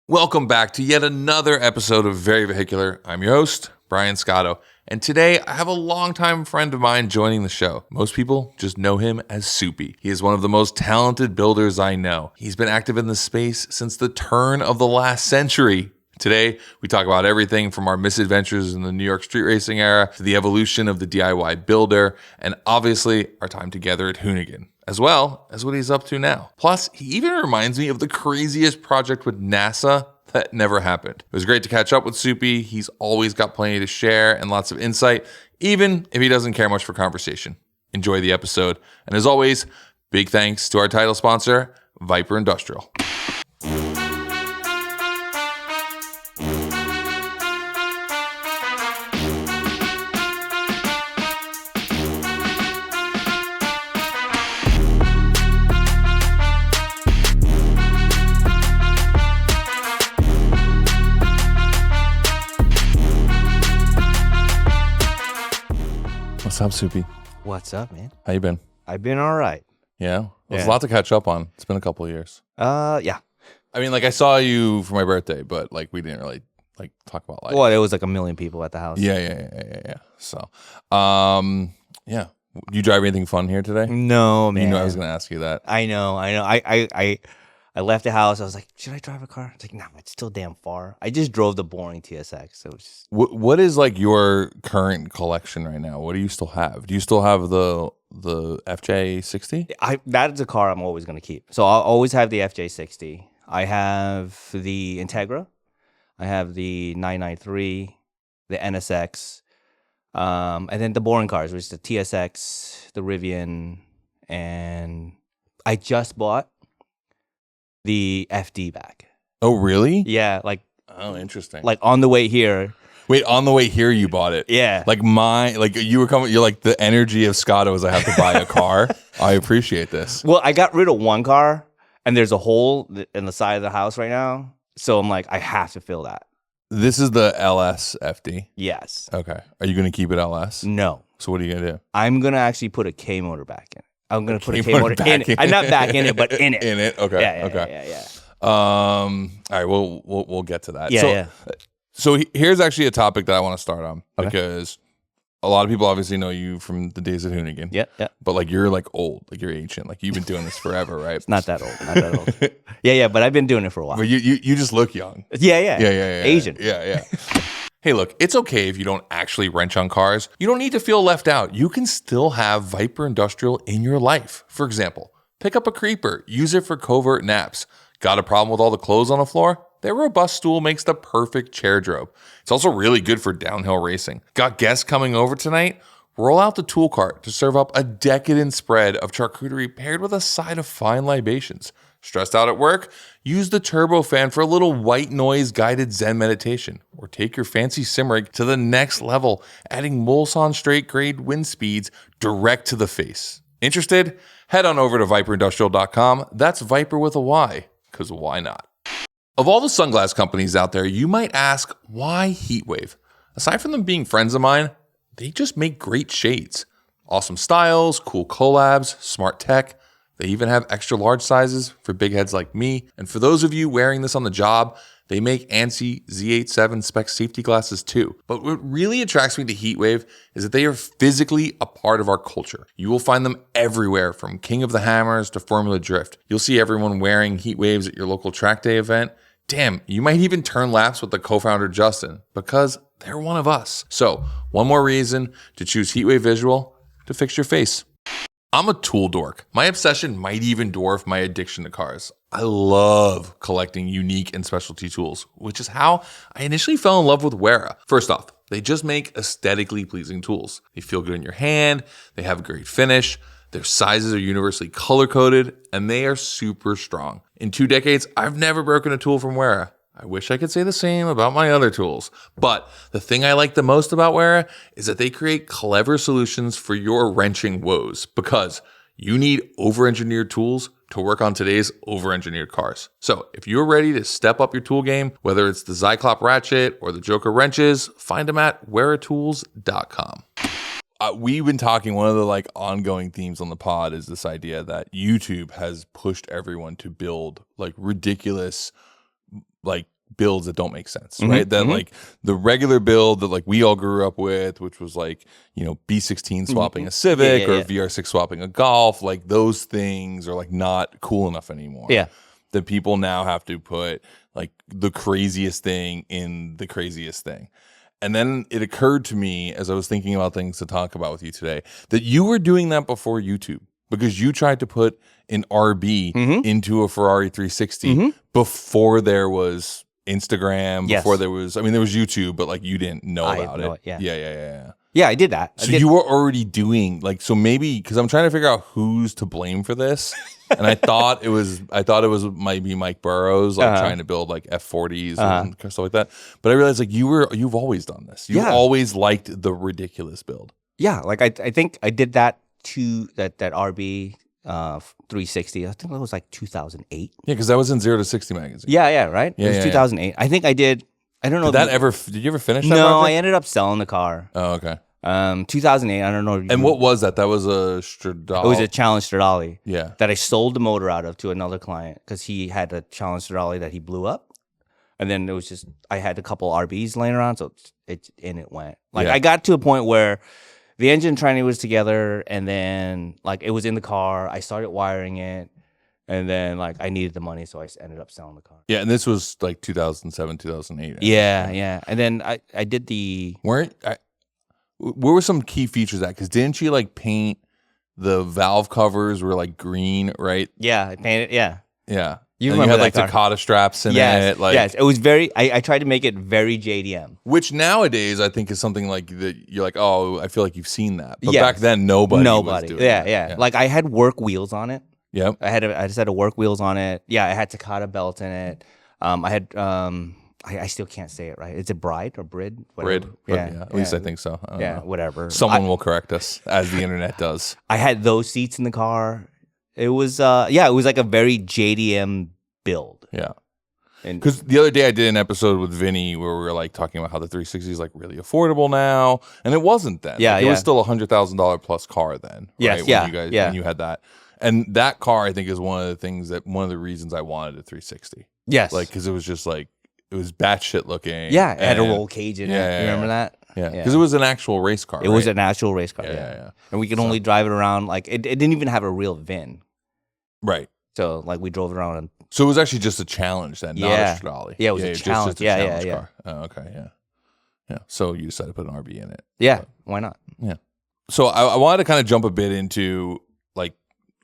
Welcome back to yet another episode of Very Vehicular. I'm your host, Brian Scotto, and today I have a longtime friend of mine joining the show. Most people just know him as Suppy. He is one of the most talented builders I know. He's been active in the space since the turn of the last century. Today, we talk about everything from our misadventures in the New York street racing era to the evolution of the DIY builder, and obviously our time together at Hoonigan, as well as what he's up to now. Plus, he even reminds me of the craziest project with NASA that never happened. It was great to catch up with Suppy. He's always got plenty to share and lots of insight, even if he doesn't care much for conversation. Enjoy the episode. And as always, big thanks to our title sponsor, Vyper Industrial. What's up, Suppy? What's up, man? How you been? I've been all right. Yeah? There's a lot to catch up on. It's been a couple of years. Yeah. I mean, like, I saw you for my birthday, but, like, we didn't really, like, talk about life. Well, there was like a million people at the house. Yeah. So, yeah. You drive anything fun here today? No, man. You know I was going to ask you that. I know. I left the house. I was like, should I drive a car? It's like, no, it's still damn far. I just drove the boring TSX. So it's just... What is, like, your current collection right now? What do you still have? Do you still have the FJ60? That's a car I'm always going to keep. So I'll always have the FJ60. I have the Integra. I have the 993, the NSX, and then the boring cars, which is the TSX, the Rivian, and I just bought the FD back. Oh, really? Yeah, like... Oh, interesting. Like on the way here. Wait, on the way here you bought it? Yeah. Like you were coming, you're like, the energy of Scotto is I have to buy a car. I appreciate this. Well, I got rid of one car, and there's a hole in the side of the house right now. So I'm like, I have to fill that. This is the LS FD? Yes. Okay. Are you going to keep it LS? No. So what are you going to do? I'm going to actually put a K motor back in it. I'm going to put a K motor in it. I'm not back in it, but in it. In it? Okay. Yeah. All right, we'll get to that. Yeah. So here's actually a topic that I want to start on because a lot of people obviously know you from the days at Hoonigan. Yeah. But like you're like old, like you're ancient, like you've been doing this forever, right? It's not that old. Yeah, but I've been doing it for a while. But you just look young. Yeah. Asian. Yeah. Hey, look, it's okay if you don't actually wrench on cars. You don't need to feel left out. You can still have Vyper Industrial in your life. For example, pick up a creeper, use it for covert naps. Got a problem with all the clothes on the floor? Their robust stool makes the perfect chair drobe. It's also really good for downhill racing. Got guests coming over tonight? Roll out the tool cart to serve up a decadent spread of charcuterie paired with a side of fine libations. Stressed out at work? Use the turbo fan for a little white noise guided Zen meditation. Or take your fancy sim rig to the next level, adding Mulsanne straight grade wind speeds direct to the face. Interested? Head on over to vyperindustrial.com. That's Vyper with a Y, because why not? Of all the sunglass companies out there, you might ask, why Heatwave? Aside from them being friends of mine, they just make great shades. Awesome styles, cool collabs, smart tech. They even have extra large sizes for big heads like me. And for those of you wearing this on the job, they make ANSI Z87 spec safety glasses too. But what really attracts me to Heatwave is that they are physically a part of our culture. You will find them everywhere, from King of the Hammers to Formula Drift. You'll see everyone wearing Heatwaves at your local track day event. Damn, you might even turn laps with the co-founder Justin, because they're one of us. So, one more reason to choose Heatwave Visual to fix your face. I'm a tool dork. My obsession might even dwarf my addiction to cars. I love collecting unique and specialty tools, which is how I initially fell in love with Wera. First off, they just make aesthetically pleasing tools. They feel good in your hand, they have a great finish, their sizes are universally color-coded, and they are super strong. In 2 decades, I've never broken a tool from Wera. I wish I could say the same about my other tools. But the thing I like the most about Wera is that they create clever solutions for your wrenching woes, because you need over-engineered tools to work on today's over-engineered cars. So if you're ready to step up your tool game, whether it's the Zyklop ratchet or the Joker wrenches, find them at weratools.com. We've been talking, one of the ongoing themes on the pod is this idea that YouTube has pushed everyone to build ridiculous builds that don't make sense, right? That like the regular build that like we all grew up with, which was like, you know, B16 swapping a Civic or VR6 swapping a Golf, like those things are like not cool enough anymore. Yeah. That people now have to put like the craziest thing in the craziest thing. And then it occurred to me as I was thinking about things to talk about with you today that you were doing that before YouTube, because you tried to put an RB into a Ferrari 360 before there was Instagram, before there was, I mean, there was YouTube, but like you didn't know about it. Yeah, I did that. So you were already doing like, so maybe, because I'm trying to figure out who's to blame for this. And I thought it was maybe Mike Burrows, like trying to build like F40s and stuff like that. But I realized like you've always done this. You've always liked the ridiculous build. Yeah, like I think I did that to that RB 360. I think that was like 2008. Yeah, because that was in 0 to 60 magazine. Yeah, right. It was 2008. I think I did. I don't know. Did you ever finish that? No, project? I ended up selling the car. Oh, okay. 2008. I don't know. And what was that? That was a Stradale. It was a Challenge Stradale. Yeah. That I sold the motor out of to another client because he had a Challenge Stradale that he blew up, and then it was just I had a couple RBs laying around, so it went. Like I got to a point where the engine tranny was together, and then like it was in the car. I started wiring it. And then, like, I needed the money, so I ended up selling the car. Yeah, and this was like 2007, 2008. Yeah. And then I did the... What were some key features of that? Because didn't you, like, paint the valve covers were, like, green, right? Yeah, I painted, yeah. Yeah. You remember had, like, that car. Takata straps in it. Like, yes, it was very... I tried to make it very JDM. Which nowadays, I think, is something like that you're like, oh, I feel like you've seen that. But back then, nobody was doing that. Yeah. Like, I had work wheels on it. Yep. I just had a work wheels on it. Yeah, I had Takata belt in it. I had I still can't say it right. Is it Bride or Brid? Brid. Yeah. At least I think so. I don't know. Whatever. Someone will correct us, as the internet does. I had those seats in the car. It was it was like a very JDM build. Yeah. Because the other day I did an episode with Vinny where we were like talking about how the 360 is like really affordable now, and it wasn't then. Yeah, like, it was still $100,000 plus car then. Yes, right? When you had that. And that car, I think, is one of the reasons I wanted a 360. Yes. Like, because it was just like, it was batshit looking. Yeah, it had a roll cage in it. You remember that? Yeah. Because it was an actual race car. It was an actual race car. Yeah. And we could only drive it around, like, it didn't even have a real VIN. Right. So, like, we drove it around. So it was actually just a challenge then, not a Stradale. Yeah, it was a challenge. Just a challenge car. Oh, okay, yeah. So you decided to put an RB in it. Yeah, why not? Yeah. So I wanted to kind of jump a bit into, like,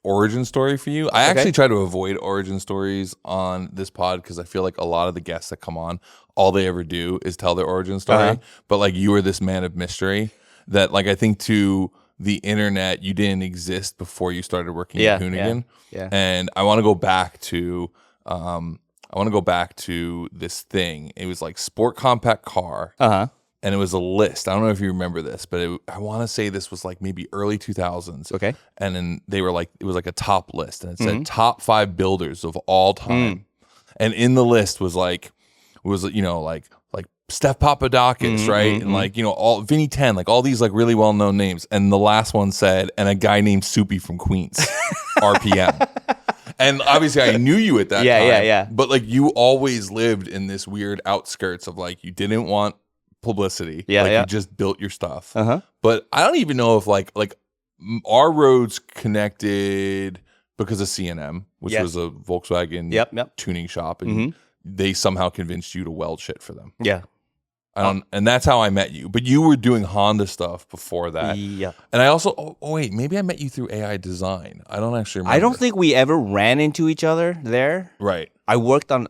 origin story for you. I actually try to avoid origin stories on this pod because I feel like a lot of the guests that come on, all they ever do is tell their origin story. But like you are this man of mystery that like I think to the internet you didn't exist before you started working at Hoonigan. Yeah. And I want to go back to this thing. It was like sport compact car. And it was a list. I don't know if you remember this, but I want to say this was like maybe early 2000s. Okay. And then they were like, it was like a top list. And it said top 5 builders of all time. And in the list was like Steph Papadakis, right? And like, all Vinny 10, like all these like really well-known names. And the last one said, and a guy named Suppy from Queens, RPM. And obviously I knew you at that time. Yeah. But like you always lived in this weird outskirts of like, you didn't want publicity. You just built your stuff. But I don't even know if like our roads connected because of C&M, which was a Volkswagen tuning shop, and they somehow convinced you to weld shit for them. Yeah. And that's how I met you. But you were doing Honda stuff before that. Yeah. And I also wait, maybe I met you through AI design. I don't actually remember. I don't think we ever ran into each other there. Right. I worked on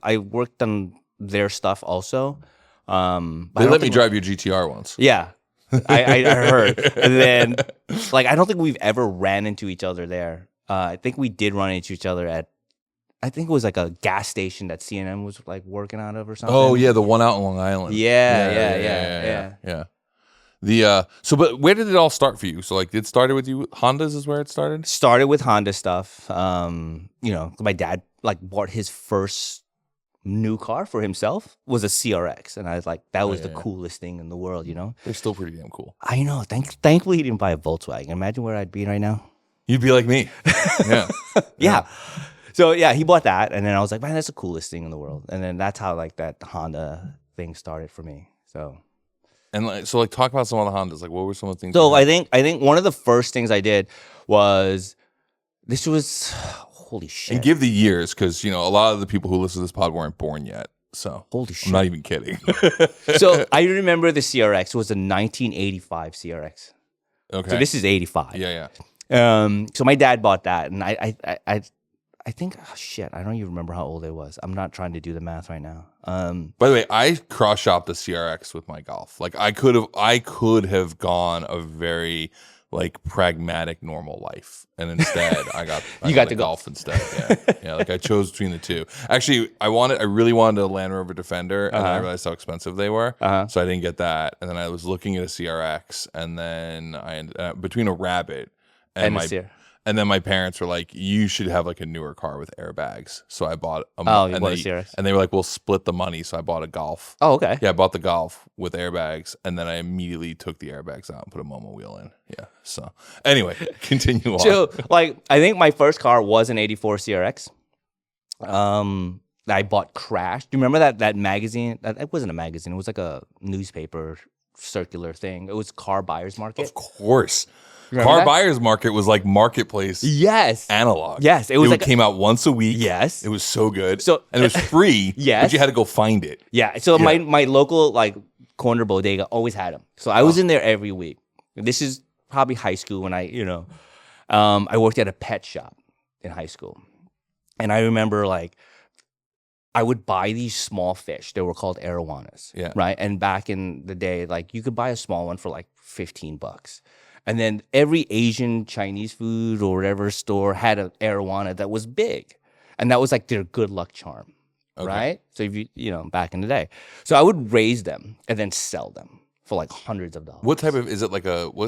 their stuff also. They let me drive your GTR once. Yeah, I heard. And then, like, I don't think we've ever ran into each other there. I think we did run into each other at, I think it was like a gas station that C&M was like working out of or something. Oh yeah, the one out in Long Island. Yeah. But where did it all start for you? So like, it started with you. Hondas is where it started. Started with Honda stuff. My dad like bought his first new car for himself was a CRX, and I was like, that was the coolest thing in the world, They're still pretty damn cool. I know. Thankfully, he didn't buy a Volkswagen. Imagine where I'd be right now. You'd be like me. Yeah. Yeah. So yeah, he bought that, and then I was like, man, that's the coolest thing in the world. And then that's how like that Honda thing started for me. So. And like, so like talk about some of the Hondas. Like, what were some of the things? So I think one of the first things I did was this was holy shit. And give the years, because you know a lot of the people who listen to this pod weren't born yet. So holy shit. I'm not even kidding. So I remember the CRX was a 1985 CRX. Okay. So this is 85. Yeah. So my dad bought that, and I think, oh shit, I don't even remember how old I was. I'm not trying to do the math right now. By the way, I cross shopped the CRX with my Golf. Like I could have gone a very like pragmatic normal life, and instead I got the Golf instead. Yeah. Like I chose between the two. Actually, I really wanted a Land Rover Defender, and then I realized how expensive they were, so I didn't get that. And then I was looking at a CRX, and then I ended between a Rabbit and And then my parents were like, "You should have like a newer car with airbags." So I bought a CRX. And they were like, "We'll split the money." So I bought a Golf. Oh, okay. Yeah, I bought the Golf with airbags, and then I immediately took the airbags out and put a Momo wheel in. Yeah. So anyway, continue on. So like, I think my first car was an '84 CRX. That I bought Crash. Do you remember that magazine? It wasn't a magazine. It was like a newspaper circular thing. It was Car Buyers Market. Of course. Remember Buyers Market was like Marketplace analog. Yes. It came out once a week. Yes. It was so good. So, and it was free. Yes. But you had to go find it. Yeah. So my local like corner bodega always had them. So I was in there every week. This is probably high school when I worked at a pet shop in high school. And I remember like I would buy these small fish. They were called Arowanas. Yeah. Right. And back in the day, like you could buy a small one for like $15. And then every Asian Chinese food or whatever store had an arowana that was big. And that was like their good luck charm, right? So if back in the day. So I would raise them and then sell them for like hundreds of dollars. What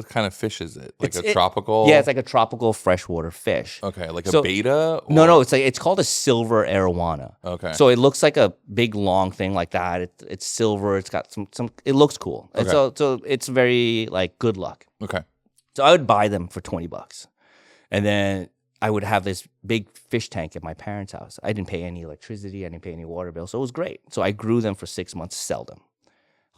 kind of fish is it? Like tropical? Yeah, it's like a tropical freshwater fish. Okay, like a beta? Or? No, it's called a silver arowana. Okay. So it looks like a big long thing like that. It's silver. It's got some it looks cool. Okay. So it's very like good luck. Okay. So I would buy them for $20, and then I would have this big fish tank at my parents' house. I didn't pay any electricity. I didn't pay any water bill, so it was great. So I grew them for 6 months, sell them,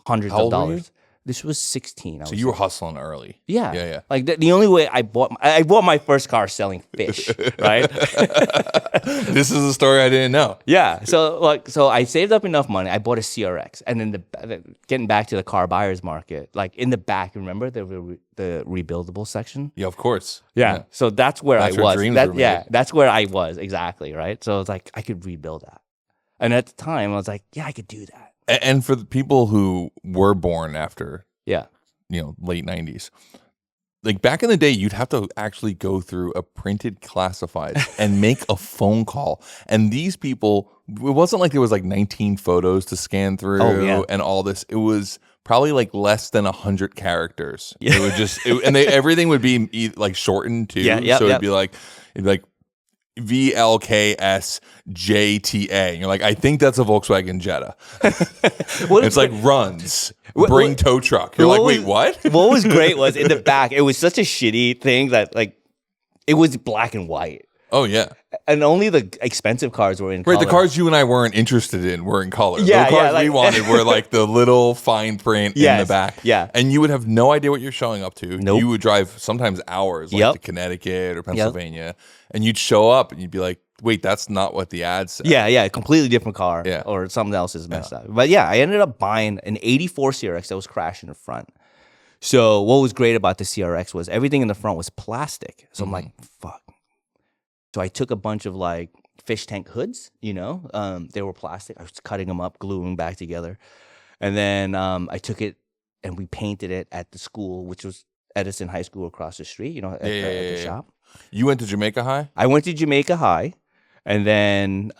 hundreds of dollars. This was 16. So you were hustling early. Yeah. Yeah. Like the only way I bought my first car selling fish, right? This is a story I didn't know. Yeah. So I saved up enough money. I bought a CRX, and then getting back to the Car Buyers Market, like in the back, remember the rebuildable section? Yeah, of course. Yeah. So that's where I was. Dreams were made. That's where I was exactly, right? So it's like I could rebuild that, and at the time I was like, yeah, I could do that. And for the people who were born after, late 90s, like back in the day, you'd have to actually go through a printed classified and make a phone call. And these people, it wasn't like there was like 19 photos to scan through and all this. It was probably like less than 100 characters. Yeah. It would just, everything would be like shortened too. So it'd be like VLKSJTA. And you're like, I think that's a Volkswagen Jetta. It's like runs. Bring tow truck. You're like, wait, what? What was great was in the back, it was such a shitty thing that like it was black and white. Oh, yeah. And only the expensive cars were in color. Right, the cars you and I weren't interested in were in color. Yeah, the cars we wanted were like the little fine print in the back. Yeah. And you would have no idea what you're showing up to. Nope. You would drive sometimes hours to Connecticut or Pennsylvania. And you'd show up and you'd be like, wait, that's not what the ad said. Yeah, completely different car. Yeah. Or something else is messed up. But yeah, I ended up buying an 84 CRX that was crashed in the front. So what was great about the CRX was everything in the front was plastic. So I'm like, fuck. So I took a bunch of like fish tank hoods, they were plastic. I was cutting them up, gluing them back together. And then I took it and we painted it at the school, which was Edison High School across the street, at the shop. You went to Jamaica High? I went to Jamaica High. And then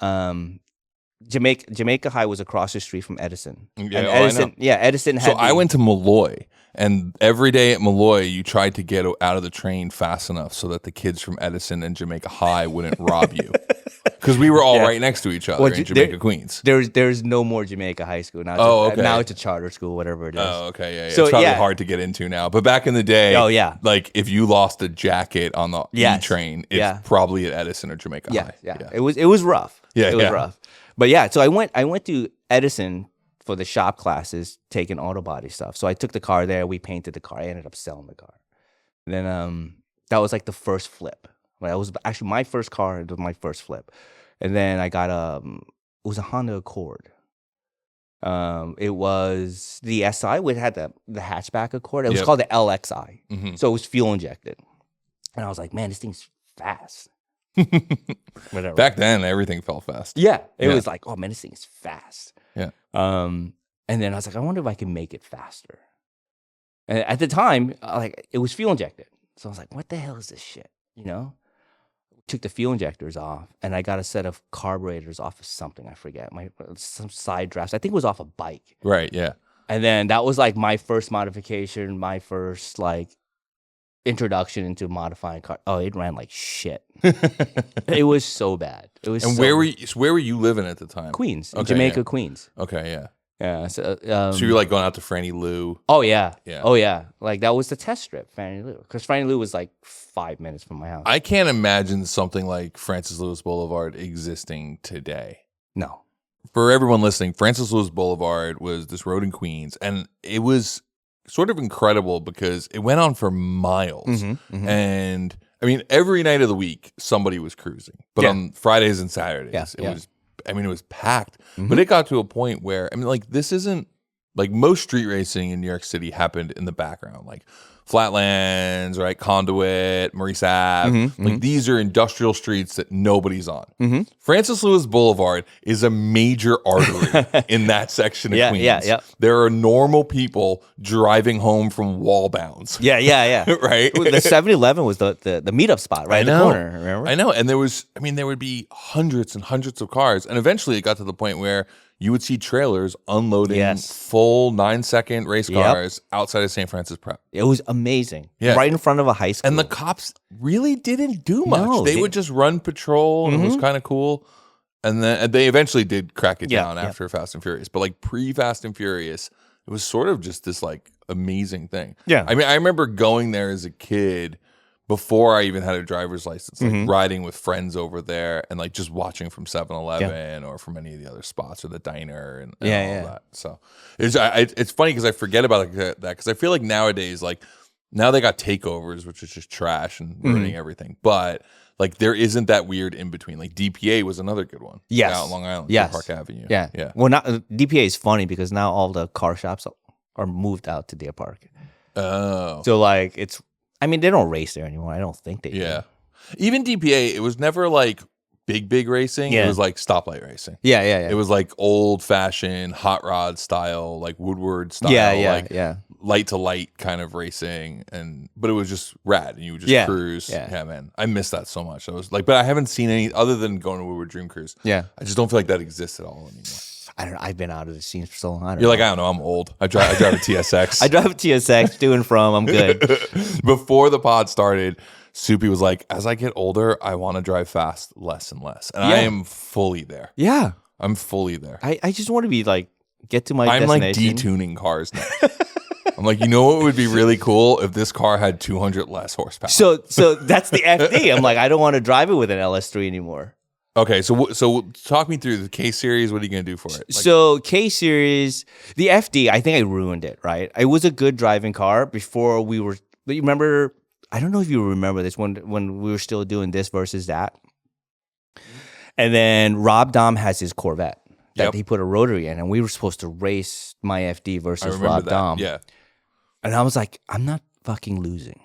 Jamaica High was across the street from Edison. Yeah, and Edison, I know. Yeah, Edison had. So I went to Malloy, and every day at Malloy, you tried to get out of the train fast enough so that the kids from Edison and Jamaica High wouldn't rob you. Because we were all Yeah. right next to each other Well, in Jamaica, Queens. There's no more Jamaica high school now. Okay. Now it's a charter school, whatever it is. Oh, okay, yeah. So, it's probably yeah. hard to get into now. But back in the day, Oh, yeah. like if you lost a jacket on the Yes. E train, it's Yeah. probably at Edison or Jamaica Yeah, High. yeah. It was rough. Yeah, it was yeah. rough. But yeah, so I went to Edison for the shop classes, taking auto body stuff. So I took the car there. We painted the car. I ended up selling the car. And then that was like the first flip. That was actually my first car. It was my first flip. And then I got it was a Honda Accord. It was the SI, which had the hatchback Accord. It was called the LXI. Mhm. So it was fuel injected. And I was like, man, this thing's fast. Whatever. Back then, everything felt fast. Yeah. It Yeah. was like, oh man, this thing is fast. Yeah. And then I was like, I wonder if I can make it faster. And at the time, it was fuel injected. So I was like, what the hell is this shit? You know? Took the fuel injectors off, and I got a set of carburetors off of something. I forget. Some side drafts. I think it was off a bike. Right, yeah. And then that was like my first modification, my first like introduction into modifying car. Oh, it ran like shit. It was so bad. It was. And so where were you living at the time? Queens, in Okay, Jamaica, yeah. Queens. Okay, yeah. Yeah. So So you were like going out to Franny Lou. oh yeah. Yeah. Oh yeah. Like that was the test strip, Franny Lou, because Franny Lou was like 5 minutes from my house. I can't imagine something like Francis Lewis Boulevard existing today. No. For everyone listening, Francis Lewis Boulevard was this road in Queens, and it was sort of incredible because it went on for miles. Mm-hmm. And I mean, every night of the week, somebody was cruising. But Yeah. on Fridays and Saturdays, Yeah. it was packed. Mhm. But it got to a point where, I mean, like, this isn't, like, most street racing in New York City happened in the background. Like, Flatlands, right? Conduit, Maurice Ave. Mhm, Like, these are industrial streets that nobody's on. Mhm. Francis Lewis Boulevard is a major artery in that section of Yeah, Queens. yeah. There are normal people driving home from wall bounds. Yeah. Right? The 7-Eleven was the meetup spot right in the corner. Remember? I know. And there would be hundreds and hundreds of cars. And eventually it got to the point where you would see trailers unloading Yes. full 9-second race Yep. cars outside of St. Francis Prep. It was amazing. Yeah. Right in front of a high school. And the cops really didn't do much. No, they they- would just run patrol, and it was kind of cool. And then they eventually did crack it Yeah, down yeah. after Fast and Furious. But like pre-Fast and Furious, it was sort of just this like amazing thing. Yeah. I mean, I remember going there as a kid before I even had a driver's license, like riding with friends over there and like just watching from 7-Eleven or from any of the other spots or the diner and all that. So it's funny because I forget about that because I feel like nowadays, like now they got takeovers, which is just trash and ruining everything. But like there isn't that weird in between. Like DPA was another good one. Yes. Out on Long Island, Yes. Park Avenue. Yeah. Yeah. Well, now DPA is funny because now all the car shops are moved out to Deer Park. Oh. So like they don't race there anymore. I don't think they do. Yeah. Even DPA, it was never like big racing. Yeah. It was like stoplight racing. Yeah. It was like old fashioned hot rod style, like Woodward style, like light to light kind of racing. But it was just rad and you would just cruise. Yeah, man. I miss that so much. I was like, but I haven't seen any other than going to Woodward Dream Cruise. Yeah. I just don't feel like that exists at all anymore. I don't know. I've been out of the scene for so long. I don't know. I'm old. I drive a TSX. I drive a TSX to and from. I'm good. Before the pod started, Suppy was like, as I get older, I want to drive fast less and less. And I am fully there. Yeah. I'm fully there. I just want to be like, get to my I'm destination. like detuning cars now. I'm like, you know what would be really cool if this car had 200 less horsepower. So that's the FD. I'm like, I don't want to drive it with an LS3 anymore. Okay, so talk me through the K series. What are you gonna do for it? Like, So K series, the FD, I think I ruined it. Right, it was a good driving car before we were. But you remember? I don't know if you remember this when we were still doing this versus that. And then Rob Dom has his Corvette that he put a rotary in, and we were supposed to race my FD versus Rob Dom. Yeah, and I was like, I'm not fucking losing.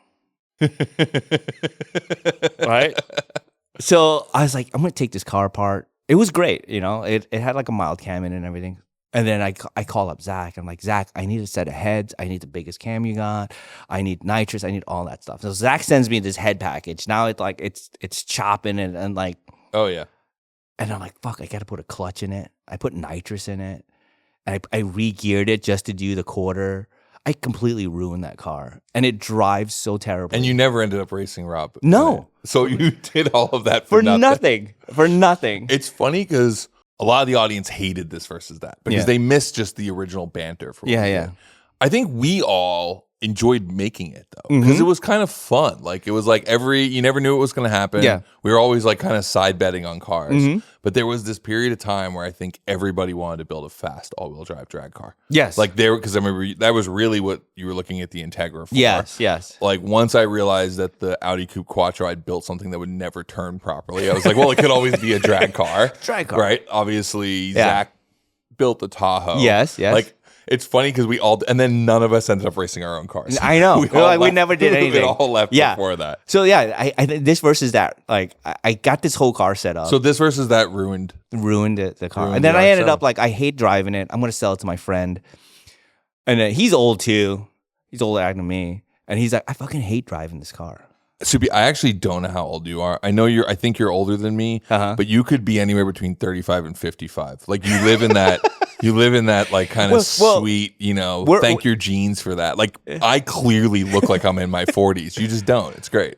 Right. So I was like, I'm going to take this car apart. It was great. You know, it had like a mild cam in it and everything. And then I call up Zach. I'm like, Zach, I need a set of heads. I need the biggest cam you got. I need nitrous. I need all that stuff. So Zach sends me this head package. Now it's chopping and like. Oh, yeah. And I'm like, fuck, I got to put a clutch in it. I put nitrous in it. And I re-geared it just to do the quarter. I completely ruined that car, and it drives so terribly. And you never ended up racing, Rob. No. Right? So you did all of that for nothing. For nothing. It's funny because a lot of the audience hated this versus that because they missed just the original banter. For I think we all enjoyed making it though because it was kind of fun. Like it was like you never knew what was going to happen. Yeah. We were always like kind of side betting on cars. But there was this period of time where I think everybody wanted to build a fast all-wheel drive drag car. Yes. Like because I remember that was really what you were looking at the Integra for. Yes. Like once I realized that the Audi Coupe Quattro, I'd built something that would never turn properly. I was like, well, it could always be a drag car. Right? Obviously, Zach built the Tahoe. Yes. Like, it's funny because and then none of us ended up racing our own cars. I know. we never did anything. We all left before that. So I this versus that, like I got this whole car set up. So this versus that ruined the car. And then I ended up like, I hate driving it. I'm going to sell it to my friend. And he's old too. He's older than me. And he's like, I fucking hate driving this car. Suppy, I actually don't know how old you are. I think you're older than me, but you could be anywhere between 35 and 55. Like you live in that like kind of sweet, thank your genes for that. Like I clearly look like I'm in my 40s. You just don't. It's great.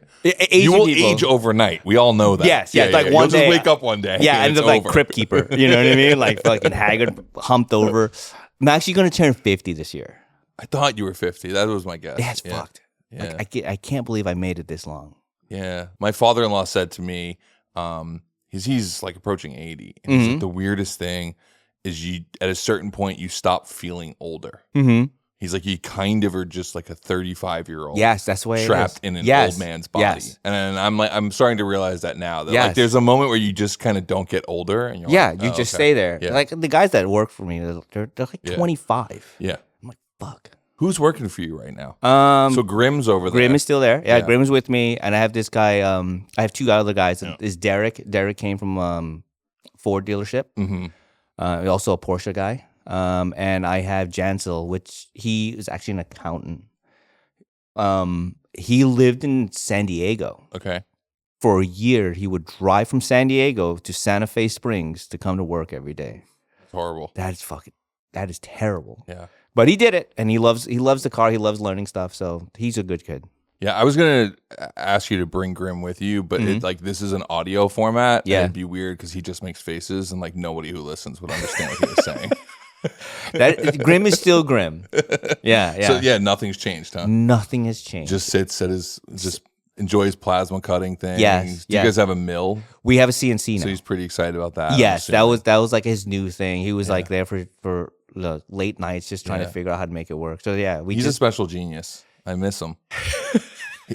You will age overnight. We all know that. Yes. Like one day. You'll just wake up one day. Yeah, and then like Crypt Keeper. You know what I mean? Like fucking haggard, humped over. I'm actually going to turn 50 this year. I thought you were 50. That was my guess. That's fucked. Yeah. Like, I can't believe I made it this long. Yeah. My father-in-law said to me, he's like approaching 80. And he's like, the weirdest thing is at a certain point, you stop feeling older. He's like, you kind of are just like a 35-year-old. Yes, that's the way trapped in an old man's body. Yes. And I'm starting to realize that now. That like there's a moment where you just kind of don't get older. And you're like, you just stay there. Yeah. Like the guys that work for me, they're like 25. Yeah. I'm like, fuck. Who's working for you right now? So Grimm's over there. Grim is still there. Yeah, Grimm's with me. And I have this guy, I have two other guys. Is Derek. Derek came from Ford dealership. Also a Porsche guy. And I have Jansel, which he is actually an accountant. He lived in San Diego. Okay. For a year, he would drive from San Diego to Santa Fe Springs to come to work every day. It's horrible. That is terrible. Yeah. But he did it, and he loves the car. He loves learning stuff, so he's a good kid. Yeah, I was gonna ask you to bring Grim with you, but this is an audio format. Yeah, it'd be weird because he just makes faces, and like nobody who listens would understand what he was saying. That Grim is still Grim. Yeah. So nothing's changed, huh? Nothing has changed. Just sits at just enjoys plasma cutting things. Yes. Do you guys have a mill? We have a CNC now. So he's pretty excited about that. Yes, that was like his new thing. He was like there for the late nights, just trying to figure out how to make it work. So he's a special genius. I miss him.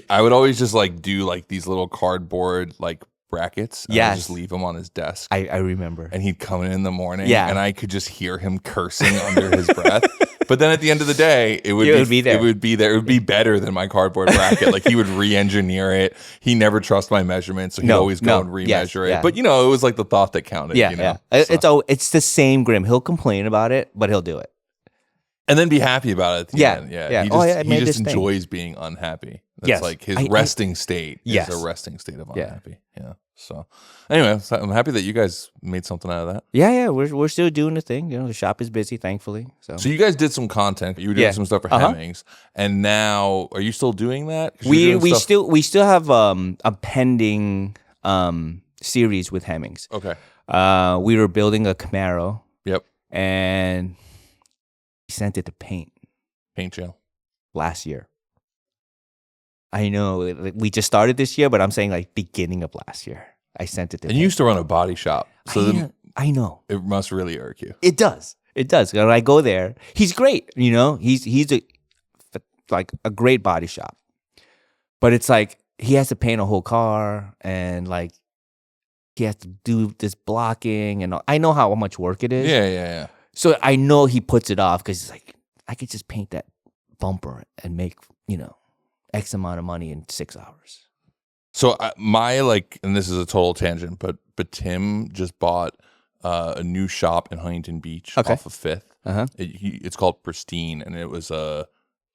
I would always just like do like these little cardboard like brackets. And I'd just leave them on his desk. I remember. And he'd come in the morning and I could just hear him cursing under his breath. But then at the end of the day, it would be there. It would be there. It would be better than my cardboard bracket. Like he would re-engineer it. He never trusts my measurements, so he'd always go and re-measure it. But it was like the thought that counted. It's the same Grim. He'll complain about it, but he'll do it. And then be happy about it at the end. Yeah. He just enjoys being unhappy. That's like his resting state is a resting state of unhappy. Yeah. So anyway, I'm happy that you guys made something out of that. Yeah. We're still doing the thing. The shop is busy, thankfully. So you guys did some content. You were doing some stuff for Hemmings, and now are you still doing that? We still have a pending series with Hemmings. Okay. We were building a Camaro. Yep. And we sent it to paint jail last year. I know we just started this year, but I'm saying like beginning of last year. I sent it to And you used to run a body shop. So I know. It must really irk you. It does. When I go there, he's great. He's a great body shop. But it's like he has to paint a whole car and like he has to do this blocking and all. I know how much work it is. Yeah. So I know he puts it off because he's like, I could just paint that bumper and make, X amount of money in 6 hours. So and this is a total tangent, but Tim just bought a new shop in Huntington Beach off of 5th. It's called Pristine, and it was a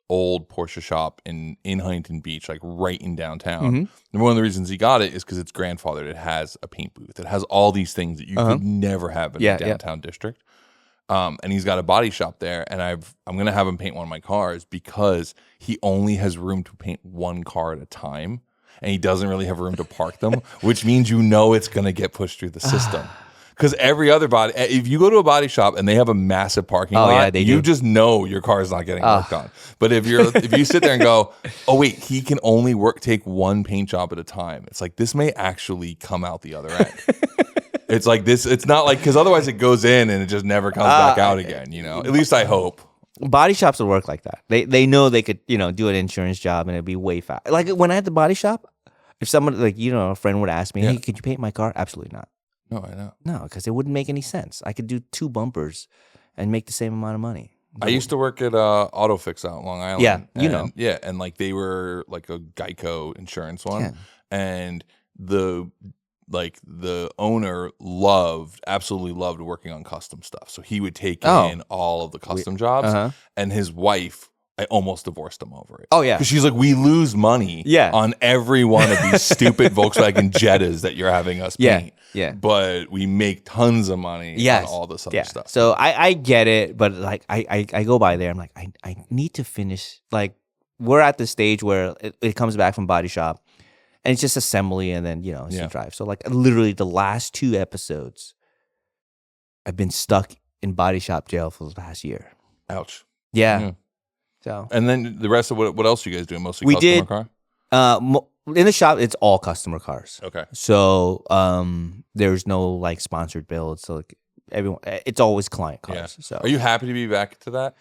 old Porsche shop in Huntington Beach, like right in downtown. And one of the reasons he got it is because it's grandfathered. It has a paint booth. It has all these things that you could never have in the downtown district. And he's got a body shop there, and I'm gonna have him paint one of my cars because he only has room to paint one car at a time, and he doesn't really have room to park them, which means it's gonna get pushed through the system. Because every other body, if you go to a body shop and they have a massive parking lot, you just know your car is not getting worked on. But if you sit there and go, oh wait, he can only take one paint job at a time, it's like this may actually come out the other end. It's like this. It's not like, because otherwise it goes in and it just never comes back out again. At least I hope. Body shops will work like that. They know they could do an insurance job and it'd be way fast. Like when I had the body shop, if someone a friend would ask me, hey, could you paint my car? Absolutely not. No, I know. No, because it wouldn't make any sense. I could do 2 bumpers and make the same amount of money. I used to work at AutoFix out in Long Island. Yeah, Yeah, and like they were like a Geico insurance one, and the owner absolutely loved working on custom stuff. So he would take in all of the custom jobs, and his wife, I almost divorced him over it. Oh, yeah. Because she's like, we lose money on every one of these stupid Volkswagen Jettas that you're having us paint. Yeah. But we make tons of money on all this other stuff. So I get it, but like I go by there, I'm like, I need to finish. Like, we're at the stage where it comes back from body shop, and it's just assembly and then, it's the drive. So like literally the last 2 episodes, I've been stuck in body shop jail for the past year. Ouch. Yeah. So, and then the rest of what else are you guys doing? Mostly customer car? In the shop, it's all customer cars. Okay. So there's no like sponsored builds. So like it's always client cars. Yeah. So are you happy to be back to that?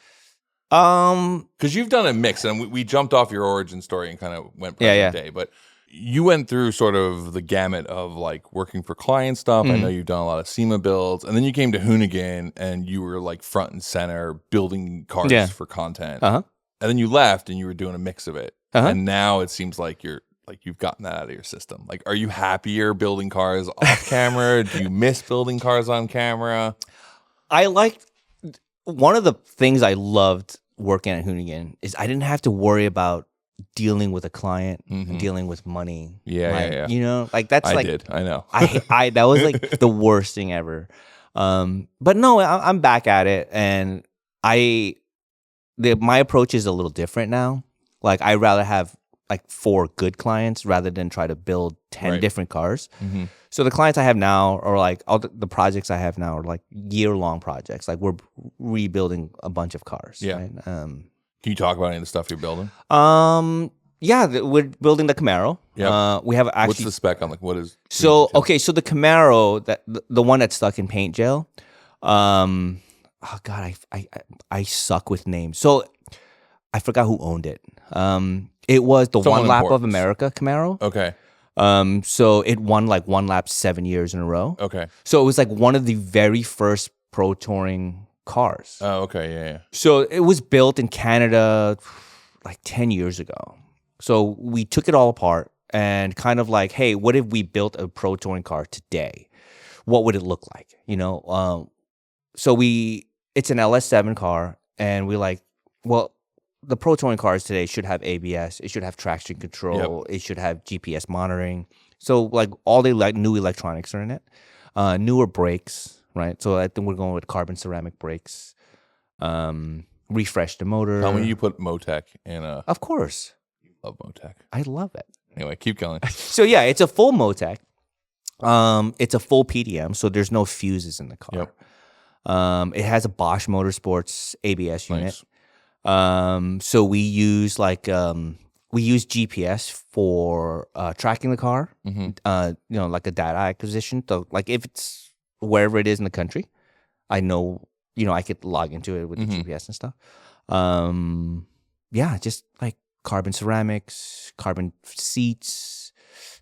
Because you've done a mix, and we jumped off your origin story and kind of went present day, but you went through sort of the gamut of like working for client stuff. I know you've done a lot of SEMA builds, and then you came to Hoonigan and you were like front and center building cars for content. And then you left and you were doing a mix of it. And now it seems like you've gotten that out of your system. Like, are you happier building cars off camera? Do you miss building cars on camera? One of the things I loved working at Hoonigan is I didn't have to worry about dealing with a client and dealing with money. Yeah. Like that's I did. I know. I that was like the worst thing ever. But no, I'm back at it, and my approach is a little different now. Like, I'd rather have like 4 good clients rather than try to build 10 different cars. So the clients I have now, or like all the projects I have now, are like year-long projects. Like, we're rebuilding a bunch of cars. Yeah. Right? Can you talk about any of the stuff you're building? Yeah, we're building the Camaro. Yeah. We have actually. What's the spec on, like, what is? So the Camaro, the one that's stuck in paint jail. Oh God, I suck with names. So I forgot who owned it. It was the Someone One Lap important. of America Camaro. Okay. So it won like One Lap 7 years in a row. Okay. So it was like one of the very first pro touring cars. Oh, okay. Yeah. So it was built in Canada like 10 years ago. So we took it all apart and kind of like, hey, what if we built a pro touring car today? What would it look like? So it's an LS7 car, and we like, well, the pro touring cars today should have ABS, it should have traction control, it should have GPS monitoring. So like all the new electronics are in it, newer brakes, right? So I think we're going with carbon ceramic brakes. Refresh the motor. Tell me you put Motec in a. Of course. You love Motec. I love it. Anyway, keep going. So yeah, it's a full Motec. It's a full PDM, so there's no fuses in the car. Yep. It has a Bosch Motorsports ABS unit. Nice. So we use GPS for tracking the car. Like a data acquisition. So like if it's wherever it is in the country, I know, I could log into it with the GPS and stuff. Just like carbon ceramics, carbon seats,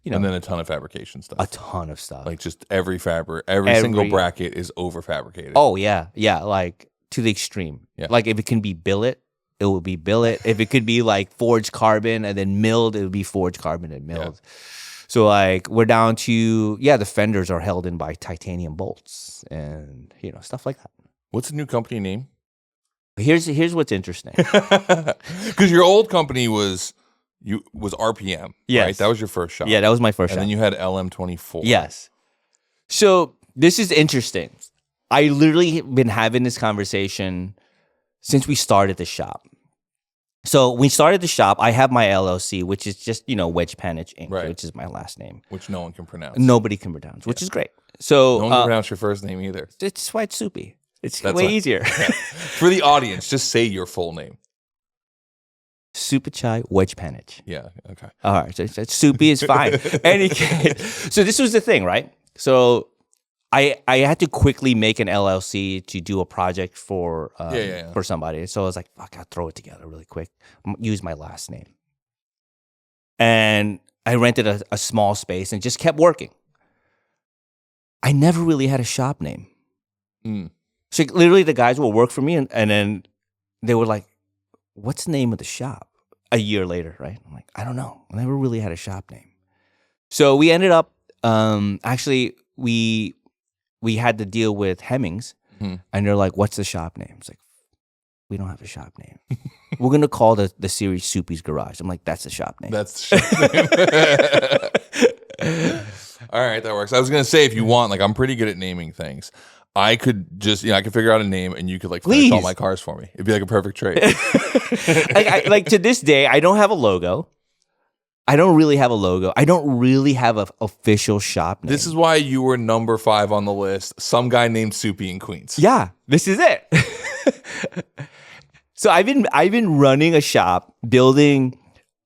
and then a ton of fabrication stuff. A ton of stuff. Like just every single bracket is over fabricated. Oh yeah, like to the extreme. Yeah. Like if it can be billet, it will be billet. If it could be like forged carbon and then milled, it would be forged carbon and milled. Yeah. So like we're down to the fenders are held in by titanium bolts and stuff like that. What's the new company name? Here's what's interesting. Because your old company was RPM, right? That was your first shop. Yeah, that was my first shop. And then you had LM24. Yes. So this is interesting. I literally been having this conversation since we started the shop. So when we started the shop, I have my LLC, which is just, Wedge Panage Inc., Right. which is my last name. Which no one can pronounce. Nobody can pronounce, which is great. So No one can pronounce your first name either. it's White Soupy. It's That's way why. easier. For the audience, just say your full name. Supachai Wedge Panage. Yeah, okay. All right, so Soupy is fine. Any case, so this was the thing, right? So I had to quickly make an LLC to do a project for for somebody. So I was like, fuck, I'll throw it together really quick. Use my last name. And I rented a small space and just kept working. I never really had a shop name. So literally the guys will work for me and then they were like, what's the name of the shop? A year later, right? I'm like, I don't know. I never really had a shop name. So we ended up, actually, we had to deal with Hemmings, and they're like, what's the shop name? It's like, we don't have a shop name. We're going to call the series Soupy's Garage. I'm like, that's the shop name. That's the shop name. All right, that works. I was going to say, if you want, like, I'm pretty good at naming things. I could just, I could figure out a name and you could like finish all my cars for me. It'd be like a perfect trade. like to this day, I don't have a logo. I don't really have a logo. I don't really have an official shop name. This is why you were number 5 on the list. Some guy named Soupy in Queens. Yeah, this is it. So I've been running a shop, building.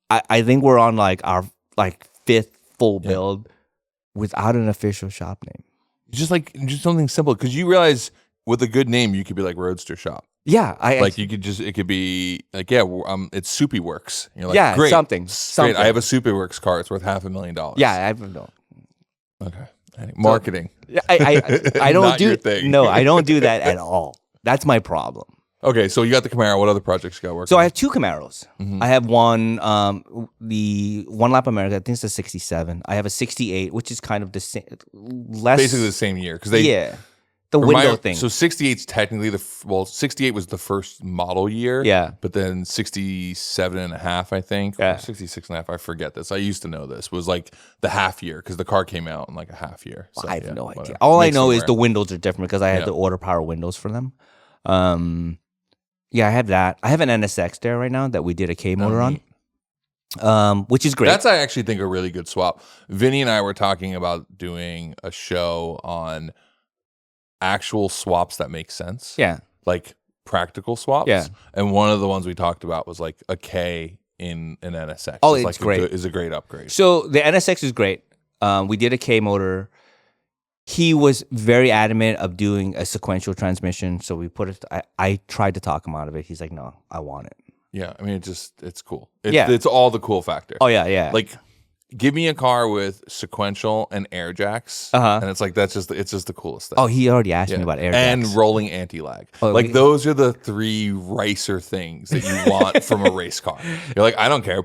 I think we're on like our 5th full build without an official shop name. Just something simple, because you realize with a good name you could be like Roadster Shop. Yeah, it could be like it's Soupy Works. You're like, great, something. Great. I have a Soupy Works car. It's worth $500,000. Yeah, I don't know. Okay, marketing. So, I don't Not do your thing. No, I don't do that at all. That's my problem. Okay, so you got the Camaro. What other projects you got working? So I have 2 Camaros. I have one, the One Lap America. I think it's a 67. I have a 68, which is kind of the same, basically the same year, because the window thing. So 68's technically 68 was the first model year. Yeah, but then 67 and a half, I think, or 66 and a half. I forget this. I used to know this was like the half year because the car came out in like a half year. So, I have no idea. All I know is the windows are different because I had to order power windows for them. Yeah, I have that. I have an NSX there right now that we did a K motor on, which is great. That's, I actually think, a really good swap. Vinny and I were talking about doing a show on actual swaps that make sense. Yeah. Like practical swaps. Yeah. And one of the ones we talked about was like a K in an NSX. Oh, it's great. Is a great upgrade. So the NSX is great. We did a K motor. He was very adamant of doing a sequential transmission, so we put it. I tried to talk him out of it. He's like, "No, I want it." Yeah, I mean, it's cool. It's all the cool factor. Oh yeah. Like, give me a car with sequential and air jacks, and it's like it's just the coolest thing. Oh, he already asked me about air and jacks. rolling anti-lag. Those are the 3 racer things that you want from a race car. You're like, I don't care.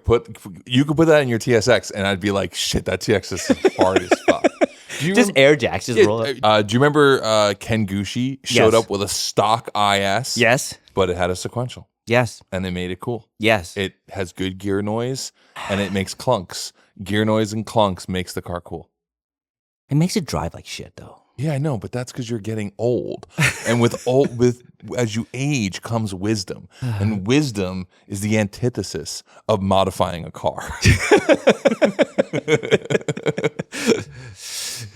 You could put that in your TSX, and I'd be like, shit, that TSX is hard as fuck. Air jacks, roll up. Do you remember Ken Gucci showed up with a stock IS? Yes. But it had a sequential. Yes. And they made it cool. Yes. It has good gear noise, and it makes clunks. Gear noise and clunks makes the car cool. It makes it drive like shit, though. Yeah, I know, but that's because you're getting old. And as you age comes wisdom. And wisdom is the antithesis of modifying a car.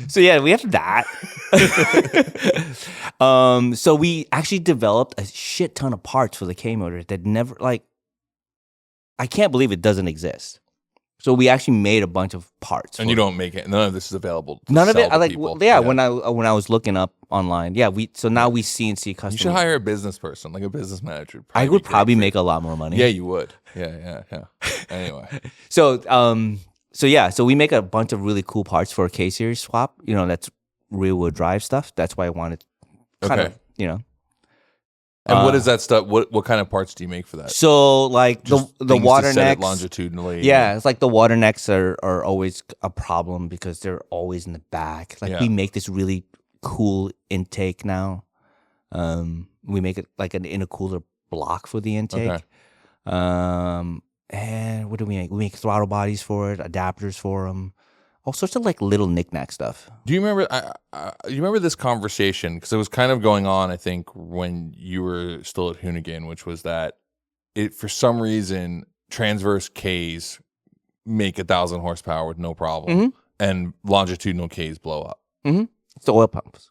So yeah, we have that. So we actually developed a shit ton of parts for the K motor that never, I can't believe it doesn't exist. So we actually made a bunch of parts. And you don't make it. None of this is available. None of it. People. When I was looking up online, so now we CNC custom. You should hire a business person, like a business manager. I would probably make a lot more money. Yeah, you would. Yeah. Anyway. So we make a bunch of really cool parts for a K series swap. That's rear wheel drive stuff. That's why I wanted kind of. And what is that stuff? What kind of parts do you make for that? So like the water necks longitudinally. Yeah, it's like the water necks are always a problem because they're always in the back. We make this really cool intake now. We make it like an intercooler block for the intake. Okay. And what do we make? We make throttle bodies for it, adapters for them, all sorts of like little knickknack stuff. Do you remember? You remember this conversation because it was kind of going on. I think when you were still at Hoonigan, which was that it for some reason transverse Ks make 1,000 horsepower with no problem, and longitudinal Ks blow up. It's the oil pumps.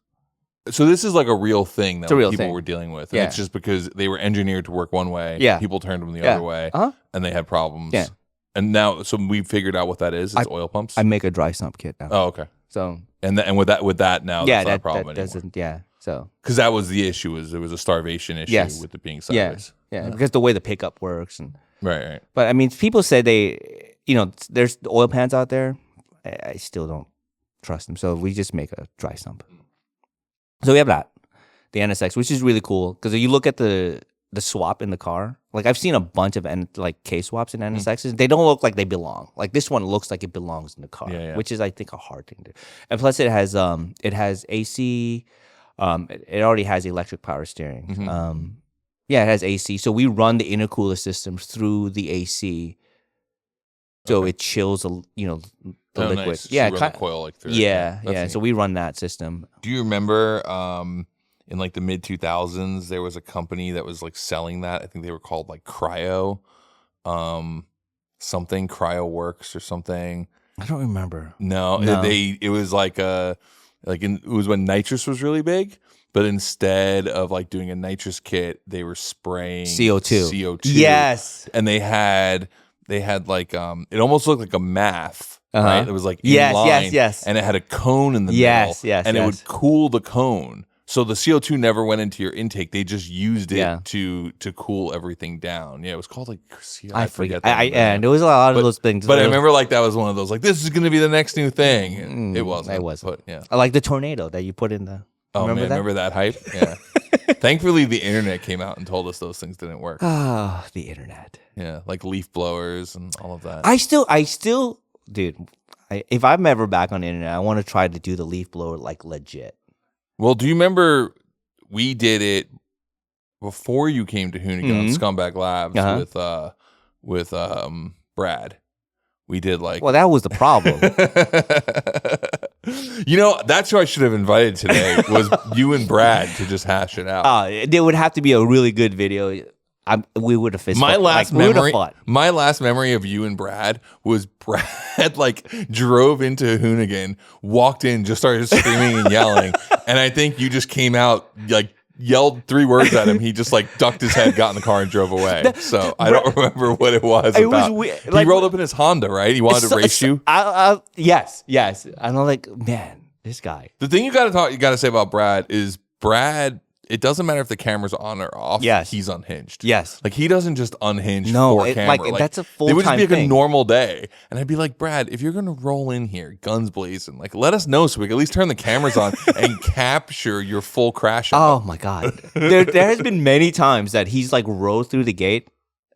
So this is like a real thing that real people thing. were dealing with. And it's just because they were engineered to work one way. Yeah. People turned them the other way. And they had problems. Yeah. And now, so we figured out what that is. It's oil pumps. I make a dry sump kit now. Oh, okay. So and with that now, that's not a problem that anymore. doesn't. Yeah. So because that was the issue, was there was a starvation issue with it being sideways. Yeah. Because the way the pickup works and Right. But I mean, people say there's the oil pans out there. I still don't trust them. So we just make a dry sump. So we have that. The NSX, which is really cool because if you look at the swap in the car, like I've seen a bunch of K swaps in NSXs. They don't look like they belong. Like this one looks like it belongs in the car, which is I think a hard thing to do. And plus it has AC. It already has electric power steering. It has AC. So we run the intercooler systems through the AC, so it chills the liquid. Nice. Yeah, so you run the coil like through. Yeah. Neat. So we run that system. Do you remember in like the mid 2000s there was a company that was like selling that? I think they were called like Cryo, something Cryo Works or something. I don't remember. No. It was like it was when nitrous was really big. But instead of like doing a nitrous kit, they were spraying CO2. Yes. And they had like it almost looked like a math. Right? It was like in line, yes. And it had a cone in the middle. And it would cool the cone. So the CO2 never went into your intake. They just used it to cool everything down. Yeah, it was called like I forget. And there was a lot of those things. But I remember like that was one of those like this is going to be the next new thing. And it wasn't. It wasn't. But, yeah. I like the tornado that you put in the. Remember that hype? Yeah. Thankfully, the internet came out and told us those things didn't work. Oh, the internet. Yeah, like leaf blowers and all of that. I still, dude. If I'm ever back on the internet, I want to try to do the leaf blower like legit. Well, do you remember we did it before you came to Hoonigan on Scumbag Labs with Brad? We did like. Well, that was the problem. That's who I should have invited today was you and Brad to just hash it out. There would have to be a really good video. We would have fist my last memory of you and Brad was Brad like drove into Hoonigan, walked in, just started screaming and yelling, and I think you just came out like yelled 3 words at him. He just like ducked his head, got in the car, and drove away. So I don't remember what it was. He rolled up in his Honda, right? He wanted to race you. Yes. I'm like, man, this guy. The thing you got to say about Brad is Brad. It doesn't matter if the camera's on or off. Yes. He's unhinged. Yes. Like he doesn't just unhinge for camera. Like that's a full-time thing. It would just be like a normal day. And I'd be like, Brad, if you're going to roll in here, guns blazing, like let us know so we can at least turn the cameras on and capture your full crash. Oh my God. There has been many times that he's like rode through the gate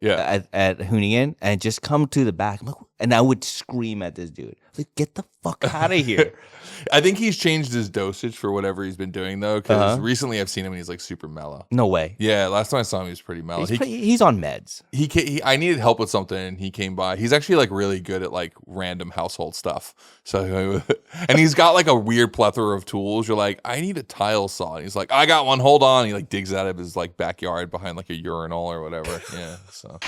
at Hoonigan and just come to the back. And I would scream at this dude. Like, get the fuck out of here. I think he's changed his dosage for whatever he's been doing though, because recently I've seen him and he's like super mellow. No way. Yeah, last time I saw him he was pretty mellow. He's on meds. I needed help with something and he came by. He's actually like really good at like random household stuff. So and he's got like a weird plethora of tools. You're like, I need a tile saw. And he's like, I got one. Hold on. He like digs out of his like backyard behind like a urinal or whatever. Yeah. So.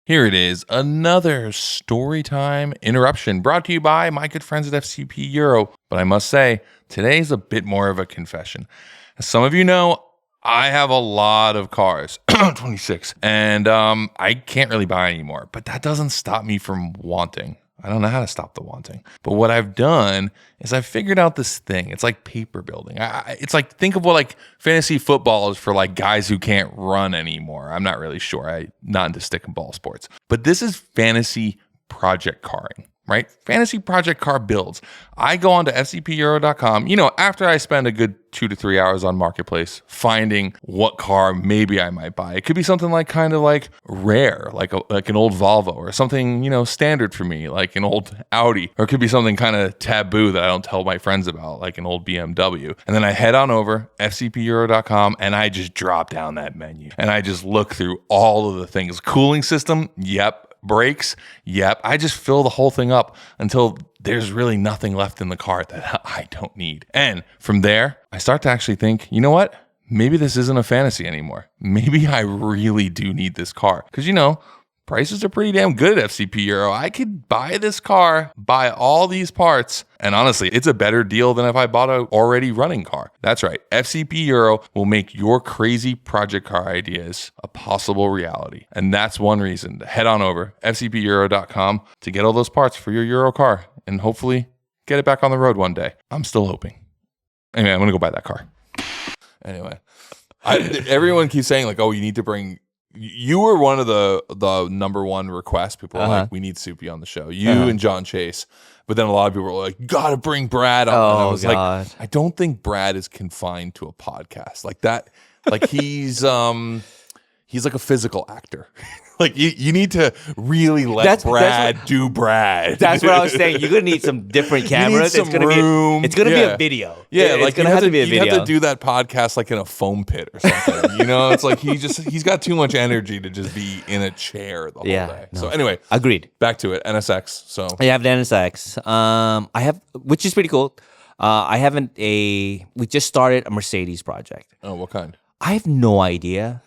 Here it is, another storytime interruption brought to you by my good friends at FCP Euro. But I must say, today's a bit more of a confession. As some of you know, I have a lot of cars, 26, and I can't really buy anymore. But that doesn't stop me from wanting. I don't know how to stop the wanting. But what I've done is I've figured out this thing. It's like paper building. It's like, think of what like fantasy football is for like guys who can't run anymore. I'm not really sure. I'm not into stick and ball sports. But this is fantasy project carring, right? Fantasy project car builds. I go on to fcpeuro.com, after I spend a good 2 to 3 hours on Marketplace finding what car maybe I might buy. It could be something like kind of like rare, like an old Volvo, or something, standard for me, like an old Audi, or it could be something kind of taboo that I don't tell my friends about, like an old BMW. And then I head on over fcpeuro.com and I just drop down that menu and I just look through all of the things. Cooling system, yep. Brakes, yep. I just fill the whole thing up until there's really nothing left in the car that I don't need. And from there, I start to actually think, you know what? Maybe this isn't a fantasy anymore. Maybe I really do need this car. Because, prices are pretty damn good at FCP Euro. I could buy this car, buy all these parts, and honestly, it's a better deal than if I bought an already running car. That's right. FCP Euro will make your crazy project car ideas a possible reality. And that's one reason to head on over fcpeuro.com to get all those parts for your Euro car and hopefully get it back on the road one day. I'm still hoping. Anyway, I'm going to go buy that car. Anyway, everyone keeps saying like, oh, you need to bring... You were one of the number one requests. People were like, we need Suppy on the show. You and John Chase. But then a lot of people were like, gotta bring Brad on. And I was like, I don't think Brad is confined to a podcast. Like that, like he's like a physical actor. Like you need to really let Brad do Brad. That's what I was saying. You're gonna need some different cameras. It's gonna be a video. Yeah, it's gonna have to be a video. You have to do that podcast like in a foam pit or something. It's like he's got too much energy to just be in a chair the whole day. No. So anyway, agreed. Back to it. NSX. So I have the NSX. I have, which is pretty cool. We just started a Mercedes project. Oh, what kind? I have no idea.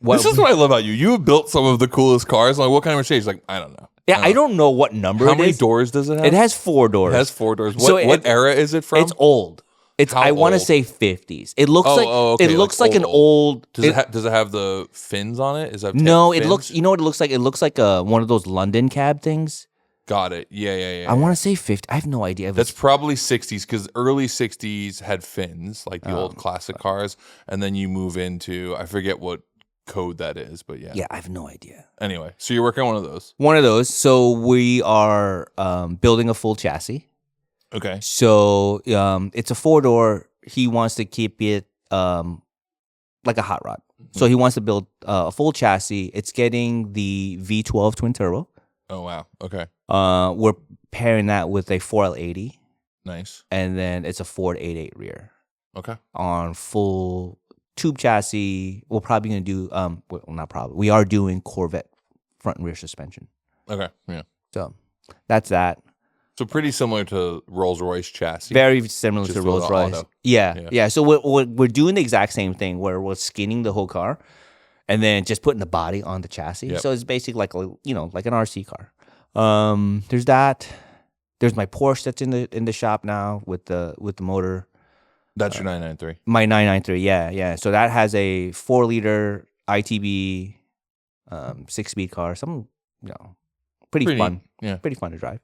This is what I love about you. You have built some of the coolest cars. Like, what kind of Mercedes? Like, I don't know. Yeah, I don't know what number it is. How many doors does it have? It has 4 doors. It has 4 doors. What era is it from? It's old. I want to say 50s. It looks okay. It looks like an old. Does it have the fins on it? Is that no? Fins? It looks. You know what it looks like? It looks like one of those London cab things. Got it. Yeah. I want to say 50. I have no idea. That's probably 60s because early 60s had fins, like the old classic cars, and then you move into I forget what code that is, but yeah. Yeah, I have no idea. Anyway, so you're working on one of those. One of those. So we are building a full chassis. Okay. So it's a 4-door. He wants to keep it like a hot rod. So he wants to build a full chassis. It's getting the V12 twin turbo. Oh, wow. Okay. We're pairing that with a 4L80. Nice. And then it's a Ford 88 rear. Okay. On full tube chassis. We're probably going to do, not probably. We are doing Corvette front and rear suspension. Okay. Yeah. So that's that. So pretty similar to Rolls-Royce chassis. Very similar to Rolls-Royce. Yeah. So we're doing the exact same thing where we're skinning the whole car and then just putting the body on the chassis. Yep. So it's basically like like an RC car. There's that. There's my Porsche that's in the shop now with the motor. That's your 993. My 993. Yeah. So that has a 4-liter ITB 6-speed car. Pretty fun. Yeah. Pretty fun to drive.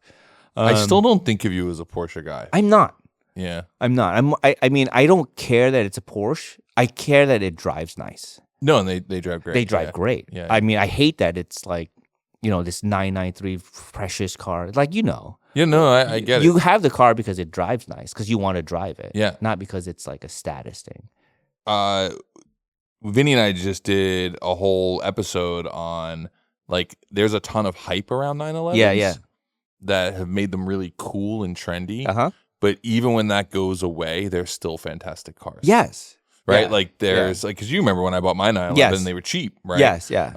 I still don't think of you as a Porsche guy. I'm not. Yeah. I'm not. I mean, I don't care that it's a Porsche. I care that it drives nice. No, and they drive great. They drive great. Yeah. I mean, I hate that it's like, this 993 precious car. Like, Yeah, no, I get it. You have the car because it drives nice, because you want to drive it. Yeah. Not because it's like a status thing. Vinny and I just did a whole episode on, like, there's a ton of hype around 911s. Yeah. That have made them really cool and trendy. Uh-huh. But even when that goes away, they're still fantastic cars. Yes. Right? Yeah. Like there's like, because you remember when I bought my 911, Yes. they were cheap, right? Yes, yeah.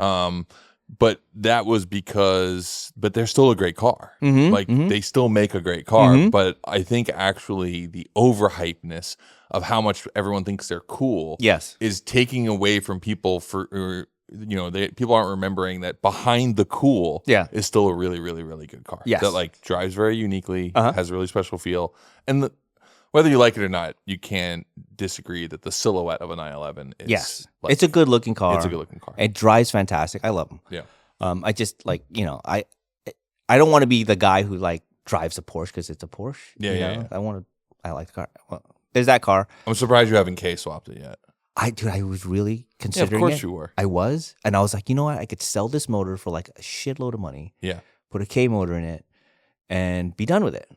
But that was but they're still a great car. Mm-hmm, Like they still make a great car. But I think actually the overhypeness of how much everyone thinks they're cool is taking away from people people aren't remembering that behind the cool is still a really, really, really good car. Yes. That like drives very uniquely, has a really special feel. And whether you like it or not, you can't disagree that the silhouette of a 911 is it's a good looking car. It's a good looking car. It drives fantastic. I love them. Yeah. I just like, I don't want to be the guy who like drives a Porsche because it's a Porsche. Yeah. I like the car. Well, there's that car. I'm surprised you haven't K-swapped it yet. I was really considering it. Of course it. you were. I was. And I was like, you know what? I could sell this motor for like a shitload of money. Yeah. Put a K motor in it and be done with it.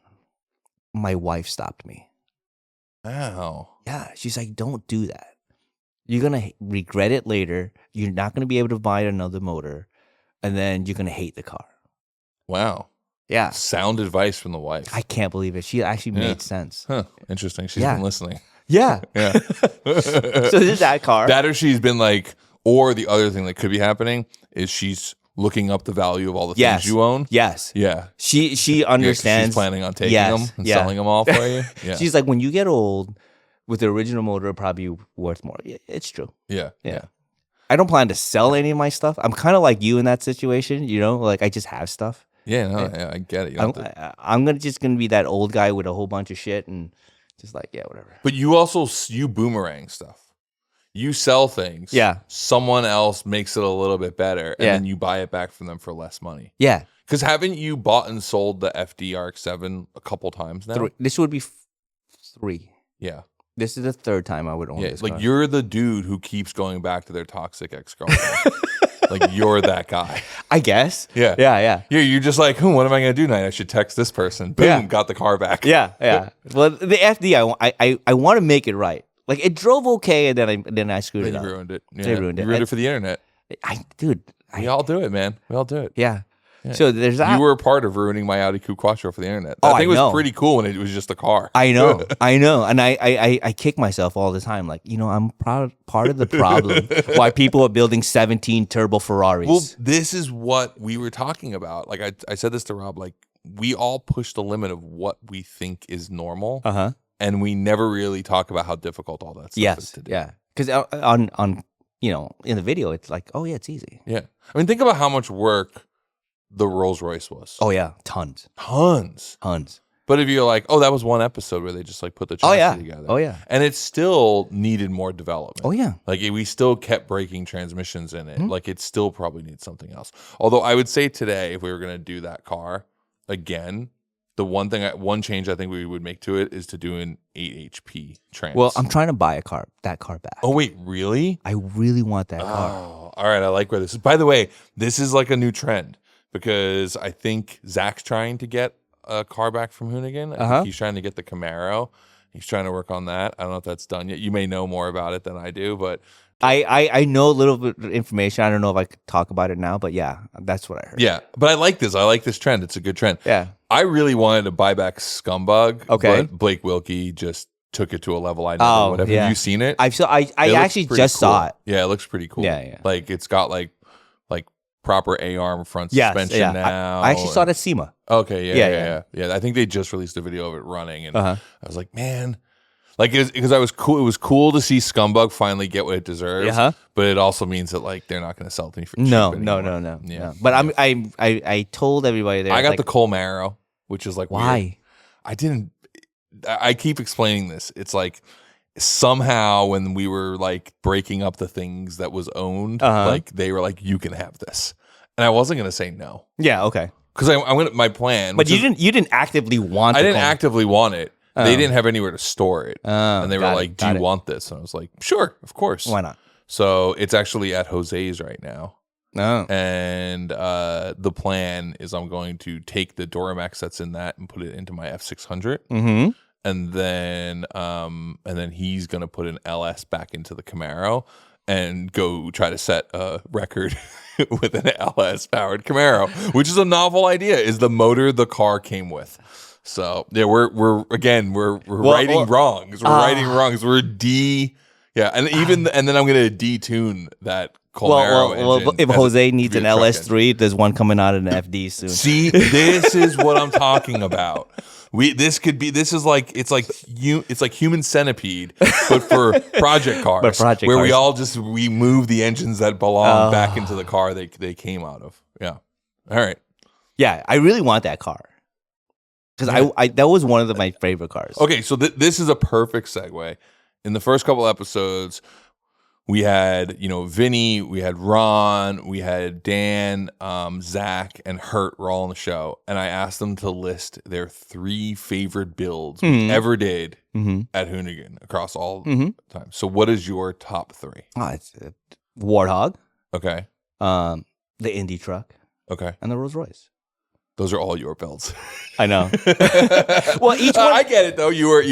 My wife stopped me. Wow. Yeah. She's like, don't do that. You're going to regret it later. You're not going to be able to buy another motor. And then you're going to hate the car. Wow. Yeah. Sound advice from the wife. I can't believe it. She actually made sense. Huh. Interesting. She's been listening. Yeah. Yeah. So there's that car. That or she's been like, or the other thing that could be happening is she's looking up the value of all the Yes. things you own. Yes. Yeah. She 'Cause she's understands. planning on taking Yes, them and yeah. selling them all for you. Yeah. She's like, when you get old, with the original motor, it'll probably be worth more. Yeah, it's true. Yeah. I don't plan to sell any of my stuff. I'm kind of like you in that situation, you know, like I just have stuff. Yeah, no, yeah, I get it. You don't have to- I'm just gonna be that old guy with a whole bunch of shit and just like, yeah, whatever. But you also you boomerang stuff. You sell things. Yeah. Someone else makes it a little bit better, and Yeah. then you buy it back from them for less money. Yeah, Because haven't you bought and sold the FD RX-7 a couple times now? this would be 3. Yeah. This is the 3rd time I would own Yeah. this Like car. you're the dude who keeps going back to their toxic ex-girlfriend. Like you're that guy. I guess. Yeah. Yeah. You're just like, what am I going to do tonight? I should text this person. Boom, Yeah. got the car back. Yeah. Well, the FD, I want to make it right. Like it drove okay, and then I screwed Then it you up. ruined it. Yeah. They ruined it. You ruined it for the internet. We all do it, man. We all do it. Yeah. So there's that. You were a part of ruining my Audi Coupe Quattro for the internet. Oh, I think it was know. pretty cool when it was just a car. I know, and I kick myself all the time. Like, you know, I'm part of the problem why people are building 17 turbo Ferraris. Well, this is what we were talking about. Like I said this to Rob. Like we all push the limit of what we think is normal, and we never really talk about how difficult all that stuff is to do. Yeah, because on you know, in the video, it's like, oh yeah, it's easy. Yeah. I mean, think about how much work the Rolls Royce was. Oh yeah, tons. But if you're like, that was one episode where they just like put the chassis together. Oh yeah. And it still needed more development. Oh yeah. Like we still kept breaking transmissions in it. Like it still probably needs something else. Although I would say today, if we were going to do that car again, the one change I think we would make to it is to do an 8 HP trans. Well, I'm trying to buy that car back. Oh wait, really? I really want that car. Oh, all right. I like where this is. By the way, this is like a new trend because I think Zach's trying to get a car back from Hoonigan. I think he's trying to get the Camaro. He's trying to work on that. I don't know if that's done yet. You may know more about it than I do, but I know a little bit of information. I don't know if I could talk about it now, but yeah, that's what I heard. yeah. But I like this. I like this trend. It's a good trend. Yeah. I really wanted to buy back Scumbug. Okay. But Blake Wilkie just took it to a level I never would have. yeah. Have you seen it? I It actually looks just pretty cool. saw it. Yeah, it looks pretty cool. Yeah. Like it's got like proper A-arm front Yes, suspension yeah. now. I actually saw it at SEMA. Okay, Yeah. yeah. I think they just released a video of it running, and I was like, man, like because I was cool. It was cool to see Scumbug finally get what it deserves. But it also means that like they're not going to sell it to me for cheap No. anymore. Yeah. But I told everybody there. I got like, the Camaro, which is like why? weird. I keep explaining this. It's like somehow when we were like breaking up the things that was owned, like they were like, you can have this, and I wasn't going to say no. Yeah. Okay. Because I went my plan. But you didn't actively want. I didn't actively want it. They didn't have anywhere to store it. Oh, and they were like, do you want this? And I was like, sure, of course. Why not? So it's actually at Jose's right now. No. And the plan is I'm going to take the Duramax that's in that and put it into my F600. Mm-hmm. And then he's going to put an LS back into the Camaro and go try to set a record with an LS powered Camaro, which is a novel idea, is the motor the car came with. So yeah, we're righting wrongs. We're righting wrongs. And then I'm gonna detune that Camaro engine. If Jose needs an LS3, there's one coming out in an FD soon. See, this is what I'm talking about. It's like Human Centipede, but for project cars. We move the engines that belong back into the car they came out of. Yeah. All right. Yeah, I really want that car. Because I that was one of my favorite cars. Okay, so this is a perfect segue. In the first couple episodes, we had Vinny, we had Ron, we had Dan, Zach, and Hurt were all on the show, and I asked them to list their 3 favorite builds we ever did at Hoonigan across all time. So, what is your top 3? It's Warthog. Okay. The Indy-Truck. Okay. And the Rolls Royce. Those are all your builds. I know. Well, each one. I get it though. You're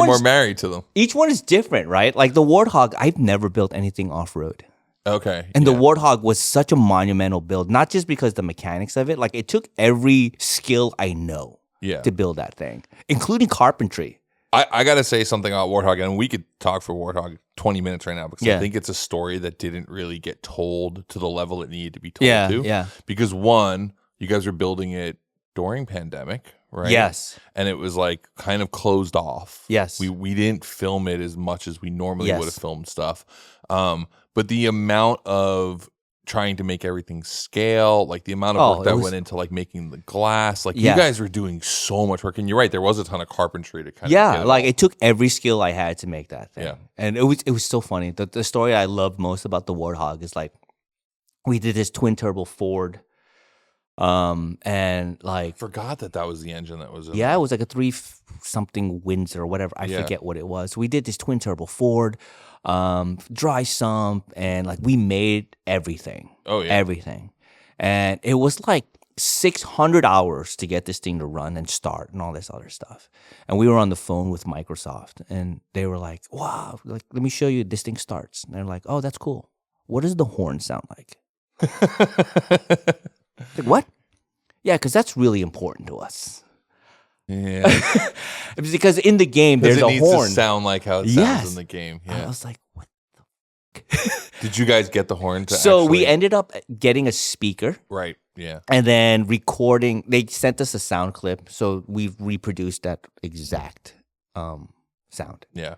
more married to them. Each one is different, right? Like the Warthog, I've never built anything off road. Okay. And the Warthog was such a monumental build, not just because the mechanics of it. Like it took every skill I know to build that thing, including carpentry. I got to say something about Warthog, and we could talk for Warthog 20 minutes right now because I think it's a story that didn't really get told to the level it needed to be told to. Yeah. Because one, you guys were building it during pandemic, right? Yes. And it was like kind of closed off. Yes. We didn't film it as much as we normally would have filmed stuff. But the amount of trying to make everything scale, like the amount of work that went into like making the glass, like you guys were doing so much work, and you're right, there was a ton of carpentry to kind of get it like all. it took every skill I had to make that thing. Yeah. And it was so funny. The story I loved most about the Warthog is like we did this twin turbo Ford, and like Forgot that was the engine that was in it was like a 3-something Windsor or whatever. I forget what it was. We did this twin turbo Ford, dry sump, and like we made everything. Oh yeah. Everything. And it was like 600 hours to get this thing to run and start and all this other stuff. And we were on the phone with Microsoft, and they were like, wow, like let me show you, this thing starts. And they're like, oh, that's cool. What does the horn sound like? Like, what? Yeah, because that's really important to us. Yeah. Because in the game, there's it a needs horn. to sound like how it sounds in the game. Yeah. I was like, what? Did you guys get the horn to So we actually- ended up getting a speaker. Right. Yeah. And then recording. They sent us a sound clip, so we've reproduced that exact sound. Yeah.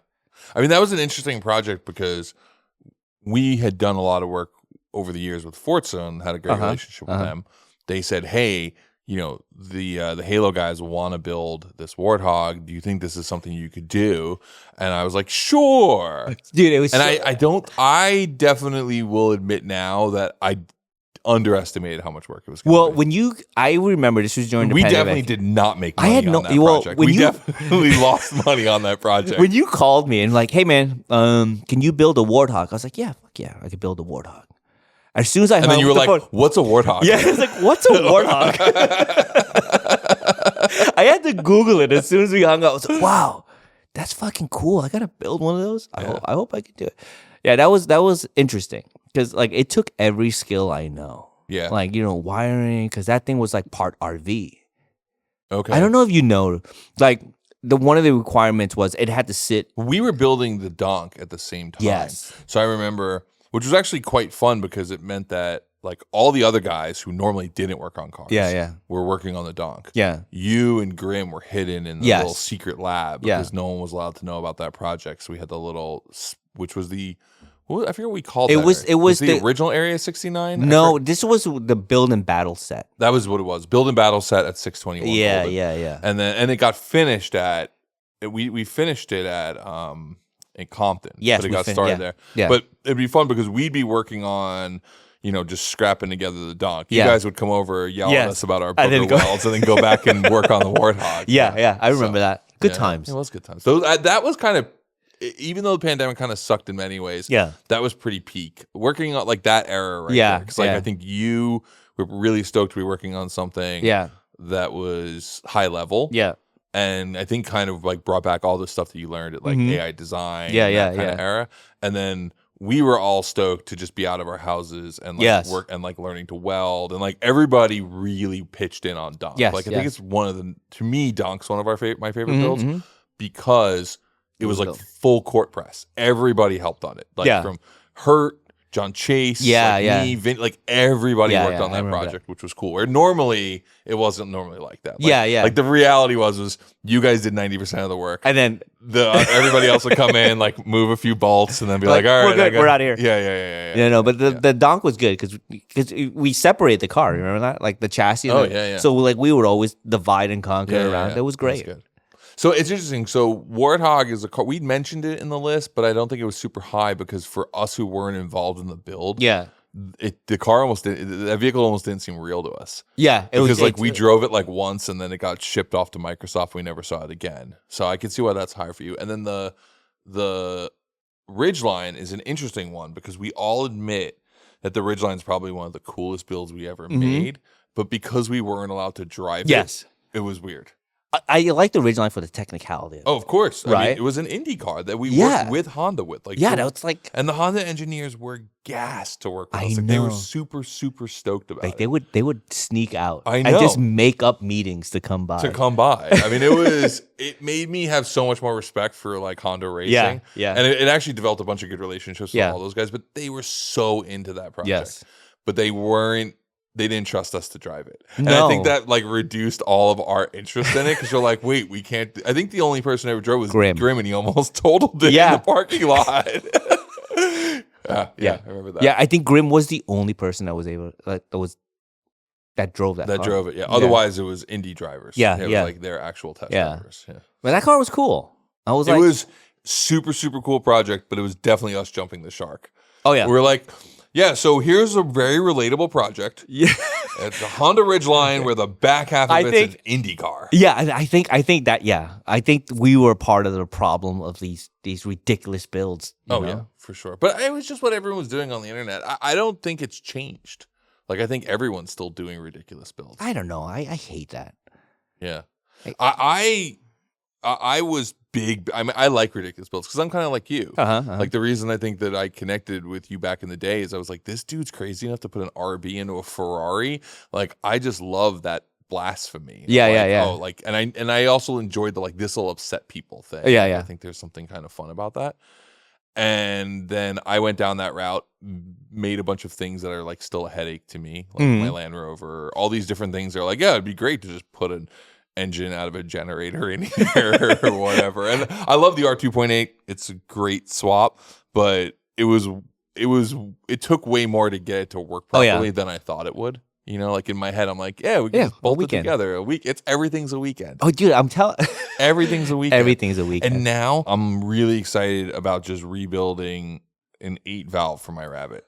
I mean, that was an interesting project because we had done a lot of work over the years with Forza and had a great relationship with them. They said, hey, you know, the Halo guys want to build this Warthog. Do you think this is something you could do? And I was like, sure. Dude, it was And I definitely will admit now that I underestimated how much work it was going to be. I remember this was during the We pandemic. definitely did not make money on that well, project. when We you- definitely lost money on that project. When you called me and like, hey man, can you build a Warthog? I was like, yeah, fuck yeah, I could build a Warthog. As soon as I And hung then you were up the like, phone, what's a Warthog? yeah, it's like, what's a Warthog? I had to Google it as soon as we hung up. I was like, wow, that's fucking cool. I gotta build one of those. I hope I can do it. Yeah, that was interesting because like it took every skill I know. Yeah. Like, you know, wiring, because that thing was like part RV. Okay. I don't know if you know, like one of the requirements was it had to sit. We were building the donk at the same time. Yes. So I remember, which was actually quite fun because it meant that like all the other guys who normally didn't work on cars were working on the donk. Yeah. You and Grim were hidden in the little secret lab because no one was allowed to know about that project. So we had the little, which was the, I forget what we called it. It was the original Area 69? No, this was the build and battle set. That was what it was. Build and battle set at 621. Yeah. And then it got finished at we finished it at in Compton. Yes, but it got started there. Yeah. But it'd be fun because we'd be working on, you know, just scrapping together the donk. You Yeah. guys would come over, yell at us about our And then booger welds, and then go back and work on the Warthog. Yeah. I remember that. Good Yeah, times. It was good times. So that was kind of, even though the pandemic kind of sucked in many ways, that was pretty peak. Working on like that era right there. Because like I think you were really stoked to be working on something that was high level. Yeah. And I think kind of like brought back all the stuff that you learned at like AI design, that kind of era. And then we were all stoked to just be out of our houses and like work and like learning to weld, and like everybody really pitched in on donk. Like I think it's one of the, to me, donk's one of my favorite builds because it was like full court press. Everybody helped on it. Like from Hurt, John Chase, me, Vin, like everybody worked on that project, which was cool. Where normally it wasn't normally like that. Like, like the reality was you guys did 90% of the work, and then everybody else would come in, like move a few bolts, and then be like, all right, we're out of here. Yeah. No, but the donk was good because we separated the car. Remember that, like the chassis. So like we would always divide and conquer around. It was great. So it's interesting. So Warthog is a car. We'd mentioned it in the list, but I don't think it was super high because for us who weren't involved in the build, that vehicle almost didn't seem real to us. Yeah, because like we drove it like once and then it got shipped off to Microsoft. We never saw it again. So I can see why that's high for you. And then the Ridgeline is an interesting one because we all admit that the Ridgeline is probably one of the coolest builds we ever made. But because we weren't allowed to drive it was weird. I like the Ridgeline for the technicality. Oh, of course. I Right? mean, it was an Indy car that we Yeah. worked with Honda with. Like, Yeah, so- that's like and the Honda engineers were gassed to work with I us. Like, they were know. super, super stoked about like it. they would sneak out I and just know. make up meetings to come by. To come by. I mean, it made me have so much more respect for like Honda racing. Yeah. And it actually developed a bunch of good relationships with Yeah. all those guys, but they were so into that project. Yes. But they didn't trust us to drive it. And No. I think that like reduced all of our interest in it because you're like, wait, we can't. I think the only person I ever drove was Grim. and he almost totaled it in the parking lot. Yeah, I remember that. Yeah, I think Grim was the only person that was able that drove that car. drove it. Yeah. Otherwise, it was Indy drivers. Yeah, It was yeah. like their actual test Yeah. drivers. Yeah. But that car was cool. I was It like, was super, super cool project, but it was definitely us jumping the shark. oh yeah, We were like, yeah, so here's a very relatable project. yeah, It's a Honda Ridgeline where the back half of I it's think- an Indy car. yeah. I think that I think we were part of the problem of these ridiculous builds. you Oh, know? yeah, for sure. But it was just what everyone was doing on the internet. I don't think it's changed. Like, I think everyone's still doing ridiculous builds. I don't know. I hate that. Yeah. I- I was big. I mean, I like ridiculous builds because I'm kind of like you. Uh-huh. Like the reason I think that I connected with you back in the day is I was like, this dude's crazy enough to put an RB into a Ferrari. Like, I just love that blasphemy. Yeah, Like, yeah. Oh, like, and I also enjoyed the like this will upset people thing. Yeah, Like, yeah. I think there's something kind of fun about that. And then I went down that route, made a bunch of things that are like still a headache to me, like my Land Rover, all these different things. Are like, yeah, it'd be great to just put an engine out of a generator in here or whatever. And I love the R2.8. It's a great swap, but it took way more to get it to work Oh, yeah. properly than I thought it would. You know, like in my head, I'm like, yeah, we can Yeah, just a bolt it weekend. together. Everything's a weekend. Oh, dude, I'm telling. Everything's a weekend. Everything's a weekend. And now I'm really excited about just rebuilding an 8-valve for my Rabbit.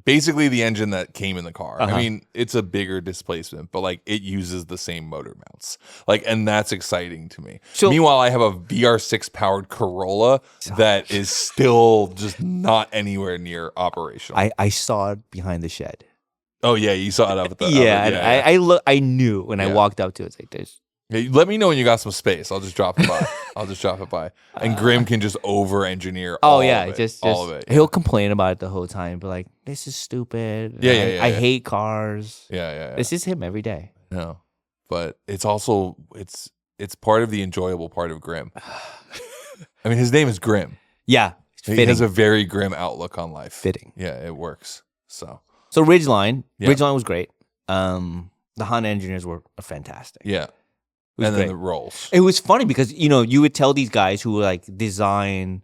Basically the engine that came in the car. Uh-huh. I mean, it's a bigger displacement, but like it uses the same motor mounts. Like, and that's exciting to me. So- Meanwhile, I have a VR6 powered Corolla that is still just not anywhere near operational. I saw it behind the shed. Oh yeah, you saw it up at the Yeah, and I knew when I Yeah. walked up to it. It's like this. Yeah, let me know when you got some space. I'll just drop it by. And Grim can just over-engineer Oh all yeah, of it. just all of it. he'll complain about it the whole time, but like this is stupid. Yeah, I, yeah, yeah, I yeah. hate cars. Yeah. This is him every day. No, but it's also it's part of the enjoyable part of Grim. I mean, his name is Grim. Yeah, He fitting. has a very grim outlook on life. Fitting. Yeah, it works. So Ridgeline, Yeah. Ridgeline was great. The Honda engineers were fantastic. yeah, It was and then great. the rolls. It was funny because you would tell these guys who would like design,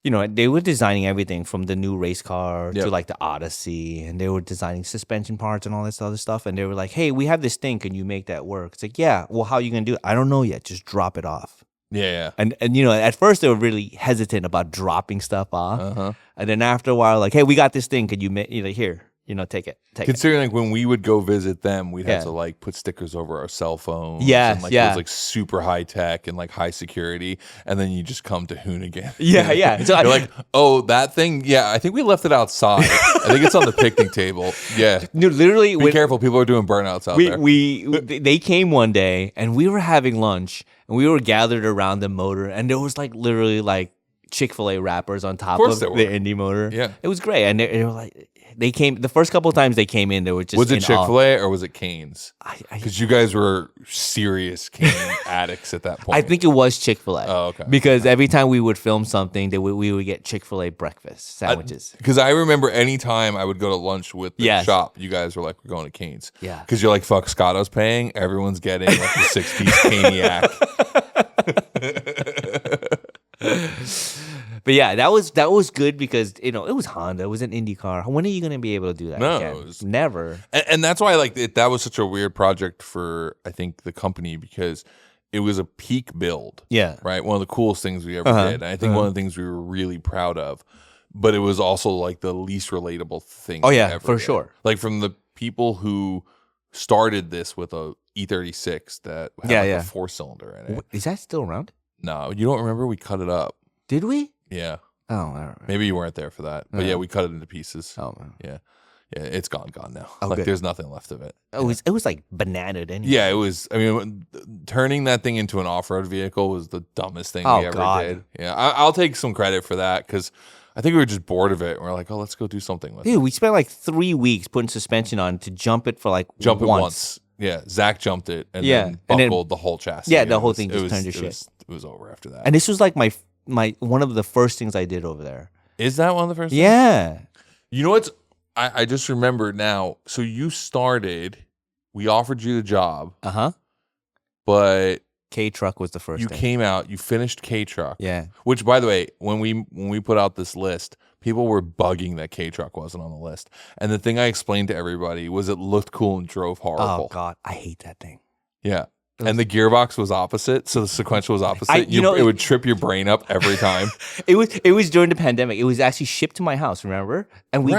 they were designing everything from the new race car Yep. to like the Odyssey, and they were designing suspension parts and all this other stuff. And they were like, "Hey, we have this thing. Can you make that work?" It's like, "Yeah." Well, how are you gonna do it? I don't know yet. Just drop it off. Yeah. And at first they were really hesitant about dropping stuff off, Uh-huh. and then after a while, like, "Hey, we got this thing. Can you make here? Take it. Considering like when we would go visit them, we'd have Yeah. to like put stickers over our cell phones. Yes, and, like, yeah. It was like super high tech and like high security, and then you just come to Hoonigan. Yeah, yeah. So You're like, oh, that thing. Yeah, I think we left it outside. I think it's on the picnic table. Yeah. No, literally, Be careful. People are doing burnouts out there. they came one day and we were having lunch and we were gathered around the motor and there was like literally like Chick-fil-A wrappers on top course of there were. the Indy motor. Yeah. It was great. And they were like, they came the first couple of times they came in, they were just Was it in awe. Chick-fil-A or was it Cane's? I Because you guys were serious Cane addicts at that point. I think it was Chick-fil-A. Oh, okay. Because every time we would film something, we would get Chick-fil-A breakfast sandwiches. Because I remember any time I would go to lunch with the Yes. shop, you guys were like, we're going to Cane's. Yeah. Because you're like, fuck, Scotto's paying. Everyone's getting like the 6-piece Caniac. But yeah, that was good because it was Honda, it was an Indy car. When are you gonna be able to do that No, again? it was- Never. And that's why like that was such a weird project for, I think, the company because it was a peak build. Yeah. Right? One of the coolest things we ever Uh-huh. did. And I think one of the things we were really proud of. But it was also like the least relatable thing. Oh, we yeah, ever for did. sure. Like from the people who started this with a E36 that had Yeah, like yeah. a 4-cylinder in it. Is that still around? No, you don't remember? We cut it up. Did we? Yeah. Oh, I don't remember. Maybe you weren't there for that. But yeah, we cut it into pieces. Oh, man. Yeah. Yeah, it's gone now. Oh, like good. there's nothing left of it. It was like bananaed anyway. Yeah, it was. I mean, turning that thing into an off-road vehicle was the dumbest thing we ever did. Yeah, I'll take some credit for that because I think we were just bored of it. And we're like, oh, let's go do something with it. Dude, we spent like 3 weeks putting suspension on to jump it for like Jump once. it once. Yeah, Zach jumped it and then buckled the whole chassis. Yeah, the whole thing just turned to shit. It was over after that. And this was like my one of the first things I did over there. Is that one of the first things? Yeah. You know what's... I just remembered now. So you started, we offered you the job. Uh-huh. But K-Truck was the first thing. Came out, you finished K-Truck. Yeah. Which, by the way, when we put out this list, people were bugging that K-Truck wasn't on the list. And the thing I explained to everybody was it looked cool and drove horrible. Oh, God. I hate that thing. Yeah. And the gearbox was opposite, so the sequential was opposite. It would trip your brain up every time. It was during the pandemic. It was actually shipped to my house, remember? And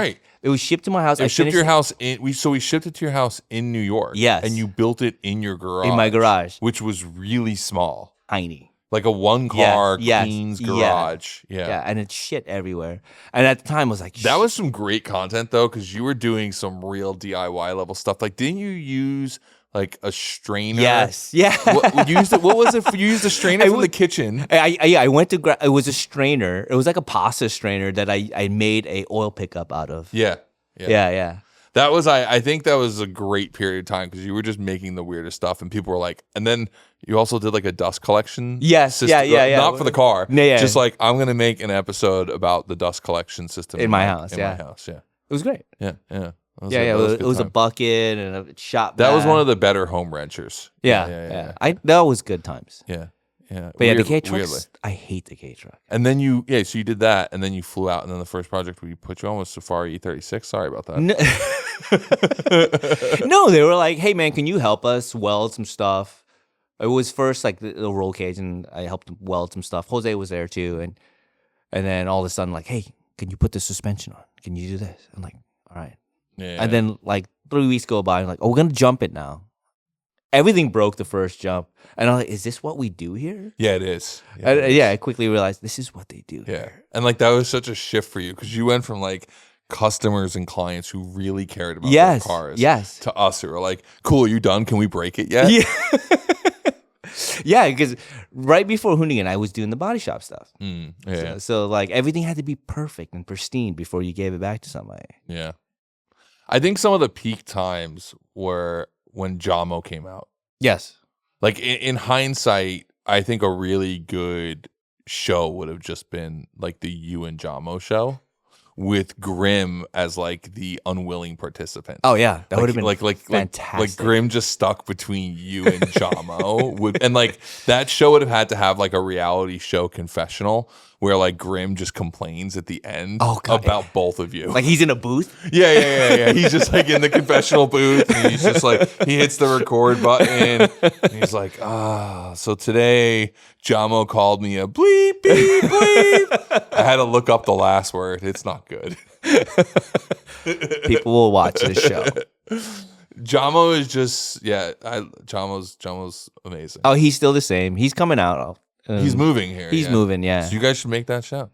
it was shipped to my house. It was shipped to your house we shipped it to your house in New York. Yes. And you built it in your garage. In my garage. Which was really small. Tiny. Like a one-car Queens garage. Yeah. Yeah, and it's shit everywhere. And at the time, I was like, that was some great content, though, because you were doing some real DIY level stuff. Like, didn't you use... like a strainer. Yes. Yeah. What was it? You used a strainer from the kitchen. I went to it was a strainer. It was like a pasta strainer that I made a oil pickup out of. Yeah. That was I think that was a great period of time because you were just making the weirdest stuff and people were like, and then you also did like a dust collection. Yes. System. Yeah. Not for the car. Yeah. Just like I'm gonna make an episode about the dust collection system in my house. My house. Yeah. It was great. Yeah. It was a bucket and a shop. That was one of the better home wrenchers. Yeah. That was good times. Yeah. But the K-Trucks, I hate the K-Truck. And then so you did that, and then you flew out, and then the first project we put you on was Safari E36. Sorry about that. No, they were like, hey, man, can you help us weld some stuff? It was first like the roll cage, and I helped them weld some stuff. Jose was there too, and then all of a sudden, like, hey, can you put the suspension on? Can you do this? I'm like, all right. Yeah. And then like 3 weeks go by, I'm like, oh, we're gonna jump it now. Everything broke the first jump, and I'm like, is this what we do here? Yeah, it is. I quickly realized this is what they do. Yeah, and like that was such a shift for you because you went from like customers and clients who really cared about their cars, to us who were like, cool, are you done? Can we break it yet? Yeah. Yeah, because right before Hoonigan, I was doing the body shop stuff. So like everything had to be perfect and pristine before you gave it back to somebody. Yeah. I think some of the peak times were when Jamo came out. Yes. Like in hindsight, I think a really good show would have just been like the You and Jamo show with Grim as like the unwilling participant. Oh yeah, that would have been fantastic. Like Grim just stuck between you and Jamo, and like that show would have had to have like a reality show confessional where like Grim just complains at the end about both of you. Like he's in a booth? Yeah. He's just like in the confessional booth and he's just like, he hits the record button and he's like, so today Jamo called me a bleep, beep, bleep. I had to look up the last word. It's not good. People will watch this show. Jamo is just, Jamo's amazing. Oh, he's still the same. He's coming out. He's moving here. He's moving, yeah. So you guys should make that show.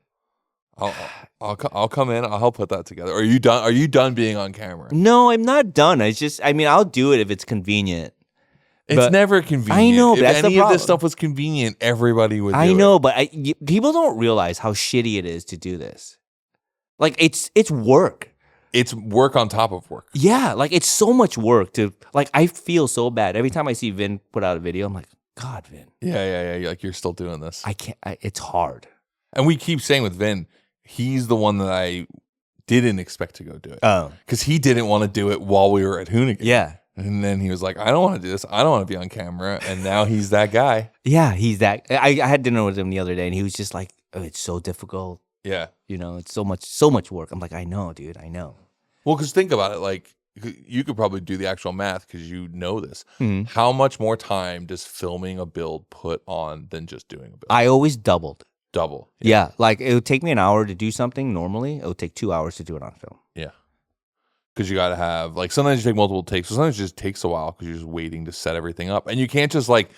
I'll come in. I'll help put that together. Are you done? Are you done being on camera? No, I'm not done. I'll do it if it's convenient. It's never convenient. I know, but if that's the any problem. of this stuff was convenient, everybody would do it. I know, but people don't realize how shitty it is to do this. Like, it's work. It's work on top of work. Yeah, like, it's so much work to, like, I feel so bad. Every time I see Vin put out a video, I'm like, God, Vin. Yeah. Like, you're still doing this. I can't, it's hard. And we keep saying with Vin, he's the one that I didn't expect to go do it. Oh. Because he didn't want to do it while we were at Hoonigan. Yeah. And then he was like, I don't want to do this. I don't want to be on camera. And now he's that guy. Yeah, he's that. I had dinner with him the other day, and he was just like, oh, it's so difficult. Yeah. You know, it's so much work. I'm like, I know, dude. I know. Well, because think about it. Like, you could probably do the actual math because you know this. Mm-hmm. How much more time does filming a build put on than just doing a build? I always doubled. Double. Yeah. Like, it would take me an hour to do something normally. It would take 2 hours to do it on film. Yeah. Because you got to have, like, sometimes you take multiple takes. Sometimes it just takes a while because you're just waiting to set everything up. And you can't just, like,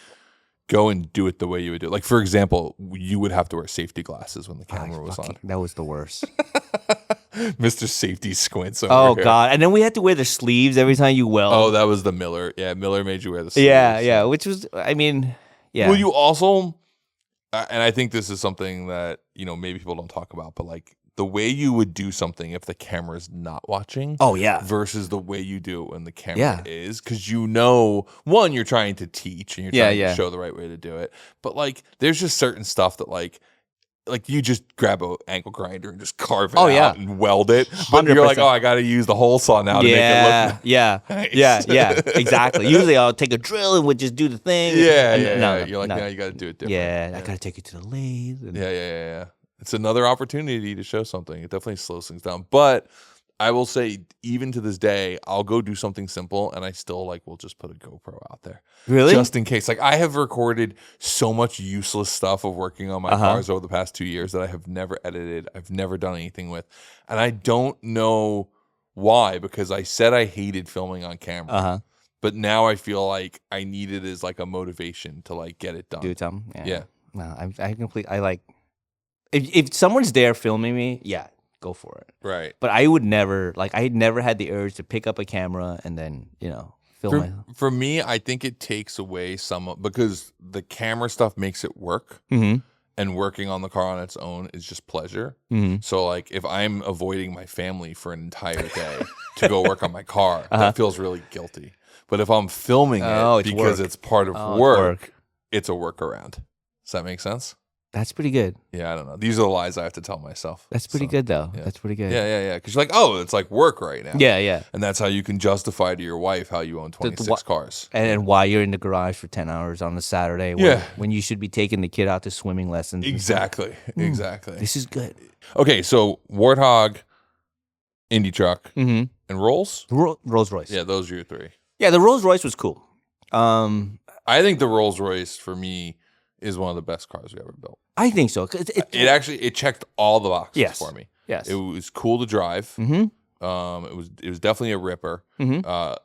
go and do it the way you would do it. Like, for example, you would have to wear safety glasses when the camera was on. That was the worst. Mr. Safety Squints over Oh here. God! And then we had to wear the sleeves every time you weld. Oh, that was the Miller. Yeah, Miller made you wear the sleeves. yeah. Which was, I mean, yeah. Well, you also, and I think this is something that, maybe people don't talk about, but like the way you would do something if the camera's not watching. Oh yeah. Versus the way you do it when the camera is. Because one, you're trying to teach and you're trying to show the right way to do it. But like, there's just certain stuff that like you just grab an angle grinder and just carve it out and weld it. But 100%. you're like, I got to use the hole saw now to make it look nice. Yeah, exactly. Usually I'll take a drill and would just do the thing. Yeah. You're like, now you got to do it different. Yeah, I got to take it to the lathe. Yeah. It's another opportunity to show something. It definitely slows things down. But I will say, even to this day, I'll go do something simple and I still will just put a GoPro out there. Really? Just in case. Like I have recorded so much useless stuff of working on my cars over the past 2 years that I have never edited. I've never done anything with. And I don't know why, because I said I hated filming on camera. But now I feel like I need it as like a motivation to like get it done. Do something. Yeah. No, I like, if someone's there filming me, go for it. Right. But I would never, I had never had the urge to pick up a camera and then, film For me, I think it takes away because the camera stuff makes it work. And working on the car on its own is just pleasure. So like if I'm avoiding my family for an entire day to go work on my car, that feels really guilty. But if I'm filming it because it's part of work, it's a workaround. Does that make sense? That's pretty good. Yeah, I don't know. These are the lies I have to tell myself. That's pretty good, though. Yeah. That's pretty good. Yeah. Because you're like, it's like work right now. Yeah. And that's how you can justify to your wife how you own 26 cars. And why you're in the garage for 10 hours on a Saturday when you should be taking the kid out to swimming lessons. Exactly. This is good. Okay, so Warthog, Indy-Truck, and Rolls? Rolls Royce. Yeah, those are your three. Yeah, the Rolls Royce was cool. I think the Rolls Royce, for me, is one of the best cars we ever built. I think so. It checked all the boxes for me. Yes. It was cool to drive. It was definitely a ripper.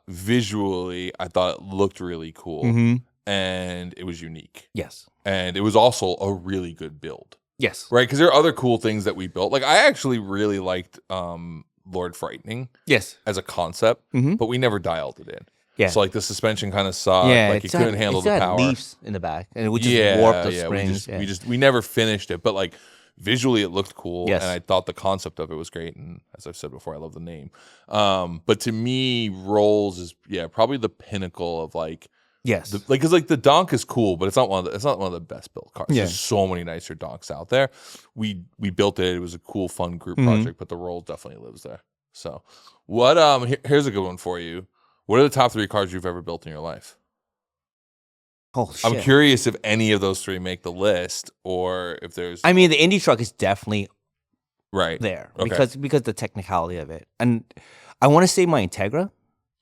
Visually, I thought it looked really cool. And it was unique. Yes. And it was also a really good build. Yes. Right? Because there are other cool things that we built. Like I actually really liked Lord Frightening. Yes. As a concept, but we never dialed it in. Yeah. So like the suspension kind of sucked. Like it couldn't handle the power. Leaves in the back, and it would just warp the springs. We never finished it, but like visually it looked cool, yes. and I thought the concept of it was great. And as I've said before, I love the name. But to me, Rolls is probably the pinnacle of like because like the donk is cool, but it's not one of the best built cars. There's so many nicer donks out there. We built it. It was a cool, fun group project, but the Rolls definitely lives there. So what? Here's a good one for you. What are the top 3 cars you've ever built in your life? Oh, shit. I'm curious if any of those 3 make the list, or if there's. I mean, the Indy-Truck is definitely there because the technicality of it, and I want to say my Integra.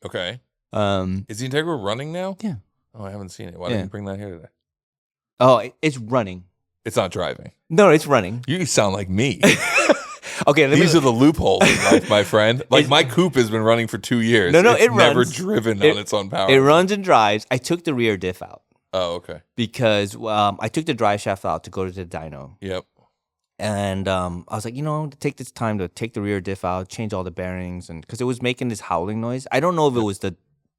Okay. Is the Integra running now? Yeah. Oh, I haven't seen it. Why didn't you bring that here today? Oh, it's running. It's not driving. No, it's running. You sound like me. Okay, these are the loopholes in life, my friend. Like my coupe has been running for 2 years. No, it's it runs. Never driven on its own power. It runs and drives. I took the rear diff out. Oh, okay. Because I took the drive shaft out to go to the dyno. Yep. And I was like, take this time to take the rear diff out, change all the bearings, and because it was making this howling noise. I don't know if it was the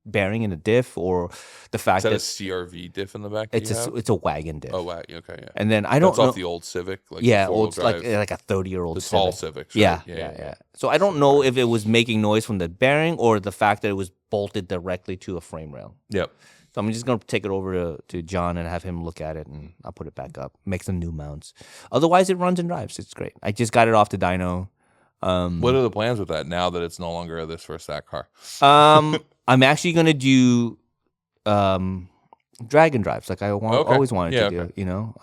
bearing in the diff or the fact that a CRV diff in the back. It's a wagon diff. Oh, wagon. Okay, yeah. And then I don't know. Off the old Civic. Like old like a 30-year-old. The tall Civics. Right? Yeah. Yeah. So I don't know if it was making noise from the bearing or the fact that it was bolted directly to a frame rail. Yep. So I'm just gonna take it over to John and have him look at it, and I'll put it back up, make some new mounts. Otherwise, it runs and drives. It's great. I just got it off the dyno. What are the plans with that now that it's no longer a this first that car? I'm actually gonna do drag and drives like I always wanted to do. You know,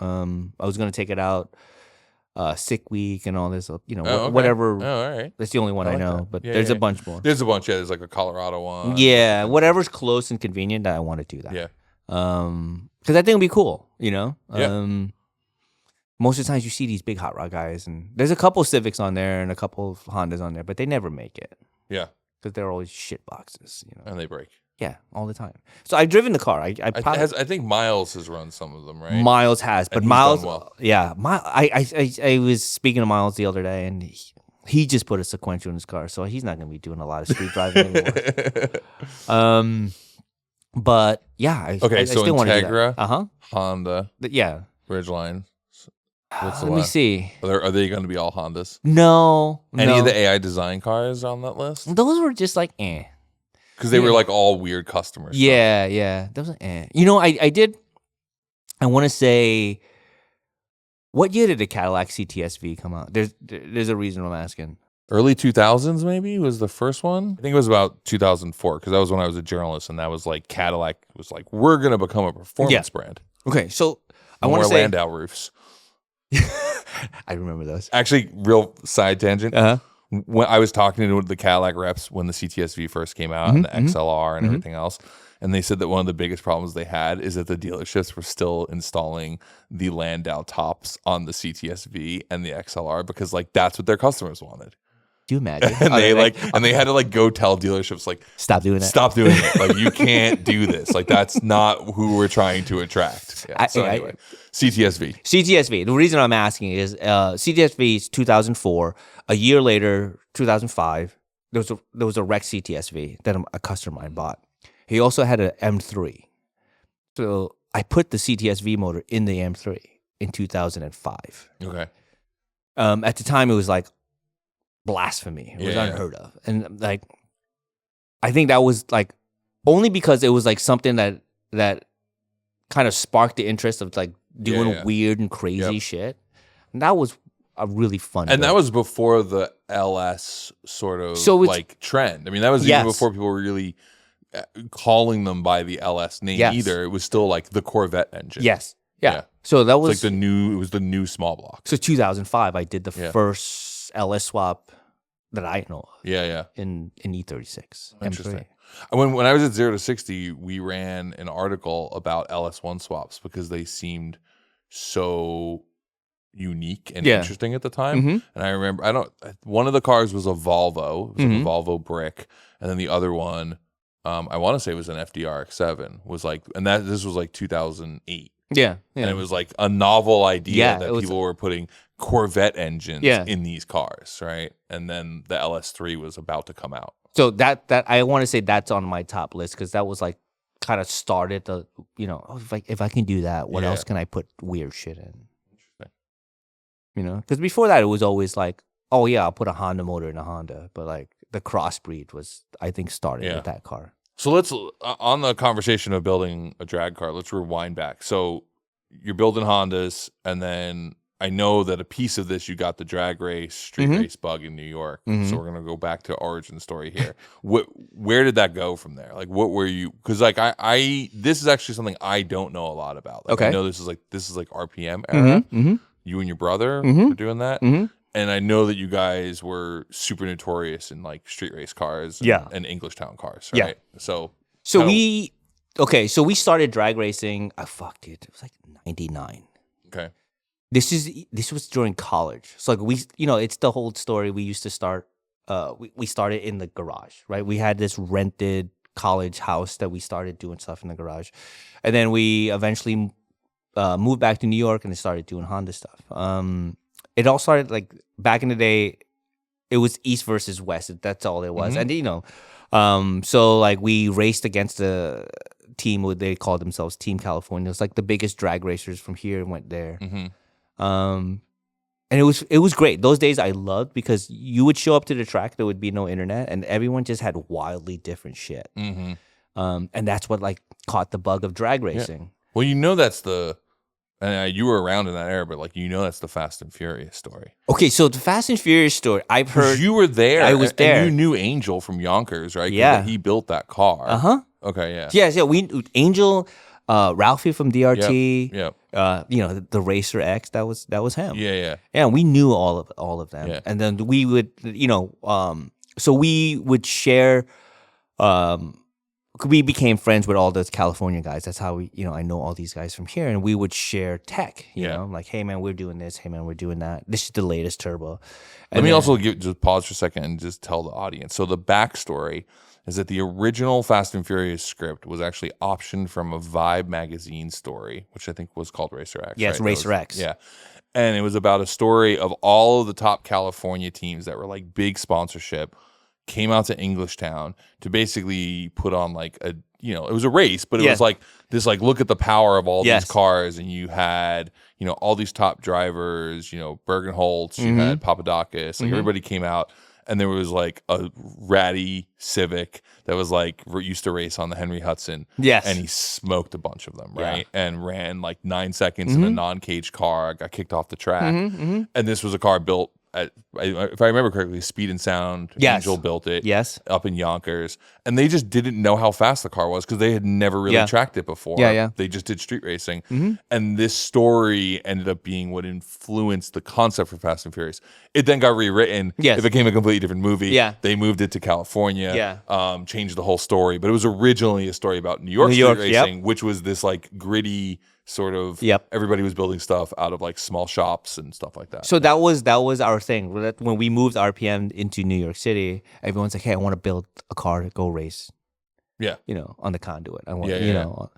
I was gonna take it out sick week and all this. Whatever. Oh, all right. That's the only one I know, but there's a bunch more. There's a bunch. Yeah, there's like a Colorado one. Yeah, whatever's close and convenient, I want to do that. Yeah. Because I think it'd be cool. You know. Yeah. Most of the times you see these big hot rod guys, and there's a couple Civics on there and a couple of Hondas on there, but they never make it. Yeah. Because they're always shit boxes, And they break. Yeah, all the time. So I've driven the car. I think Miles has run some of them, right? Miles has, but and Miles, done well. yeah. I was speaking to Miles the other day, and He just put a sequential in his car, so he's not going to be doing a lot of street driving anymore. But yeah, I so still want to do that. Integra, Honda, Yeah. Ridgeline. What's the Let me see. Are they going to be all Hondas? No. Any of the AI design cars on that list? Those were just like eh. Because they were like all weird customers. Yeah. That was eh. You know, I want to say, what year did the Cadillac CTS-V come out? There's a reason I'm asking. Early 2000s maybe was the first one. I think it was about 2004 because that was when I was a journalist, and that was like Cadillac was like, we're going to become a performance brand. Okay, so I want to say Landau roofs. I remember those. Actually, real side tangent. When I was talking to the Cadillac reps when the CTS-V first came out and the XLR and everything else, and they said that one of the biggest problems they had is that the dealerships were still installing the Landau tops on the CTS-V and the XLR because like that's what their customers wanted. Do you imagine? And they had to like go tell dealerships like stop doing that. Stop doing it. Like you can't do this. Like that's not who we're trying to attract. Yeah. So anyway, CTS-V. CTS-V. The reason I'm asking is CTS-V is 2004. A year later, 2005, there was a wrecked CTS-V that a customer of mine bought. He also had an M3. So I put the CTS-V motor in the M3 in 2005. Okay. At the time, it was like blasphemy. It was unheard of. And like, I think that was like only because it was like something that kind of sparked the interest of like doing weird and crazy shit. And that was a really fun. And that was before the LS sort of like trend. I mean, that was even before people were really calling them by the LS name either. It was still like the Corvette engine. Yes. Yeah. So that was like it was the new small block. So 2005, I did the first LS swap that I know of. Yeah. In E36. Interesting. M3. When I was at 0 to 60, we ran an article about LS1 swaps because they seemed so unique and interesting at the time. And I remember one of the cars was a Volvo. It was like a Volvo brick, and then the other one I want to say it was an FDRX7 was like, and this was like 2008. Yeah. And it was like a novel idea that people were putting Corvette engines in these cars, right? And then the LS3 was about to come out. So that I want to say that's on my top list because that was like kind of started the, if I can do that, what else can I put weird shit in? Interesting. Because before that it was always like, oh yeah, I'll put a Honda motor in a Honda, but like the crossbreed was, I think, started with that car. So let's, on the conversation of building a drag car, let's rewind back. So you're building Hondas, and then I know that a piece of this, you got the drag race, street race bug in New York. So we're going to go back to origin story here. Where did that go from there? Like, what were you, because like this is actually something I don't know a lot about. Like, I know this is like RPM era. You and your brother were doing that. And I know that you guys were super notorious in like street race cars and English town cars, right? Yeah. So we started drag racing. Dude, it was like 99. Okay. This was during college. So like it's the whole story. We used to start, we started in the garage, right? We had this rented college house that we started doing stuff in the garage. And then we eventually moved back to New York and started doing Honda stuff. It all started like back in the day. It was East versus West. That's all it was. And so like we raced against the team. They called themselves Team California. It was like the biggest drag racers from here and went there. And it was great. Those days I loved because you would show up to the track. There would be no internet, and everyone just had wildly different shit. And that's what like caught the bug of drag racing. Well, that's the. And you were around in that era, but like that's the Fast and Furious story. Okay, so the Fast and Furious story, I've heard. You were there. I was there. And you knew Angel from Yonkers, right? Yeah. He built that car. Okay, yeah. Yeah, we Angel, Ralphie from DRT. Yep. The Racer X. That was him. Yeah. Yeah, we knew all of them. Yeah. And then we would, so we would share. We became friends with all those California guys. That's how we, I know all these guys from here, and we would share tech. You know, like, hey man, we're doing this. Hey man, we're doing that. This is the latest turbo. Let me also just pause for a second and just tell the audience. So the backstory is that the original Fast and Furious script was actually optioned from a Vibe magazine story, which I think was called Racer X. Yes, right? Racer X. Yeah. And it was about a story of all of the top California teams that were like big sponsorship came out to Englishtown to basically put on like a, you know, it was a race, but it was like this, like, look at the power of all these cars. And you had, you know, all these top drivers, you know, Bergenholtz, you had Papadakis, like everybody came out. And there was like a ratty Civic that was like used to race on the Henry Hudson. Yes. And he smoked a bunch of them, right? Yeah. And ran like 9 seconds in a non-cage car, got kicked off the track. And this was a car built at, if I remember correctly, Speed and Sound. Angel built it. Yes. Up in Yonkers. And they just didn't know how fast the car was because they had never really tracked it before. They just did street racing. And this story ended up being what influenced the concept for Fast and Furious. It then got rewritten. It became a completely different movie. They moved it to California. Changed the whole story. But it was originally a story about New York street racing, which was this like gritty sort of everybody was building stuff out of like small shops and stuff like that. So that was our thing. When we moved RPM into New York City, everyone's like, hey, I want to build a car to go race. You know, on the conduit. I want you know.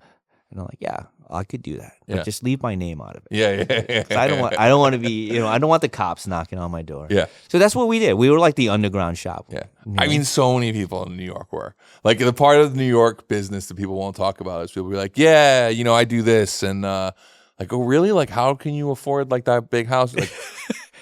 And I'm like, yeah, I could do that. But just leave my name out of it. I don't want to be, you know, I don't want the cops knocking on my door. So that's what we did. We were like the underground shop. You know? I mean, so many people in New York were. Like, the part of the New York business that people won't talk about is people be like, yeah, you know, I do this. And like, oh, really? Like, how can you afford like that big house? Like,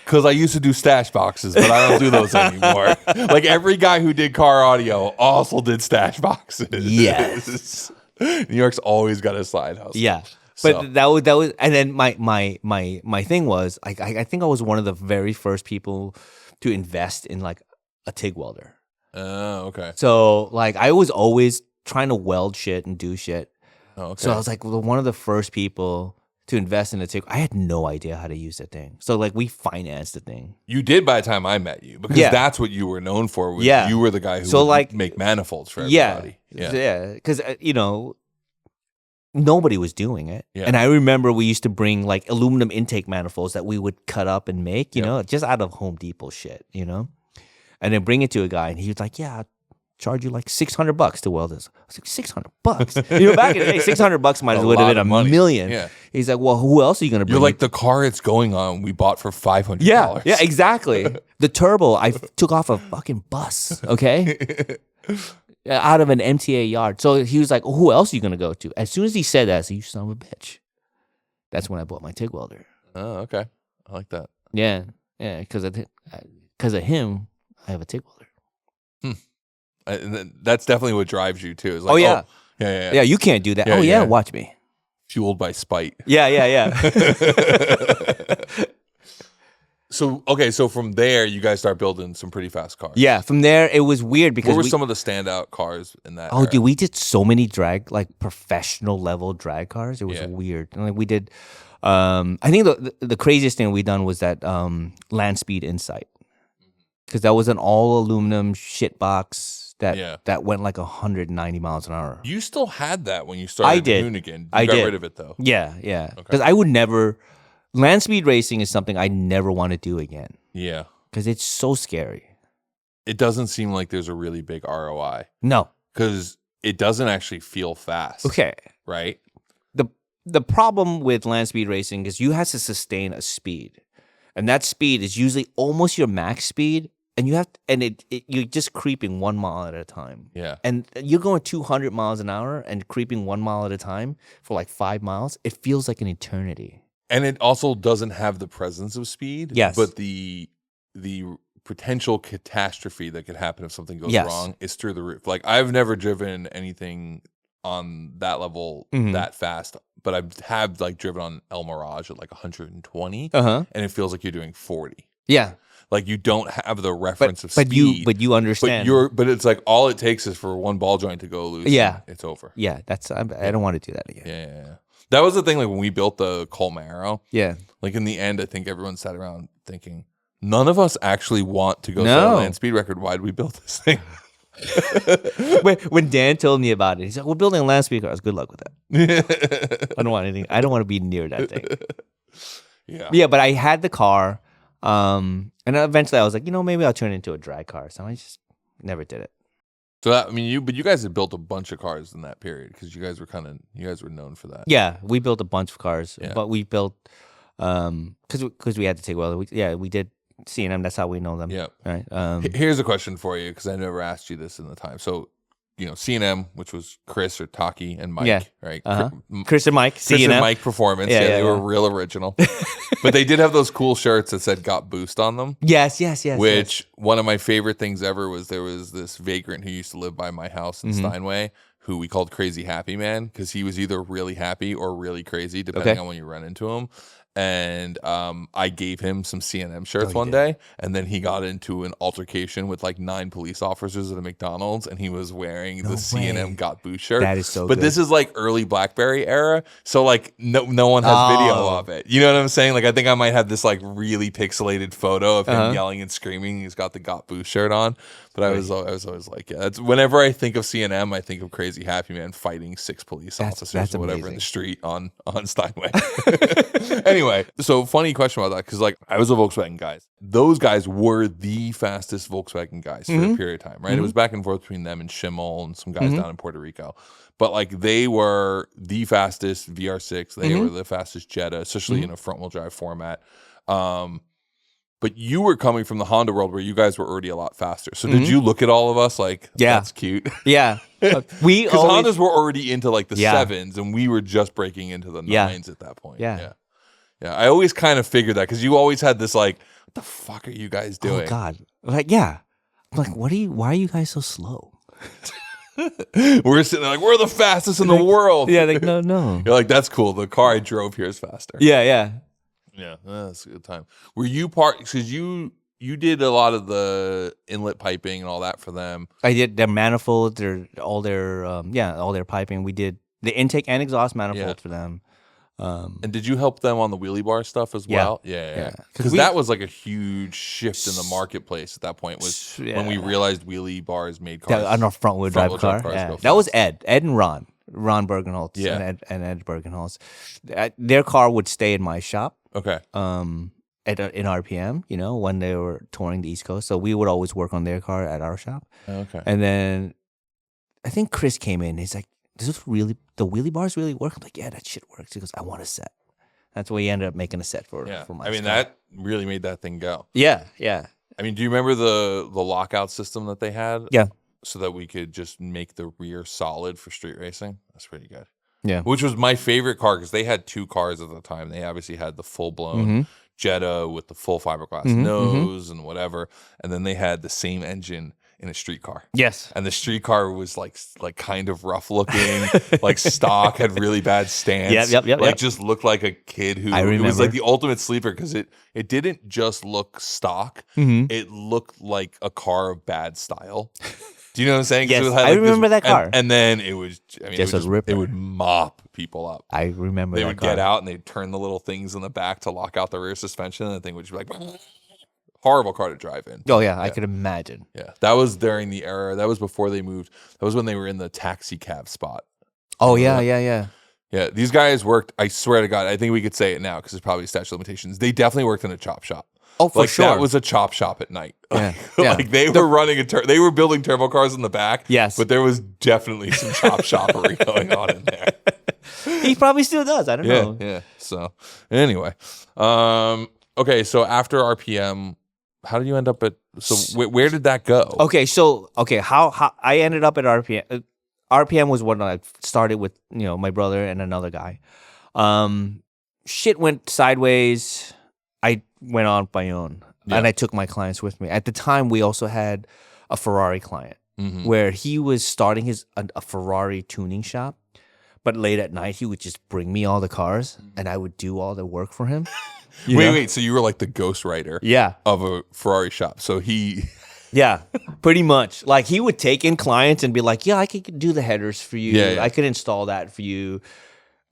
because I used to do stash boxes, but I don't do those anymore. Like, every guy who did car audio also did stash boxes. Yes. New York's always got a side hustle. Yeah. But that was, and then my thing was, I think I was one of the very first people to invest in like a TIG welder. Oh, okay. So like I was always trying to weld shit and do shit. Oh, okay. So I was like one of the first people to invest in a TIG. I had no idea how to use that thing. So like we financed the thing. You did by the time I met you because that's what you were known for. You were the guy who would like make manifolds for everybody. Yeah. Because you know, nobody was doing it. And I remember we used to bring like aluminum intake manifolds that we would cut up and make, you know, just out of Home Depot shit, you know, and then bring it to a guy and he was like, yeah, I'll charge you like $600 to weld this. I was like, $600? You know, back in the day, $600 might would have been a million. Yeah. He's like, well, who else are you going to bring? You're like, the car it's going on, we bought for $500. Yeah, exactly. The turbo, I took off a fucking bus, okay? Out of an MTA yard. So he was like, who else are you going to go to? As soon as he said that, I said, you son of a bitch. That's when I bought my TIG welder. Oh, okay. I like that. Yeah. Because of him, I have a TIG welder. That's definitely what drives you, too. It's like, yeah, you can't do that. Watch me. Fueled by spite. Yeah. So from there, you guys start building some pretty fast cars. Yeah, from there, it was weird because what were some of the standout cars in that era? Dude, we did so many drag, like professional level drag cars. It was weird. And like we did, I think the craziest thing we done was that Land Speed Insight. Because that was an all aluminum shit box that went like 190 miles an hour. You still had that when you started Hoonigan. You got rid of it though. Yeah. Because I would never... Land speed racing is something I never want to do again. Yeah. Because it's so scary. It doesn't seem like there's a really big ROI. No. Because it doesn't actually feel fast. Okay. Right? The problem with land speed racing is you have to sustain a speed. And that speed is usually almost your max speed. And you have you're just creeping 1 mile at a time. Yeah. And you're going 200 miles an hour and creeping 1 mile at a time for like 5 miles. It feels like an eternity. And it also doesn't have the presence of speed. Yes. But the potential catastrophe that could happen if something goes wrong is through the roof. Like, I've never driven anything on that level that fast, but I have like driven on El Mirage at like 120, and it feels like you're doing 40. Yeah. Like, you don't have the reference of speed. But you understand. But it's like all it takes is for one ball joint to go loose. Yeah. It's over. Yeah. I don't want to do that again. Yeah. That was the thing, like, when we built the Camaro. Yeah. Like, in the end, I think everyone sat around thinking, none of us actually want to go set a land speed record. Why did we build this thing? When Dan told me about it, he said, we're building a land speed car. Good luck with that. I don't want anything. I don't want to be near that thing. Yeah, but I had the car. And eventually I was like, maybe I'll turn it into a drag car. So I just never did it. So you guys had built a bunch of cars in that period because you guys were known for that. Yeah, we built a bunch of cars, but we built Because we had to take we did C&M. That's how we know them. Yeah. Right. Here's a question for you because I never asked you this in the time. So, C&M, which was Chris or Taki and Mike, right? Chris and Mike. Chris and Mike Performance. Yeah, they were real original. But they did have those cool shirts that said "Got Boost" on them. Yes. Which one of my favorite things ever was there was this vagrant who used to live by my house in Steinway, who we called Crazy Happy Man because he was either really happy or really crazy, depending on when you run into him. And I gave him some C&M shirts one day, and then he got into an altercation with like 9 police officers at a McDonald's, and he was wearing the C&M Got Boost shirt. That is so But good. this is like early BlackBerry era, so like no one has video of it. You know what I'm saying? Like I think I might have this like really pixelated photo of him yelling and screaming. He's got the Got Boost shirt on. But I was always like, that's whenever I think of C&M, I think of Crazy Happy Man fighting 6 police officers or whatever in the street on Steinway. Anyway, so funny question about that because like I was a Volkswagen guy. Those guys were the fastest Volkswagen guys for a period of time, right? It was back and forth between them and Schimmel and some guys down in Puerto Rico. But like they were the fastest VR6. They were the fastest Jetta, especially in a front wheel drive format. But you were coming from the Honda world where you guys were already a lot faster. So did you look at all of us like, that's cute? Yeah. Because Hondas were already into like the 7s and we were just breaking into the 9s at that point. Yeah. I always kind of figured that because you always had this like, what the fuck are you guys doing? Oh, God. Like, yeah. I'm like, why are you guys so slow? We're sitting there like, we're the fastest in the world. Yeah, like, no. You're like, that's cool. The car I drove here is faster. Yeah. Yeah, that's a good time. Were you because you did a lot of the inlet piping and all that for them? I did their manifold, all their piping. We did the intake and exhaust manifold for them. And did you help them on the wheelie bar stuff as well? Yeah. Because that was like a huge shift in the marketplace at that point. Was when we realized wheelie bars made cars on a front wheel drive car. Yeah. That was Ed and Ron Bergenholtz and Ed Bergenholtz. Their car would stay in my shop. Okay. In RPM, when they were touring the East Coast, so we would always work on their car at our shop. Okay. And then I think Chris came in. He's like, "Does this really the wheelie bars really work?" I'm like, "Yeah, that shit works." He goes, "I want a set." That's why he ended up making a set for my. I mean, that really made that thing go. Yeah. I mean, do you remember the lockout system that they had? Yeah. So that we could just make the rear solid for street racing. That's pretty good. Yeah. Which was my favorite car because they had 2 cars at the time. They obviously had the full-blown Jetta with the full fiberglass nose and whatever. And then they had the same engine in a street car. Yes. And the street car was like kind of rough looking, like stock, had really bad stance. Yep. Just looked like a kid who I remember. It was like the ultimate sleeper because it didn't just look stock. It looked like a car of bad style. Do you know what I'm saying? Yes, it had, I remember that car. And then it was, it would mop people up. I remember They that would car. get out and they'd turn the little things in the back to lock out the rear suspension, and the thing would just be like, horrible car to drive in. Oh, yeah, I could imagine. Yeah, that was during the era. That was before they moved. That was when they were in the taxi cab spot. Oh, yeah. Yeah, these guys worked, I swear to God, I think we could say it now because there's probably statute of limitations. They definitely worked in a chop shop. Oh, for sure. That was a chop shop at night. Yeah. Like they were running they were building turbo cars in the back. Yes. But there was definitely some chop shoppery going on in there. He probably still does. I don't know. Yeah. So anyway. Okay, so after RPM, how did you end up at where did that go? Okay, how I ended up at RPM. RPM was when I started with, my brother and another guy. Shit went sideways. I went on my own, and I took my clients with me. At the time, we also had a Ferrari client where he was starting a Ferrari tuning shop, but late at night, he would just bring me all the cars, and I would do all the work for him. Wait, so you were like the ghostwriter of a Ferrari shop. So he... Yeah, pretty much. Like, he would take in clients and be like, yeah, I could do the headers for you. Yeah. I could install that for you.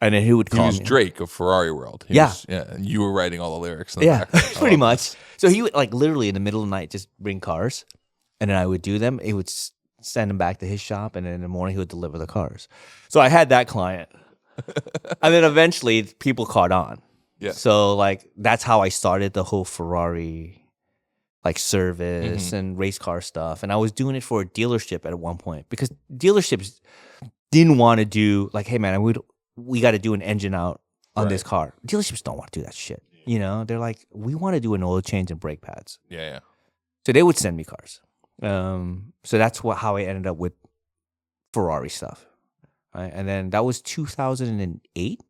And then he would call me. He was Drake of Ferrari World. And you were writing all the lyrics in the background. Pretty much. So he would, like, literally in the middle of the night just bring cars, and then I would do them. He would send them back to his shop, and then in the morning he would deliver the cars. So I had that client. And then eventually people caught on. Yeah. So, like, that's how I started the whole Ferrari, like, service and race car stuff. And I was doing it for a dealership at one point because dealerships didn't want to do, like, hey, man, we got to do an engine out on this car. Dealerships don't want to do that shit. they're like, we want to do an oil change and brake pads. Yeah. So they would send me cars. So that's how I ended up with Ferrari stuff. Right? And then that was 2008.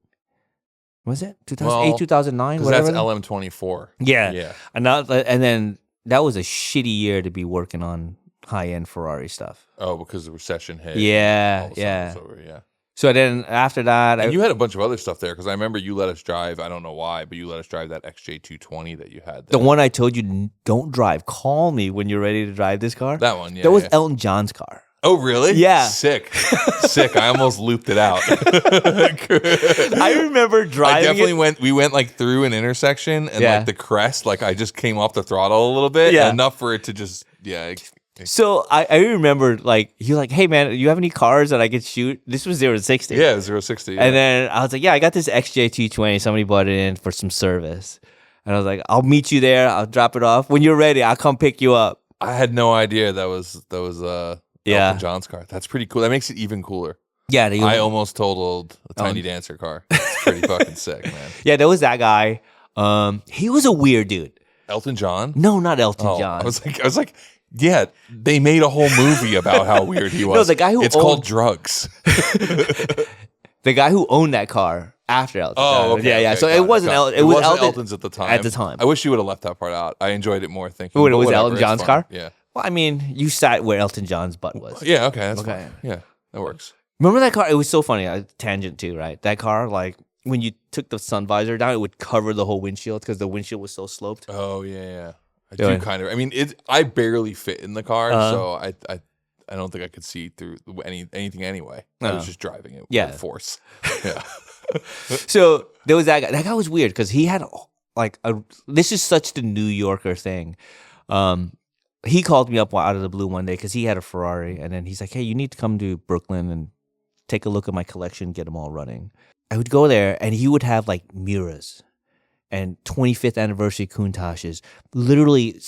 Was it 2008, 2009? Because that's LM24. Yeah. And then that was a shitty year to be working on high-end Ferrari stuff. Oh, because the recession hit. Yeah. So then after that, and you had a bunch of other stuff there because I remember you let us drive. I don't know why, but you let us drive that XJ220 that you had. The one I told you don't drive. Call me when you're ready to drive this car. That one, yeah. That was Elton John's car. Oh, really? Yeah. Sick. I almost looped it out. I remember driving. We went like through an intersection and like the crest, like I just came off the throttle a little bit, enough for it to just, So I remember like, you're like, hey man, do you have any cars that I could shoot? This was 0 to 60. Yeah, 0 to 60. Yeah. And then I was like, yeah, I got this XJ220. Somebody bought it in for some service. And I was like, I'll meet you there. I'll drop it off. When you're ready, I'll come pick you up. I had no idea that was Elton John's car. That's pretty cool. That makes it even cooler. Yeah. I almost totaled a Tiny Dancer car. It's pretty fucking sick, man. Yeah, there was that guy. He was a weird dude. Elton John? No, not Elton John. I was like, yeah, they made a whole movie about how weird he was. No, the guy who it's called Drugs. The guy who owned that car after Elton. Oh, okay, yeah. Okay, So it wasn't Elton. It was Elton's at the time. At the time, I wish you would have left that part out. I enjoyed it more thinking. When it was Elton John's car. Yeah. Well, I mean, you sat where Elton John's butt was. Yeah. Okay. That's fine. Yeah, that works. Remember that car? It was so funny. Tangent too, right? That car, like when you took the sun visor down, it would cover the whole windshield because the windshield was so sloped. Oh yeah. I do kind of. I mean, I barely fit in the car, so I don't think I could see through anything anyway. I was just driving it with force. Yeah. So there was that guy. That guy was weird because he had this is such the New Yorker thing. He called me up out of the blue one day because he had a Ferrari, and then he's like, "Hey, you need to come to Brooklyn and take a look at my collection, get them all running." I would go there, and he would have like Miras and 25th anniversary Countaches literally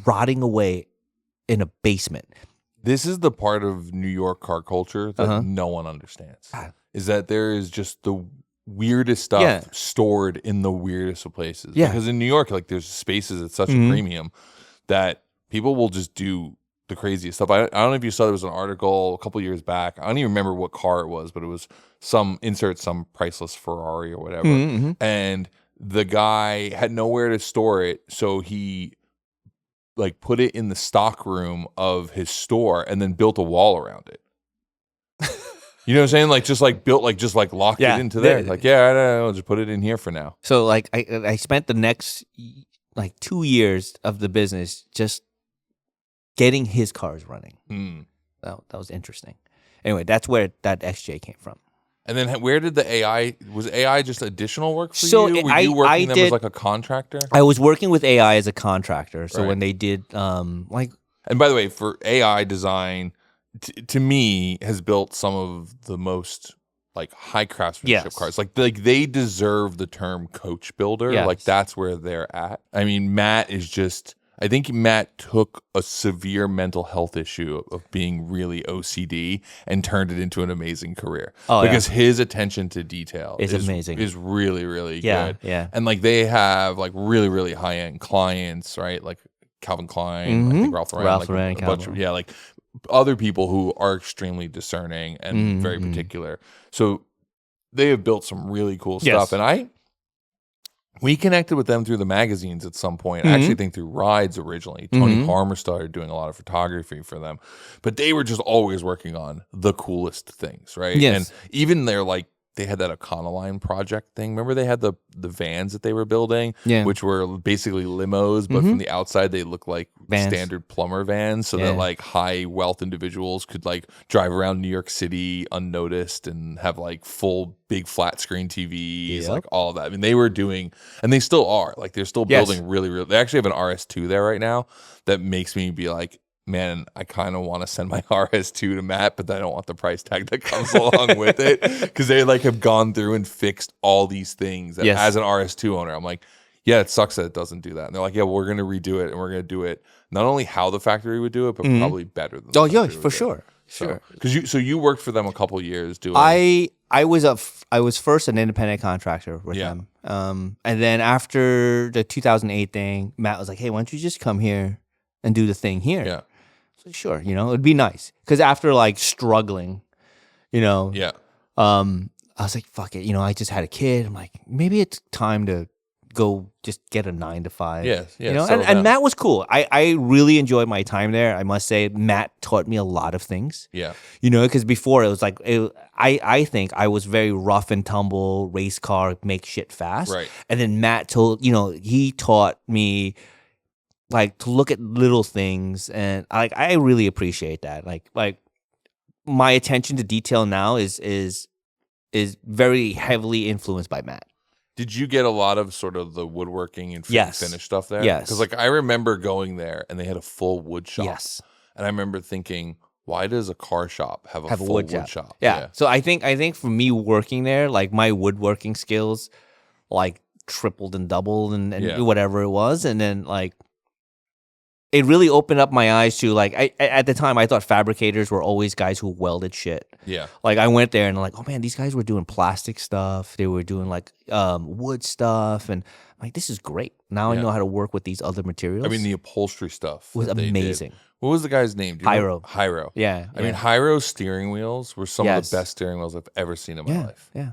rotting away in a basement. This is the part of New York car culture that no one understands. Is that there is just the weirdest stuff stored in the weirdest of places. Yeah. Because in New York, like there's spaces at such a premium that people will just do the craziest stuff. I don't know if you saw there was an article a couple years back. I don't even remember what car it was, but it was some priceless Ferrari or whatever. And the guy had nowhere to store it, so he like put it in the stock room of his store and then built a wall around it. You know what I'm saying? Like just like built like just like locked it into there. Like I don't know, just put it in here for now. So like I spent the next like 2 years of the business just getting his cars running. That was interesting. Anyway, that's where that XJ came from. And then where did the AI, was AI just additional work for So you? Were you working them as like a contractor? I was working with AI as a contractor. So when they did like. And by the way, for AI design, to me, has built some of the most like high craftsmanship cars. Like they deserve the term coach builder. Yes. Like that's where they're at. I mean, Matt is just, I think Matt took a severe mental health issue of being really OCD and turned it into an amazing career. Because his attention to detail is amazing. Is really, really good. Yeah. And like they have like really, really high end clients, right? Like Calvin Klein, I think Ralph Lauren, a bunch of, like other people who are extremely discerning and very particular. So they have built some really cool stuff. And we connected with them through the magazines at some point. I actually think through Rides originally. Tony Palmer started doing a lot of photography for them. But they were just always working on the coolest things, right? Yes. And even they had that Econoline project thing. Remember they had the vans that they were building, which were basically limos, but from the outside they looked like standard plumber vans, so that like high wealth individuals could like drive around New York City unnoticed and have like full big flat screen TVs, like all of that. I mean, they were doing, and they still are, like they're still building really, really. They actually have an RS2 there right now that makes me be like, man, I kind of want to send my RS2 to Matt, but I don't want the price tag that comes along with it, because they like have gone through and fixed all these things. And as an RS2 owner, I'm like, yeah, it sucks that it doesn't do that. And they're like, yeah, well, we're going to redo it, and we're going to do it not only how the factory would do it, but probably better than the factory would for do it. sure. Sure. Because you worked for them a couple years doing. I was first an independent contractor with them. And then after the 2008 thing, Matt was like, "Hey, why don't you just come here and do the thing here?" Yeah. So sure, it'd be nice because after like struggling, Yeah. I was like, "Fuck it," I just had a kid. I'm like, maybe it's time to go just get a 9 to 5. Yeah. And Matt was cool. I really enjoyed my time there. I must say, Matt taught me a lot of things. Yeah. Because before it was like, I think I was very rough and tumble, race car, make shit fast. Right. And then Matt he taught me like to look at little things, and I really appreciate that. Like my attention to detail now is very heavily influenced by Matt. Did you get a lot of sort of the woodworking and Yes. finish stuff there? Yes. Because I remember going there and they had a full wood shop. Yes. And I remember thinking, why does a car shop have a full wood shop? Yeah. So I think for me working there, like my woodworking skills, like tripled and doubled and whatever it was, and then like it really opened up my eyes to like at the time I thought fabricators were always guys who welded shit. Yeah. Like I went there and I'm like, oh man, these guys were doing plastic stuff. They were doing like wood stuff, and I'm like, this is great. Now I know how to work with these other materials. I mean, the upholstery stuff was amazing. What was the guy's name? Hyro. Hyro. Yeah. I mean, Hyro's steering wheels were some of the best steering wheels I've ever seen in my life. Yeah.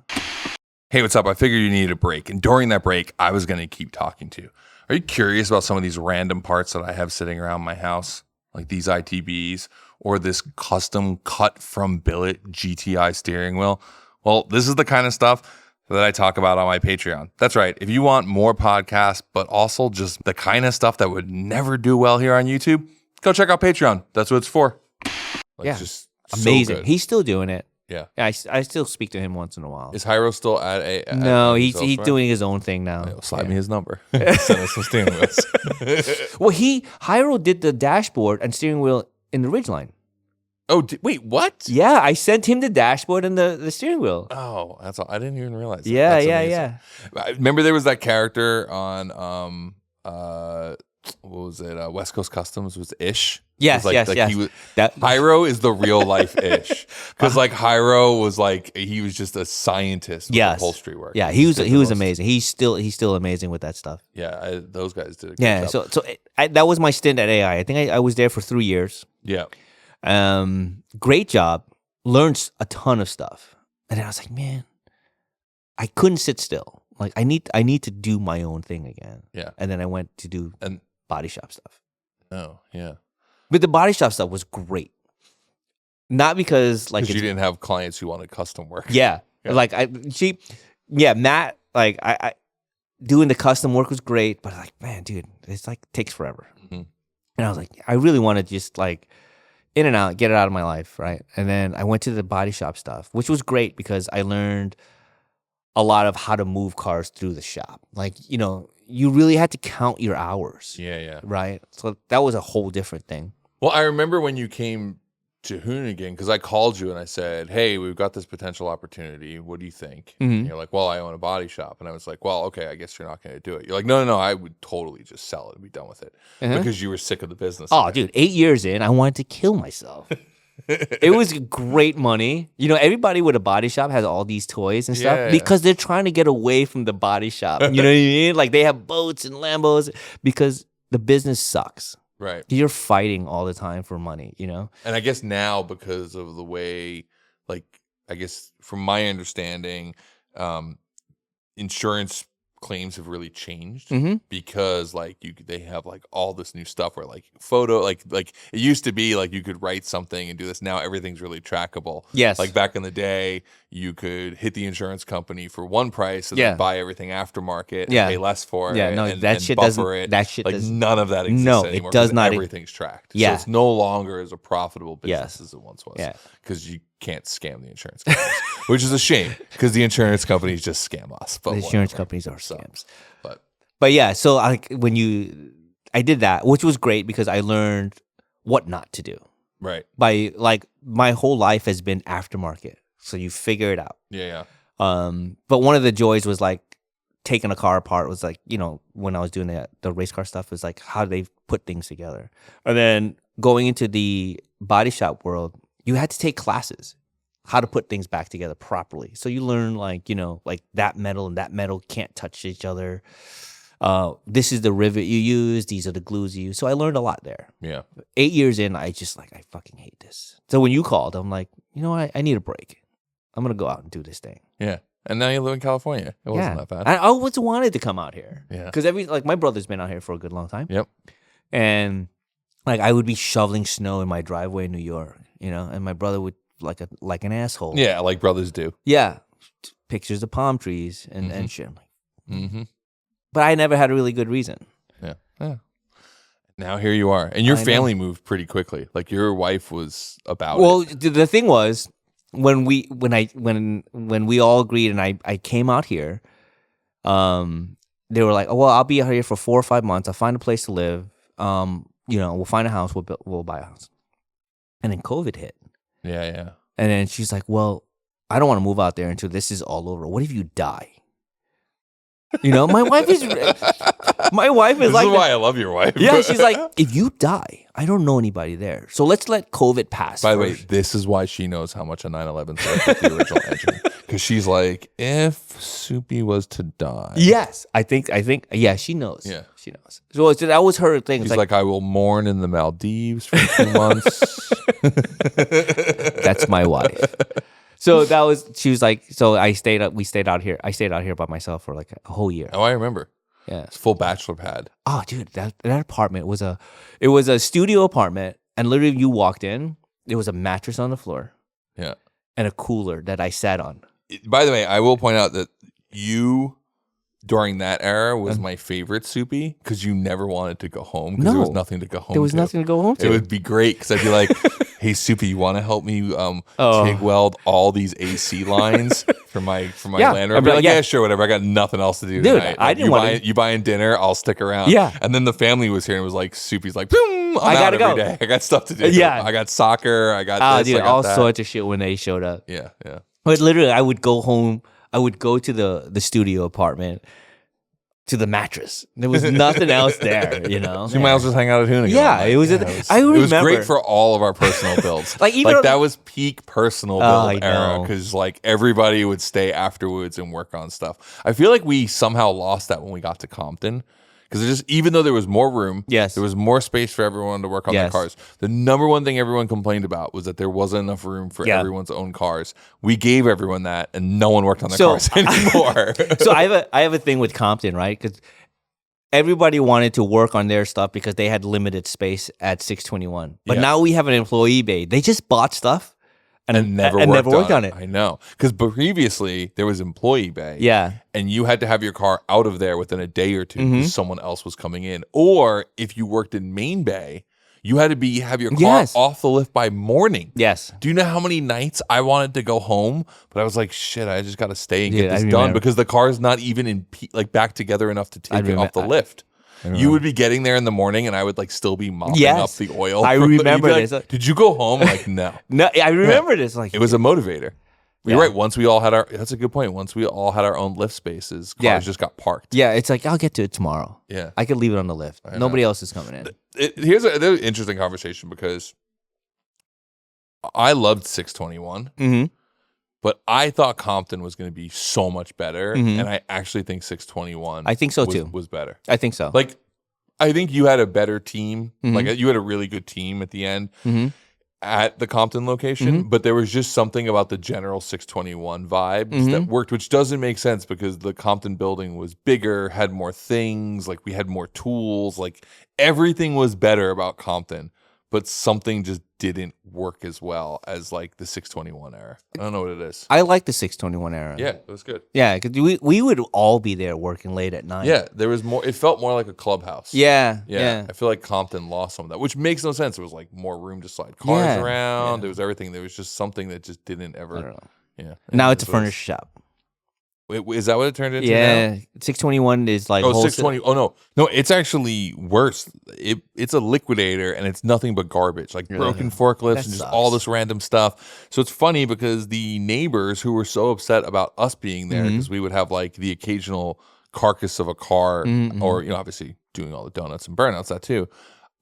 Hey, what's up? I figured you needed a break. And during that break, I was going to keep talking to you. Are you curious about some of these random parts that I have sitting around my house? Like these ITBs or this custom cut from billet GTI steering wheel? Well, this is the kind of stuff that I talk about on my Patreon. That's right. If you want more podcasts, but also just the kind of stuff that would never do well here on YouTube, go check out Patreon. That's what it's for. Just amazing. So good. He's still doing it. Yeah. I still speak to him once in a while. Is Hyro still at No, he's doing his own thing now. Slide me his number. Send us some steering wheels. Well, Hyro did the dashboard and steering wheel in the Ridgeline. Oh, wait, what? Yeah, I sent him the dashboard and the steering wheel. Oh, that's all. I didn't even realize that. Yeah, yeah. I remember there was that character on what was it? West Coast Customs was Ish. Yes, yes. He was, Hyro is the real life Ish, because Hyro was he was just a scientist with upholstery work. Yeah, he was amazing. He's still amazing with that stuff. Yeah, those guys did a good job. So that was my stint at AI. I think I was there for 3 years. Yeah. Great job. Learned a ton of stuff, and then I was like, man, I couldn't sit still. Like I need to do my own thing again. Yeah. And then I went to do body shop stuff. Oh, yeah. But the body shop stuff was great. Not because you didn't have clients who wanted custom work. Yeah. Matt, I doing the custom work was great, but man, dude, it's takes forever. Mm-hmm. And I was like, I really want to just in and out, get it out of my life, right? And then I went to the body shop stuff, which was great because I learned a lot of how to move cars through the shop. You really had to count your hours. Yeah. Right? So that was a whole different thing. Well, I remember when you came to Hoonigan, because I called you and I said, hey, we've got this potential opportunity. What do you think? Mm-hmm. And you're like, well, I own a body shop. And I was like, well, okay, I guess you're not going to do it. You're like, no, I would totally just sell it and be done with it. Because you were sick of the business. Oh, dude, 8 years in, I wanted to kill myself. It was great money. Everybody with a body shop has all these toys and stuff because they're trying to get away from the body shop. You know what I mean? Like they have boats and Lambos because the business sucks. Right. You're fighting all the time for money, And I guess now, because of the way, I guess from my understanding, insurance claims have really changed because they have all this new stuff where photo it used to be you could write something and do this. Now everything's really trackable. Yes. Back in the day, you could hit the insurance company for one price and then buy everything aftermarket and pay less for it. Yeah, no, and, that and shit buffer doesn't. It. That shit does none of that exists no, anymore. It does not. Everything's tracked. Yeah. So it's no longer as a profitable business as it once was. Yeah. Because you can't scam the insurance companies, which is a shame because the insurance companies just scam us. But the insurance companies are scams. But yeah, so I did that, which was great because I learned what not to do. Right. By my whole life has been aftermarket, so you figure it out. Yeah. But one of the joys was taking a car apart was when I was doing the race car stuff was how do they put things together, and then going into the body shop world. you had to take classes how to put things back together properly. So you learn like that metal and that metal can't touch each other. This is the rivet you use. These are the glues you use. So I learned a lot there. Yeah. 8 years in, I fucking hate this. So when you called, I'm like, you know what? I need a break. I'm going to go out and do this thing. Yeah. And now you live in California. It wasn't that bad. I always wanted to come out here. Yeah. Because my brother's been out here for a good long time. Yep. And like I would be shoveling snow in my driveway in New York, and my brother would like an asshole. Yeah, like brothers do. Yeah. Pictures of palm trees and shit. Mm-hmm. But I never had a really good reason. Yeah. Yeah. Now here you are. And your family moved pretty quickly. Like your wife was about it. Well, the thing was, when we all agreed and I came out here, they were like, oh, well, I'll be out here for 4 or 5 months. I'll find a place to live. We'll find a house. We'll buy a house. And then COVID hit. Yeah, yeah. And then she's like, well, I don't want to move out there until this is all over. What if you die? My wife is This like, is why I love your wife. Yeah, she's like, if you die, I don't know anybody there. So let's let COVID pass. By the way, this is why she knows how much a 911 is like with the original engine. Because she's like, if Suppy was to die. Yes, I think, yeah, she knows. Yeah. She knows. So that was her thing. She's like, I will mourn in the Maldives for 2 months. That's my wife. So she was like, so we stayed out here. I stayed out here by myself for like a whole year. Oh, I remember. Yeah. It's full bachelor pad. Oh, dude, that apartment was a studio apartment, and literally you walked in, there was a mattress on the floor. Yeah. And a cooler that I sat on. By the way, I will point out that you, during that era, was my favorite Suppy because you never wanted to go home because there was nothing to go home to. There was nothing to go home to. It would be great because I'd be like, hey, Suppy, you want to help me TIG weld all these AC lines for my lander? I'd be like, yeah, sure, whatever. I got nothing else to do tonight. I didn't want to. You buying dinner, I'll stick around. Yeah. And then the family was here and it was like, Suppy's like, boom, I'm out every day. I got stuff to do. Yeah. I got soccer. I got this. Dude, I got all that. sorts of shit when they showed up. Yeah, yeah. But literally, I would go home. I would go to the studio apartment, to the mattress. There was nothing else there, So you might as well just hang out at Hoonigan. Yeah, it was. I remember. It was great for all of our personal builds. That was peak personal build era because like everybody would stay afterwards and work on stuff. I feel like we somehow lost that when we got to Compton. Because even though there was more room, there was more space for everyone to work on their cars. The number one thing everyone complained about was that there wasn't enough room for everyone's own cars. We gave everyone that, and no one worked on their cars anymore. So I have a thing with Compton, right? Because everybody wanted to work on their stuff because they had limited space at 621. But now we have an employee bay. They just bought stuff. And never worked on it. I know. Because previously, there was employee bay. Yeah. And you had to have your car out of there within a day or two because someone else was coming in. Or if you worked in main bay, you had to have your car off the lift by morning. Yes. Do you know how many nights I wanted to go home? But I was like, shit, I just got to stay and get this done because the car's not even back together enough to take it off the lift. You would be getting there in the morning, and I would like still be mopping up the oil. I remember this. Did you go home? Like, no. No, I remember this. Like, it was a motivator. You're right. Once we all had that's a good point. Once we all had our own lift spaces, cars just got parked. Yeah, it's like, I'll get to it tomorrow. Yeah. I could leave it on the lift. Nobody else is coming in. Here's an interesting conversation because I loved 621. Mm-hmm. But I thought Compton was going to be so much better, and I actually think 621. I think so too. Was better. I think so. Like, I think you had a better team. Like, you had a really good team at the end at the Compton location. But there was just something about the general 621 vibes that worked, which doesn't make sense because the Compton building was bigger, had more things. Like, we had more tools. Like, everything was better about Compton. But something just didn't work as well as like the 621 era. I don't know what it is. I like the 621 era. Yeah, it was good. Yeah, because we would all be there working late at night. Yeah, there was more. It felt more like a clubhouse. Yeah. I feel like Compton lost some of that, which makes no sense. It was like more room to slide cars around. There was everything. There was just something that just didn't ever. I don't know. Yeah. Now it's a furniture shop. Wait, is that what it turned into? Yeah, 621 is like 620. Oh no, it's actually worse. It's a liquidator and it's nothing but garbage, like broken forklifts and just all this random stuff. So it's funny because the neighbors who were so upset about us being there because we would have like the occasional carcass of a car, or obviously doing all the donuts and burnouts that too.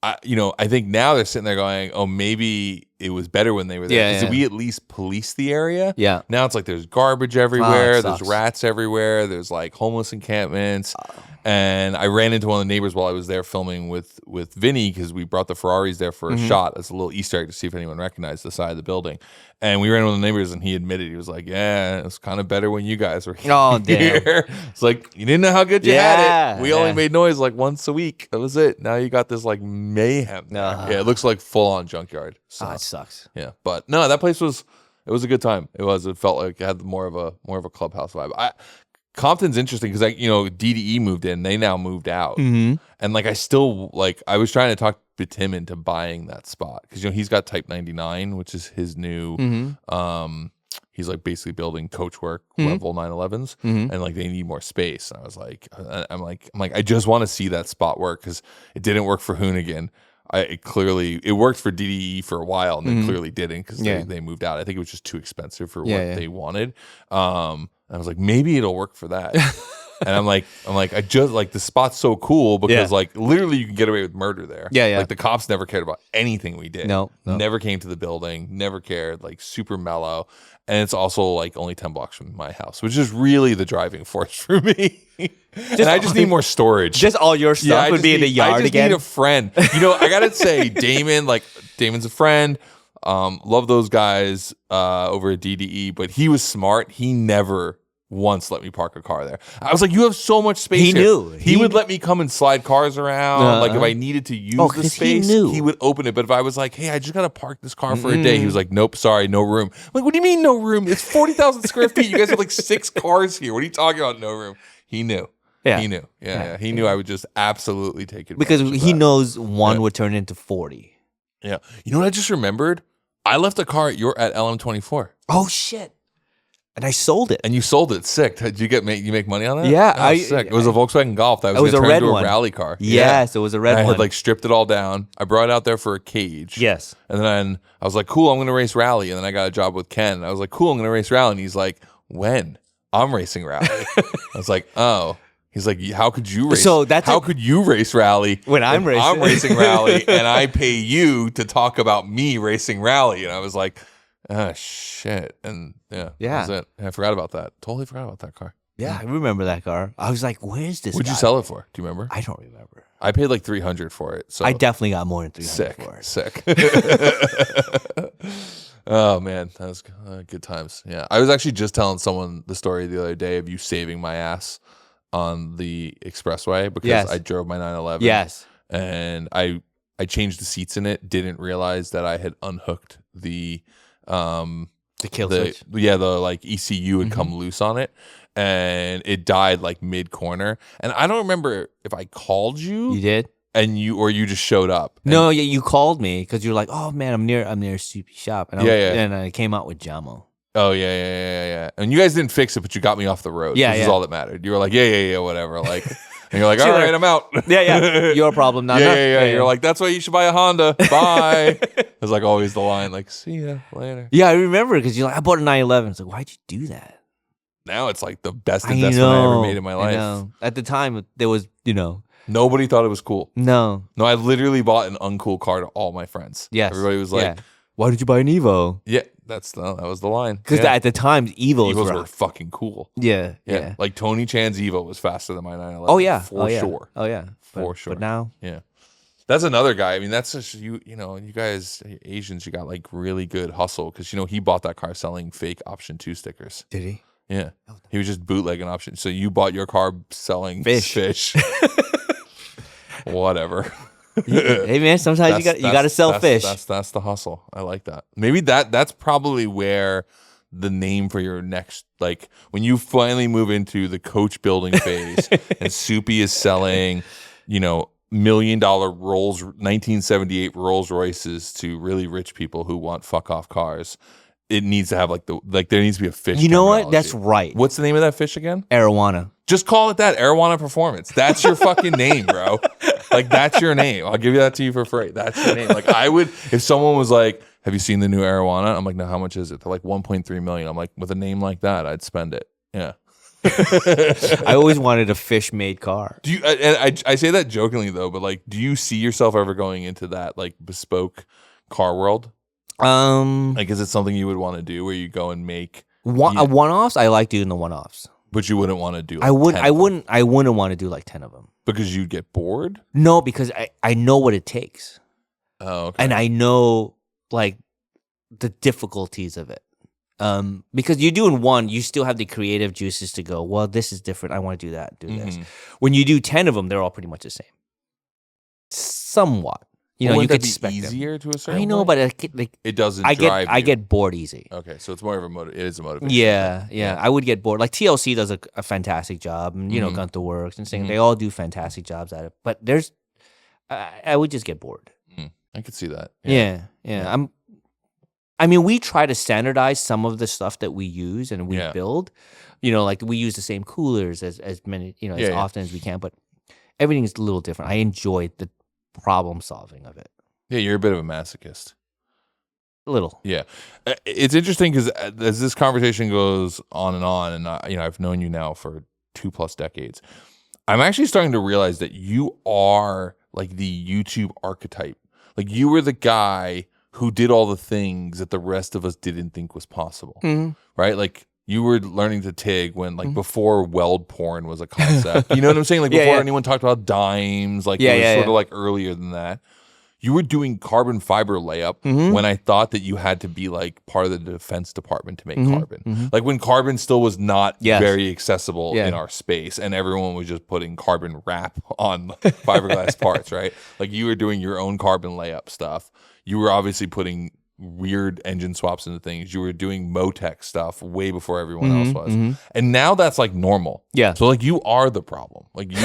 I think now they're sitting there going, oh, maybe it was better when they were there because we at least policed the area. Yeah. Now it's like there's garbage everywhere. There's sucks. rats everywhere. There's like homeless encampments. And I ran into one of the neighbors while I was there filming with Vinny because we brought the Ferraris there for a shot as a little Easter egg to see if anyone recognized the side of the building. And we ran with the neighbors, and he admitted, he was like, yeah, it was kind of better when you guys were here. Oh, damn. It's like, you didn't know how good you had it. We only made noise like once a week. That was it. Now you got this like mayhem. Yeah, it looks like full-on junkyard. So, it sucks. Yeah, but no, that place was a good time. It felt like it had more of a clubhouse vibe. Compton's interesting because DDE moved in. They now moved out, and like I still like I was trying to talk Tim into buying that spot because he's got Type 99, which is his new. He's like basically building coachwork level 911s, and like they need more space. And I was like, I'm like I just want to see that spot work because it didn't work for Hoonigan. It worked for DDE for a while, and then clearly didn't because they moved out. I think it was just too expensive for what they wanted. I was like, maybe it'll work for that. And I'm like, I just like the spot's so cool because like literally you can get away with murder there. Yeah. Like the cops never cared about anything we did. No. Never came to the building, never cared, like super mellow. And it's also like only 10 blocks from my house, which is really the driving force for me. And I just need more storage. Just all your stuff would be in the yard I just again. need a friend. I gotta say, Damon's a friend. Love those guys over at DDE, but he was smart. He never once let me park a car there. I was like, you have so much space He here. knew. He would let me come and slide cars around. Like if I needed to use the space, he would open it. But if I was like, hey, I just got to park this car for a day, he was like, nope, sorry, no room. I'm like, what do you mean no room? It's 40,000 square feet. You guys have like 6 cars here. What are you talking about, no room? He knew. Yeah. He knew. Yeah. He knew I would just absolutely take it. Because he knows one would turn into 40. Yeah. You know what I just remembered? I left a car at LM24. Oh, shit. And I sold it. And you sold it. Sick. Did you make money on that? Yeah. Oh, sick. It was a Volkswagen Golf that was going to turn into a rally car. Yes, it was a red one. I had like stripped it all down. I brought it out there for a cage. Yes. And then I was like, cool, I'm going to race rally. And then I got a job with Ken. I was like, cool, I'm going to race rally. And he's like, when? I'm racing rally. I was like, oh. He's like, how could you race? How could you race rally when I'm racing? I'm racing rally, and I pay you to talk about me racing rally. And I was like, oh shit. And that was it. I forgot about that. Totally forgot about that car. Yeah, I remember that car. I was like, where's this What'd guy? you sell it for? Do you remember? I don't remember. I paid like $300 for it. So I definitely got more than $300 for it. Sick. Oh man, that was good times. Yeah, I was actually just telling someone the story the other day of you saving my ass on the expressway because I drove my 911. Yes, and I changed the seats in it. Didn't realize that I had unhooked the kill switch. Yeah, the like ECU had come loose on it, and it died like mid corner. And I don't remember if I called you. You did. And you just showed up. No, you called me because you're like, oh man, I'm near Suppy shop, and and I came out with Jamo. Oh yeah. And you guys didn't fix it, but you got me off the road. Which is all that mattered. You were like, yeah, whatever. Like, and you're like, all right, I'm out. Yeah. Your problem, not yeah. You're like, that's why you should buy a Honda. Bye. It's like always the line, like, see ya later. Yeah, I remember because you're like, I bought a 911. It's like, why'd you do that? Now it's like the best investment I ever made in my life. I know. At the time, there was, nobody thought it was cool. No, I literally bought an uncool car to all my friends. Yes, everybody was like, why did you buy an Evo? Yeah, that was the line. Because at the time, Evos were fucking cool. Yeah. Like Tony Chan's Evo was faster than my 911. Oh yeah, for sure. Oh yeah, for sure. But now, that's another guy. I mean, that's just you guys Asians, you got like really good hustle because he bought that car selling fake option 2 stickers. Did he? Yeah, he was just bootlegging option. So you bought your car selling fish. Whatever. Hey man, sometimes you got to sell fish. That's the hustle. I like that. Maybe that's probably where the name for your next, like when you finally move into the coach building phase and Suppy is selling, $1 million 1978 Rolls Royces to really rich people who want fuck off cars. It needs to have there needs to be a fish. You know what? That's right. What's the name of that fish again? Arowana. Just call it that. Arowana Performance. That's your fucking name, bro. Like that's your name. I'll give you that to you for free. That's your name. Like I would, if someone was like, "Have you seen the new Arowana?" I'm like, "No, how much is it?" They're like 1.3 million. I'm like, with a name like that, I'd spend it. Yeah. I always wanted a fish-made car. Do you? And I say that jokingly though, but like, do you see yourself ever going into that like bespoke car world? Like, is it something you would want to do where you go and make one-offs? I like doing the one-offs. But you wouldn't want to do. Like I wouldn't want to do like 10 of them because you'd get bored. No, because I know what it takes. Oh, okay. And I know like the difficulties of it. Because you're doing one, you still have the creative juices to go, well, this is different. I want to do that, do this. When you do 10 of them, they're all pretty much the same. Somewhat. You know, you could expect easier to a certain I know, point? but it doesn't drive you. I get bored easy. Okay, so it's more of it is a motivation. Yeah. I would get bored. Like TLC does a fantastic job, and you know, Gunther Works and things. They all do fantastic jobs at it. But I would just get bored. I could see that. Yeah. I mean, we try to standardize some of the stuff that we use and we build. You know, like we use the same coolers as many, you know, as often as we can. But everything is a little different. I enjoy the problem solving of it. Yeah, you're a bit of a masochist. A little. Yeah. It's interesting because as this conversation goes on, and I've known you now for 2+ decades, I'm actually starting to realize that you are like the YouTube archetype. Like you were the guy who did all the things that the rest of us didn't think was possible, right? Like you were learning to TIG when before weld porn was a concept. You know what I'm saying? Like before anyone talked about dimes, like it was sort of like earlier than that. You were doing carbon fiber layup when I thought that you had to be like part of the defense department to make carbon. Like when carbon still was not very accessible in our space and everyone was just putting carbon wrap on fiberglass parts, right? Like you were doing your own carbon layup stuff. You were obviously putting weird engine swaps into things. You were doing Motec stuff way before everyone else was. And now that's like normal. Yeah. So like you are the problem. Like you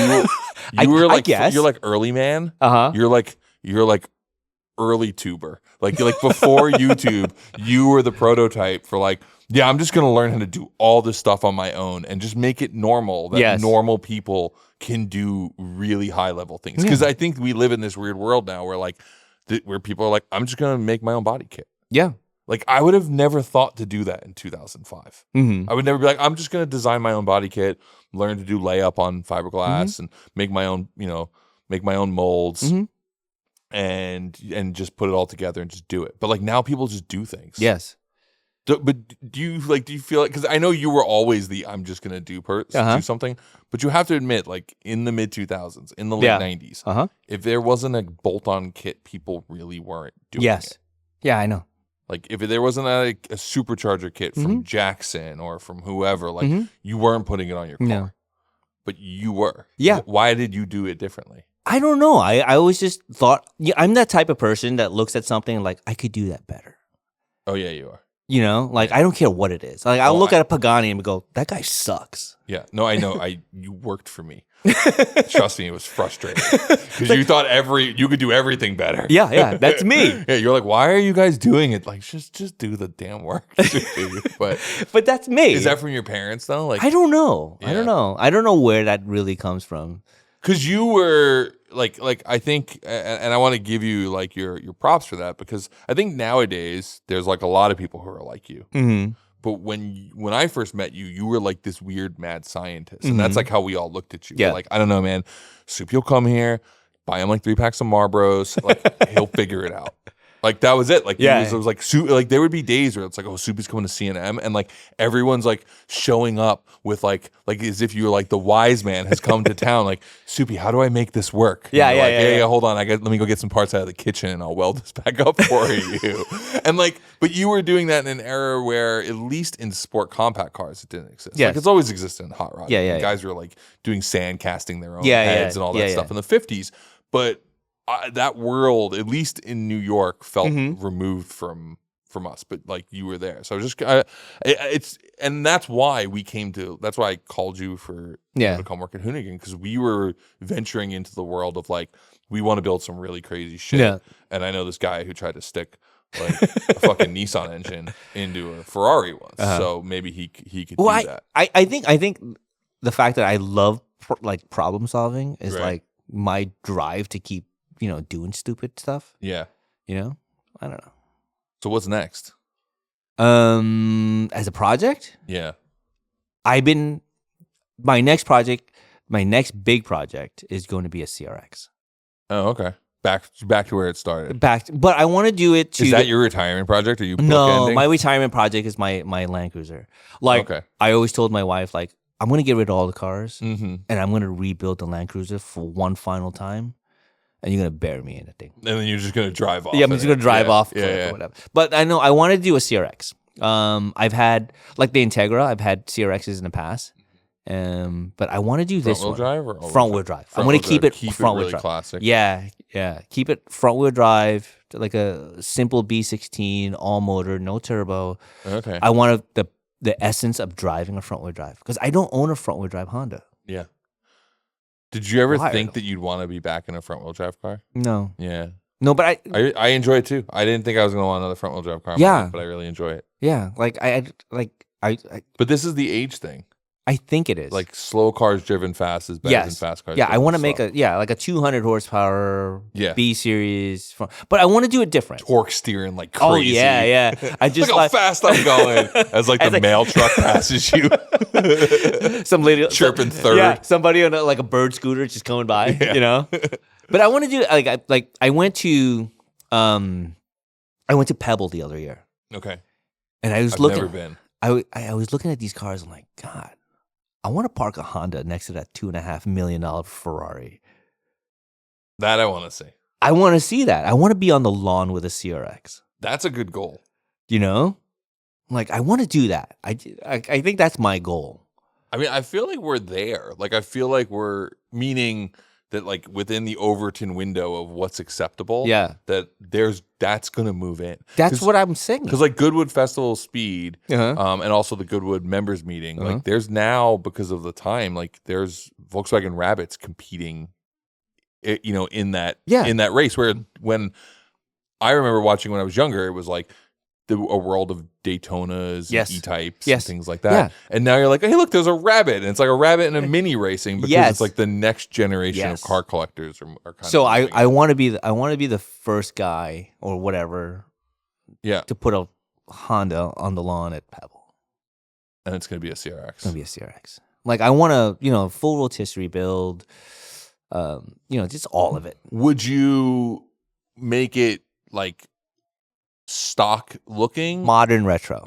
were like, I guess. You're like early man. You're like early tuber. Like before YouTube, you were the prototype for like, yeah, I'm just going to learn how to do all this stuff on my own and just make it normal that normal people can do really high level things. Because I think we live in this weird world now where like, where people are like, I'm just going to make my own body kit. Yeah. Like I would have never thought to do that in 2005. I would never be like, I'm just going to design my own body kit, learn to do layup on fiberglass and make my own, make my own molds. And just put it all together and just do it. But like now people just do things. Yes. But do you feel like, because I know you were always the I'm just gonna do something, but you have to admit, like in the mid 2000s, in the late 90s, if there wasn't a bolt-on kit, people really weren't doing it. Yeah, I know. Like if there wasn't a supercharger kit from Jackson or from whoever, like you weren't putting it on your car. No. But you were. Yeah. Why did you do it differently? I don't know. I always just thought, I'm that type of person that looks at something like, I could do that better. Oh, yeah, you are. You know, like I don't care what it is. Like I'll look at a Pagani and go, that guy sucks. Yeah. No, I know. You worked for me. Trust me, it was frustrating. Because you thought you could do everything better. Yeah, that's me. Yeah, you're like, why are you guys doing it? Like, just do the damn work. But that's me. Is that from your parents though? Like I don't know. Yeah. I don't know where that really comes from. Because you were like I think, and I want to give you like your props for that, because I think nowadays there's like a lot of people who are like you. But when I first met you, you were like this weird mad scientist, and that's like how we all looked at you. Yeah. Like I don't know, man. Suppy will come here, buy him like 3 packs of Marlboros, like he'll figure it out. Like that was it. Like it was like there would be days where it's like, oh, Suppy's coming to C&M, and like everyone's like showing up with like as if you're like the wise man has come to town. Like, Suppy, how do I make this work? Yeah. Hold on, let me go get some parts out of the kitchen and I'll weld this back up for you. And like, but you were doing that in an era where, at least in sport compact cars, it didn't exist. Yes. Like it's always existed in hot rod. Guys were like doing sand casting their own heads and all that stuff in the 50s, but. That world, at least in New York, felt removed from us, but like you were there. So I was just, and that's why that's why I called you to come work at Hoonigan, because we were venturing into the world of like, we want to build some really crazy shit. Yeah. And I know this guy who tried to stick like a fucking Nissan engine into a Ferrari once. So maybe he could do that. I think the fact that I love like problem solving is like my drive to keep, doing stupid stuff. Yeah. I don't know. So what's next? As a project? Yeah. My next big project is going to be a CRX. Oh, okay. Back to where it started. But I want to do it to. Is that your retirement project? Are you No, bookending? my retirement project is my Land Cruiser. Like I always told my wife, like I'm gonna get rid of all the cars and I'm gonna rebuild the Land Cruiser for one final time, and you're gonna bury me in the thing. And then you're just gonna drive off. Yeah, I'm just gonna drive off. Yeah. Or whatever. But I know I want to do a CRX. I've had like the Integra. I've had CRXs in the past. But I want to do this one. Front wheel drive. I'm going to keep it front wheel drive. Classic. Yeah. Keep it front wheel drive, like a simple B16, all motor, no turbo. Okay. I want the essence of driving a front wheel drive because I don't own a front wheel drive Honda. Yeah. Did you ever think that you'd want to be back in a front wheel drive car? No. Yeah. No, but I enjoy it too. I didn't think I was going to want another front wheel drive car. Yeah. But I really enjoy it. Yeah. Like I. But this is the age thing. I think it is. Like slow cars driven fast is better than fast cars. Yeah, I want to make like a 200 horsepower B series. But I want to do it different. Torque steering like crazy. Oh yeah. I just look how fast I'm going as like the mail truck passes you. Some lady chirping third. Yeah, somebody on like a bird scooter just coming by. Yeah. You know. But I want to do I went to Pebble the other year. Okay. And I was I've looking. Never been. I was looking at these cars. I'm like, God. I want to park a Honda next to that $2.5 million Ferrari. That I want to see. I want to see that. I want to be on the lawn with a CRX. That's a good goal. You know? Like, I want to do that. I think that's my goal. I mean, I feel like we're there. Like, I feel like we're, meaning that, like, within the Overton window of what's acceptable, that's going to move in. That's what I'm saying. Because, like, Goodwood Festival Speed and also the Goodwood Members Meeting, like, there's now, because of the time, like, there's Volkswagen Rabbits competing, you know, in that race. Where when I remember watching when I was younger, it was like a world of Daytonas and E-Types and things like that. Yeah. And now you're like, hey, look, there's a Rabbit. And it's like a Rabbit in a mini racing because it's like the next generation of car collectors are kind of. So I want to be the first guy or whatever to put a Honda on the lawn at Pebble. And it's going to be a CRX. It's going to be a CRX. Like I want to, you know, full rotisserie build, you know, just all of it. Would you make it like stock looking? Modern retro.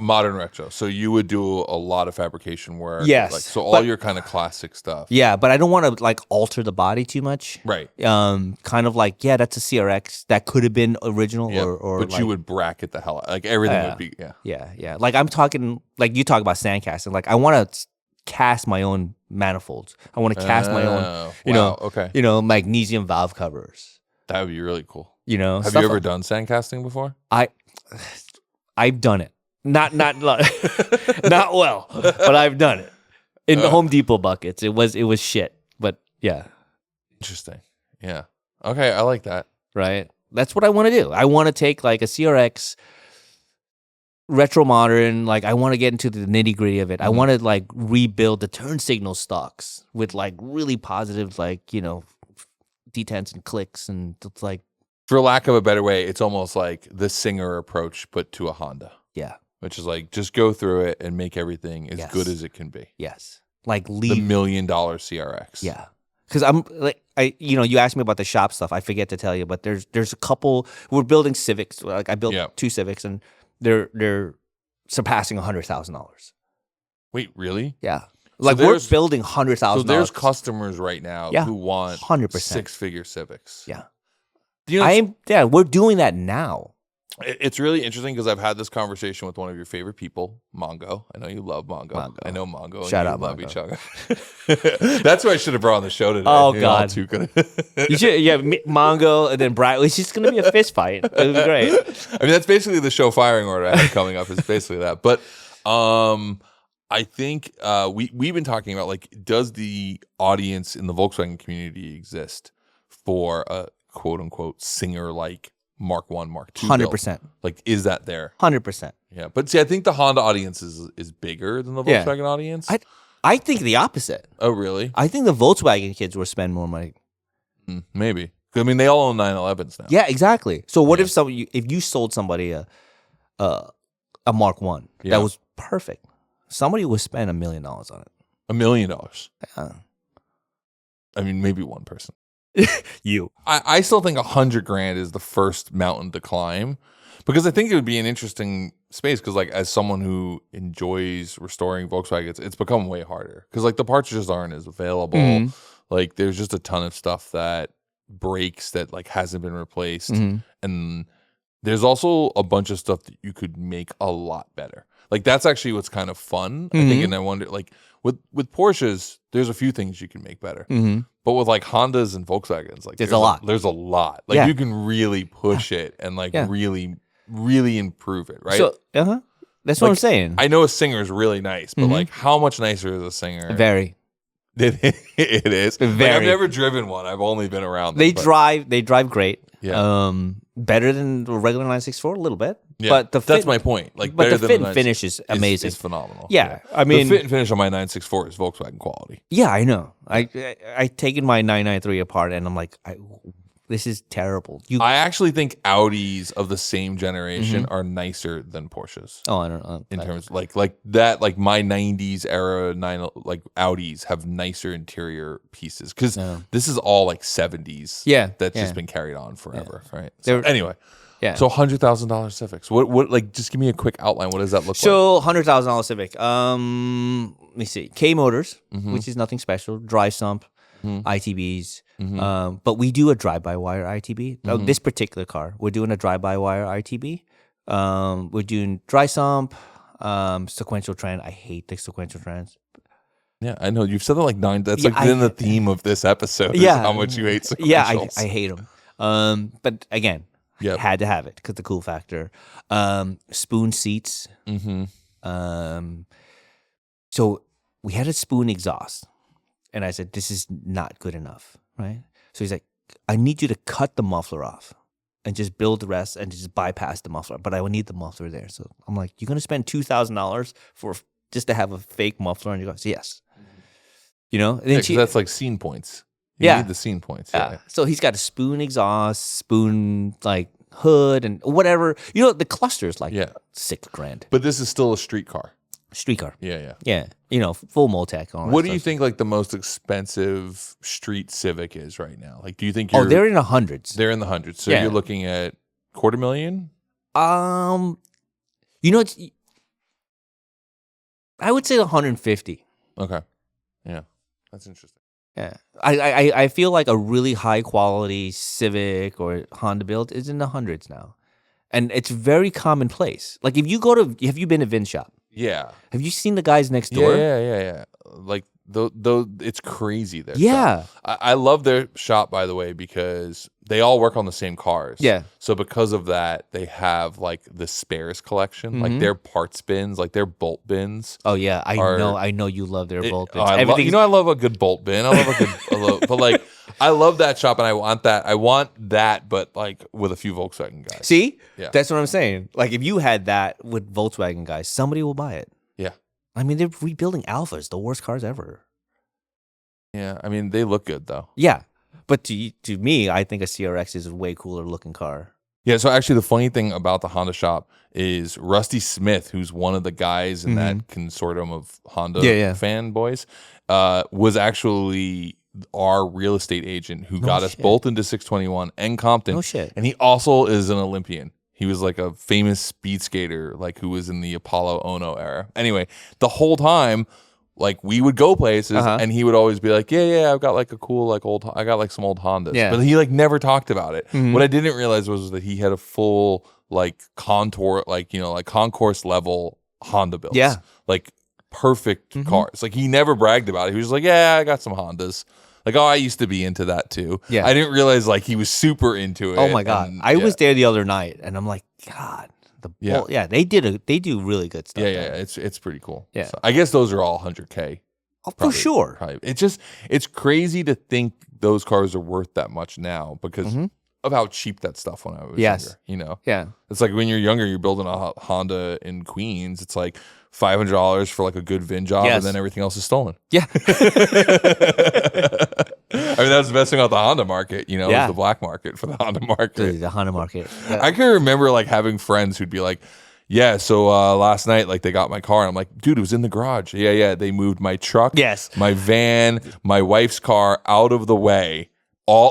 So you would do a lot of fabrication work. Yes. Like, so all your kind of classic stuff. Yeah, but I don't want to like alter the body too much. Right. Kind of like, that's a CRX. That could have been original or but like, you would bracket the hell out. Like everything would be, Yeah. Like I'm talking, like you talk about sandcasting. Like I want to cast my own manifolds. I want to cast my own, you know, magnesium valve covers. That would be really cool. You know, have you ever done sandcasting before? I've done it. Not not well, but I've done it in the Home Depot buckets. It was shit, but yeah. Interesting. Yeah. Okay, I like that. Right. That's what I want to do. I want to take like a CRX, retro modern. Like I want to get into the nitty gritty of it. I want to like rebuild the turn signal stocks with like really positive, like, you know, detents and clicks, and it's like, for lack of a better way, it's almost like the Singer approach, but to a Honda. Yeah. Which is like, just go through it and make everything as good as it can be. Yes. Like the $1 million CRX. Yeah. Because I'm like, you asked me about the shop stuff. I forget to tell you, but there's a couple. We're building Civics. Like I built 2 Civics, and they're surpassing $100,000. Wait, really? Yeah. Like we're building $100,000. So there's customers right now who want 100% 6-figure Civics. Yeah. You know, we're doing that now. It's really interesting because I've had this conversation with one of your favorite people, Mongo. I know you love Mongo. I know Mongo. Shout out, love Mongo. each other. That's who I should have brought on the show today. Oh God, too good. You should, Mongo and then Brad. It's just gonna be a fist fight. It was great. I mean, that's basically the show firing order I have coming up. Is basically that. But I think we've been talking about, like, does the audience in the Volkswagen community exist for a quote unquote Singer like Mark I, Mark II? 100%. Like, is that there? 100%. Yeah, but see, I think the Honda audience is bigger than the Volkswagen audience. I think the opposite. Oh, really? I think the Volkswagen kids will spend more money. Maybe. I mean, they all own 911s now. Yeah, exactly. So what if you sold somebody a Mark I that was perfect? Somebody would spend $1 million on it. $1 million. Yeah. I mean, maybe one person. You. I still think $100,000 is the first mountain to climb, because I think it would be an interesting space. Because like, as someone who enjoys restoring Volkswagens, it's become way harder because like the parts just aren't as available. Like there's just a ton of stuff that breaks that like hasn't been replaced, and there's also a bunch of stuff that you could make a lot better. Like that's actually what's kind of fun, I think. And I wonder, like with Porsches, there's a few things you can make better. But with like Hondas and Volkswagens, like there's a lot. There's a lot. Like you can really push it and like really, really improve it, right? So, that's what I'm saying. I know a singer is really nice, but like how much nicer is a singer? Very. It is. Very. Like, I've never driven one. I've only been around them. They drive great. Yeah. Better than the regular 964 a little bit. Yeah, but that's my point. Like, but better the than fit the and finish is amazing. Is phenomenal. Yeah, I mean, the fit and finish on my 964 is Volkswagen quality. Yeah, I know. I taken my 993 apart and I'm like, this is terrible. I actually think Audis of the same generation are nicer than Porsches. Oh, I don't know. In terms of like that, like my 90s era like Audis have nicer interior pieces, because this is all like 70s. Yeah, that's just been carried on forever, right? So anyway. Yeah. So $100,000 Civics. What like? Just give me a quick outline. What does that look like? So $100,000 Civic. Let me see. K Motors, which is nothing special. Dry sump, ITBs. But we do a drive-by-wire ITB. This particular car, we're doing a drive-by-wire ITB. We're doing dry sump, sequential trend. I hate the sequential trends. Yeah, I know. You've said that like 9. That's like been the theme of this episode. Is how much you hate sequentials. Yeah, I hate them. But again. Had to have it because the cool factor. Spoon seats. So we had a spoon exhaust. And I said, this is not good enough, right? So he's like, I need you to cut the muffler off and just build the rest and just bypass the muffler. But I would need the muffler there. So I'm like, you're going to spend $2,000 for just to have a fake muffler? And he goes, yes. You know? And then that's like scene points. You need the scene points. Yeah. So he's got a spoon exhaust, spoon like hood and whatever. You know, the cluster is like $6,000. But this is still a street car. Street car. Yeah. Yeah. You know, full Motec. What do you think like the most expensive street Civic is right now? Like, do you think they're in the hundreds. They're in the hundreds. So you're looking at $250,000? You know, I would say 150. Okay. Yeah. That's interesting. Yeah, I feel like a really high quality Civic or Honda build is in the hundreds now, and it's very commonplace. Like if you go to, have you been to Vin's shop? Yeah. Have you seen the guys next door? Yeah. Like though it's crazy there. Yeah. I love their shop, by the way, because they all work on the same cars. Yeah. So because of that, they have like the spares collection, like their parts bins, like their bolt bins. Oh yeah, I know you love their bolt bins. I love a good bolt bin. But like I love that shop and I want that. I want that, but like with a few Volkswagen guys. See? Yeah. That's what I'm saying. Like if you had that with Volkswagen guys, somebody will buy it. Yeah. I mean, they're rebuilding Alphas, the worst cars ever. Yeah, I mean, they look good, though. Yeah, but to me, I think a CRX is a way cooler looking car. Yeah, so actually the funny thing about the Honda shop is Rusty Smith, who's one of the guys in that consortium of Honda fanboys, was actually our real estate agent who got us both into 621 and Compton. Oh, shit. And he also is an Olympian. He was like a famous speed skater, like who was in the Apollo Ono era. Anyway, the whole time, like we would go places, and he would always be like, "Yeah, I've got like a cool like I got like some old Hondas." Yeah. But he like never talked about it. What I didn't realize was that he had a full like contour, like like concourse level Honda builds. Yeah, like perfect cars. Like he never bragged about it. He was like, "Yeah, I got some Hondas." Like, I used to be into that too. Yeah. I didn't realize like he was super into it. Oh my God. I was there the other night and I'm like, God, they do really good stuff. Yeah. It's pretty cool. Yeah. So I guess those are all 100K. Oh, for sure. Probably. It's crazy to think those cars are worth that much now because of how cheap that stuff when I was younger. Yeah. It's like when you're younger, you're building a Honda in Queens. It's like $500 for like a good VIN job, and then everything else is stolen. Yeah. I mean, that's the best thing about the Honda market, is the black market for the Honda market. The Honda market. Yeah. I can remember like having friends who'd be like, yeah, so last night, like they got my car. And I'm like, dude, it was in the garage. Yeah. They moved my truck, my van, my wife's car out of the way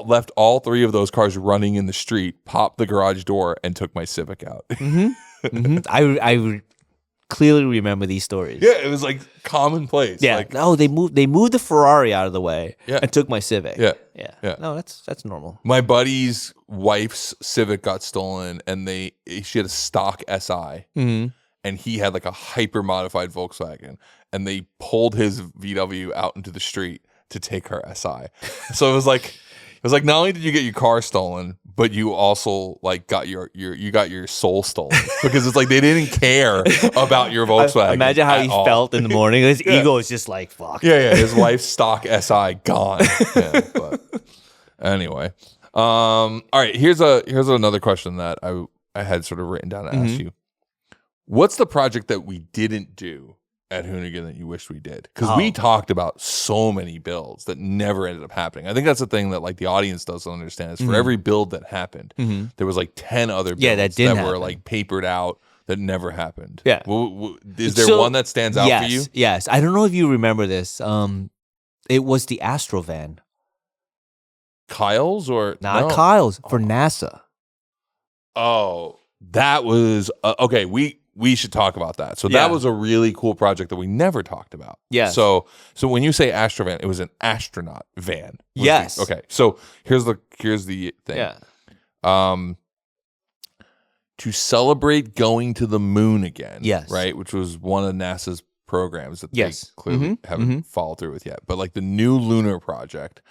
left all 3 of those cars running in the street, popped the garage door, and took my Civic out. I clearly remember these stories. Yeah, it was like commonplace. Yeah. Like, they moved the Ferrari out of the way and took my Civic. Yeah. Yeah. No, that's normal. my buddy's wife's Civic got stolen, and she had a stock SI, and he had like a hyper modified Volkswagen, and they pulled his VW out into the street to take her SI. So it was like not only did you get your car stolen, but you also like got your soul stolen, because it's like they didn't care about your Volkswagen. Imagine how he felt in the morning. His ego is just like, fuck. Yeah. His wife's stock SI gone. Yeah, but anyway, all right. Here's another question that I had sort of written down to ask you. What's the project that we didn't do at Hoonigan that you wish we did? Because we talked about so many builds that never ended up happening. I think that's the thing that like the audience doesn't understand is for every build that happened, there was like 10 other builds that were like papered out that never happened. Yeah. Is there one that stands out for you? Yes. I don't know if you remember this. It was the Astro van. Kyle's or Not Kyle's, for NASA. Oh, that was okay. We should talk about that. So that was a really cool project that we never talked about. Yeah. So when you say Astrovan, it was an astronaut van. Yes. Okay. So here's the thing. Yeah. To celebrate going to the moon again. Yes. Right. Which was one of NASA's programs that Yes. they clearly haven't followed through with yet. But like the new lunar project,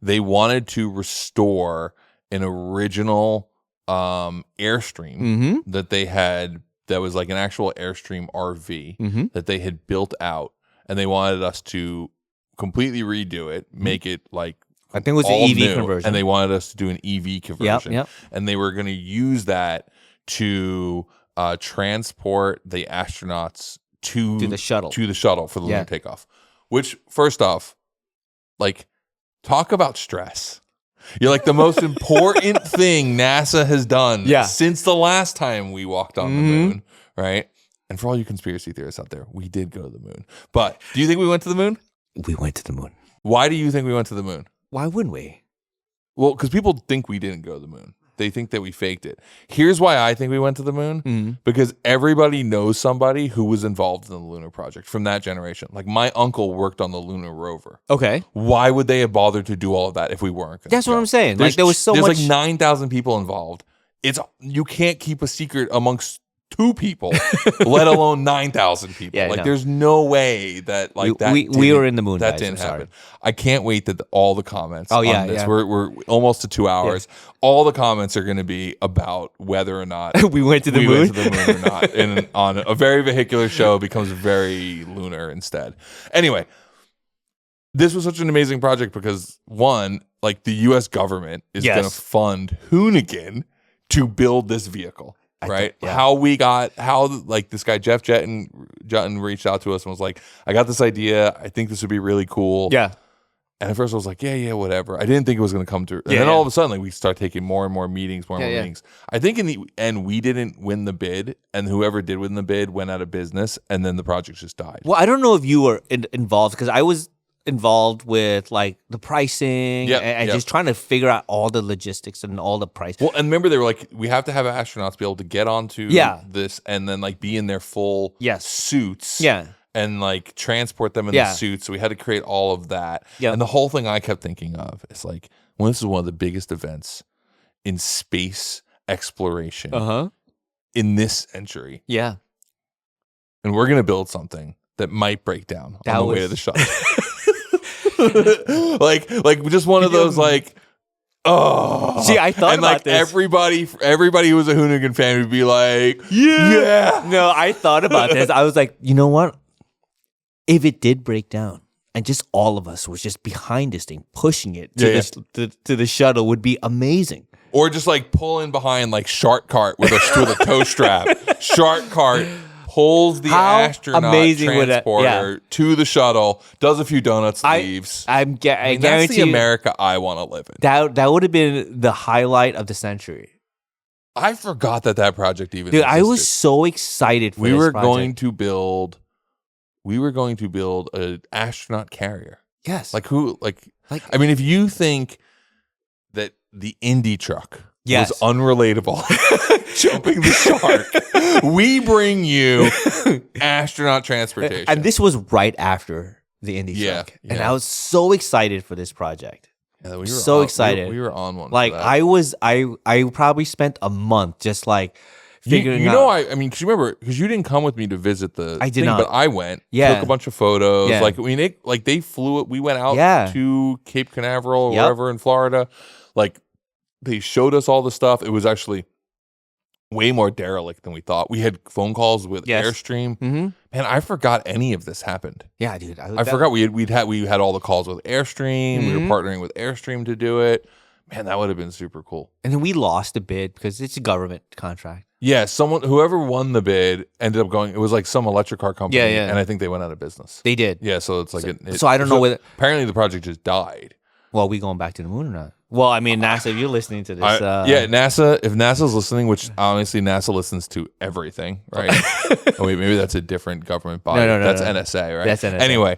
they wanted to restore an original Airstream that they had. That was like an actual Airstream RV that they had built out, and they wanted us to completely redo it, make it like I think it was all the EV new, conversion. and they wanted us to do an EV conversion. Yep. And they were going to use that to transport the astronauts to the shuttle for the lunar takeoff. Which, first off, like, talk about stress. You're like the most important thing NASA has done since the last time we walked on the moon, right? And for all you conspiracy theorists out there, we did go to the moon. But do you think we went to the moon? We went to the moon. Why do you think we went to the moon? Why wouldn't we? Well, because people think we didn't go to the moon. They think that we faked it. Here's why I think we went to the moon. Because everybody knows somebody who was involved in the lunar project from that generation. Like my uncle worked on the lunar rover. Okay. Why would they have bothered to do all of that if we weren't? That's what I'm saying. Like there was so much. There's like 9,000 people involved. You can't keep a secret amongst 2 people, let alone 9,000 people. Yeah, like there's no way that like we were in the moon. That guys, didn't happen. I can't wait that all the comments. Oh yeah, on this, yeah. We're almost to 2 hours. Yeah. All the comments are going to be about whether or not we went to the moon. Went to the moon or not. And on a very vehicular show becomes very lunar instead. Anyway, this was such an amazing project because one, like the U.S. government is going to fund Hoonigan to build this vehicle. Right? How like this guy Jeff Jutton reached out to us and was like, I got this idea. I think this would be really cool. Yeah. And at first I was like, yeah, whatever. I didn't think it was going to come through. And then all of a sudden, like, we start taking more and more meetings, meetings. I think in the end, we didn't win the bid, and whoever did win the bid went out of business, and then the project just died. Well, I don't know if you were involved, because I was involved with like the pricing and just trying to figure out all the logistics and all the price. Well, and remember they were like, we have to have astronauts be able to get onto this and then like be in their full suits. Yeah. And like transport them in the suits. So we had to create all of that. Yeah. And the whole thing I kept thinking of is like, well, this is one of the biggest events in space exploration in this century. Yeah. And we're going to build something that might break down on the way to the shuttle. like just one of those like, oh. See, I thought and about like this. Everybody who was a Hoonigan fan would be like, yeah. No, I thought about this. I was like, you know what? If it did break down and just all of us was just behind this thing, pushing it to the shuttle would be amazing. Or just like pulling behind like Shark Cart with a tow strap. Shark Cart pulls the astronaut transporter to the shuttle, does a few donuts, leaves. I guarantee that's the America I want to live in. That would have been the highlight of the century. I forgot that project even Dude, existed. I was so excited for we this were project. going to build an astronaut carrier. Yes. Like I mean, if you think the Indy-Truck Yes. was unrelatable. Jumping the shark. We bring you astronaut transportation. And this was right after the Indy-Truck. Yeah, And yeah. I was so excited for this project. Yeah, we were so excited. We were on one. Like, for that. I probably spent a month just like figuring you out. know, I mean, because you remember, because you didn't come with me to visit the I did thing, not. but I went, Yeah. took a bunch of photos. Yeah. Like, I mean, they flew it. We went out Yeah. to Cape Canaveral or Yep. wherever in Florida. Like, they showed us all the stuff. It was actually way more derelict than we thought. We had phone calls with Yes. Airstream. Mm-hmm. Man, I forgot any of this happened. Yeah, dude. I forgot we had all the calls with Airstream. We were partnering with Airstream to do it. Man, that would have been super cool. And then we lost a bid because it's a government contract. Yeah, whoever won the bid ended up going. It was like some electric car company, Yeah. and I think they went out of business. They did. Yeah, so it's like So I don't know whether. Apparently, the project just died. Well, we going back to the moon or not? Well, I mean, NASA, if you're listening to this. Yeah, NASA. If NASA's listening, which honestly, NASA listens to everything, right? Oh wait, maybe that's a different government body. No, that's no. NSA, right? That's NSA. Anyway,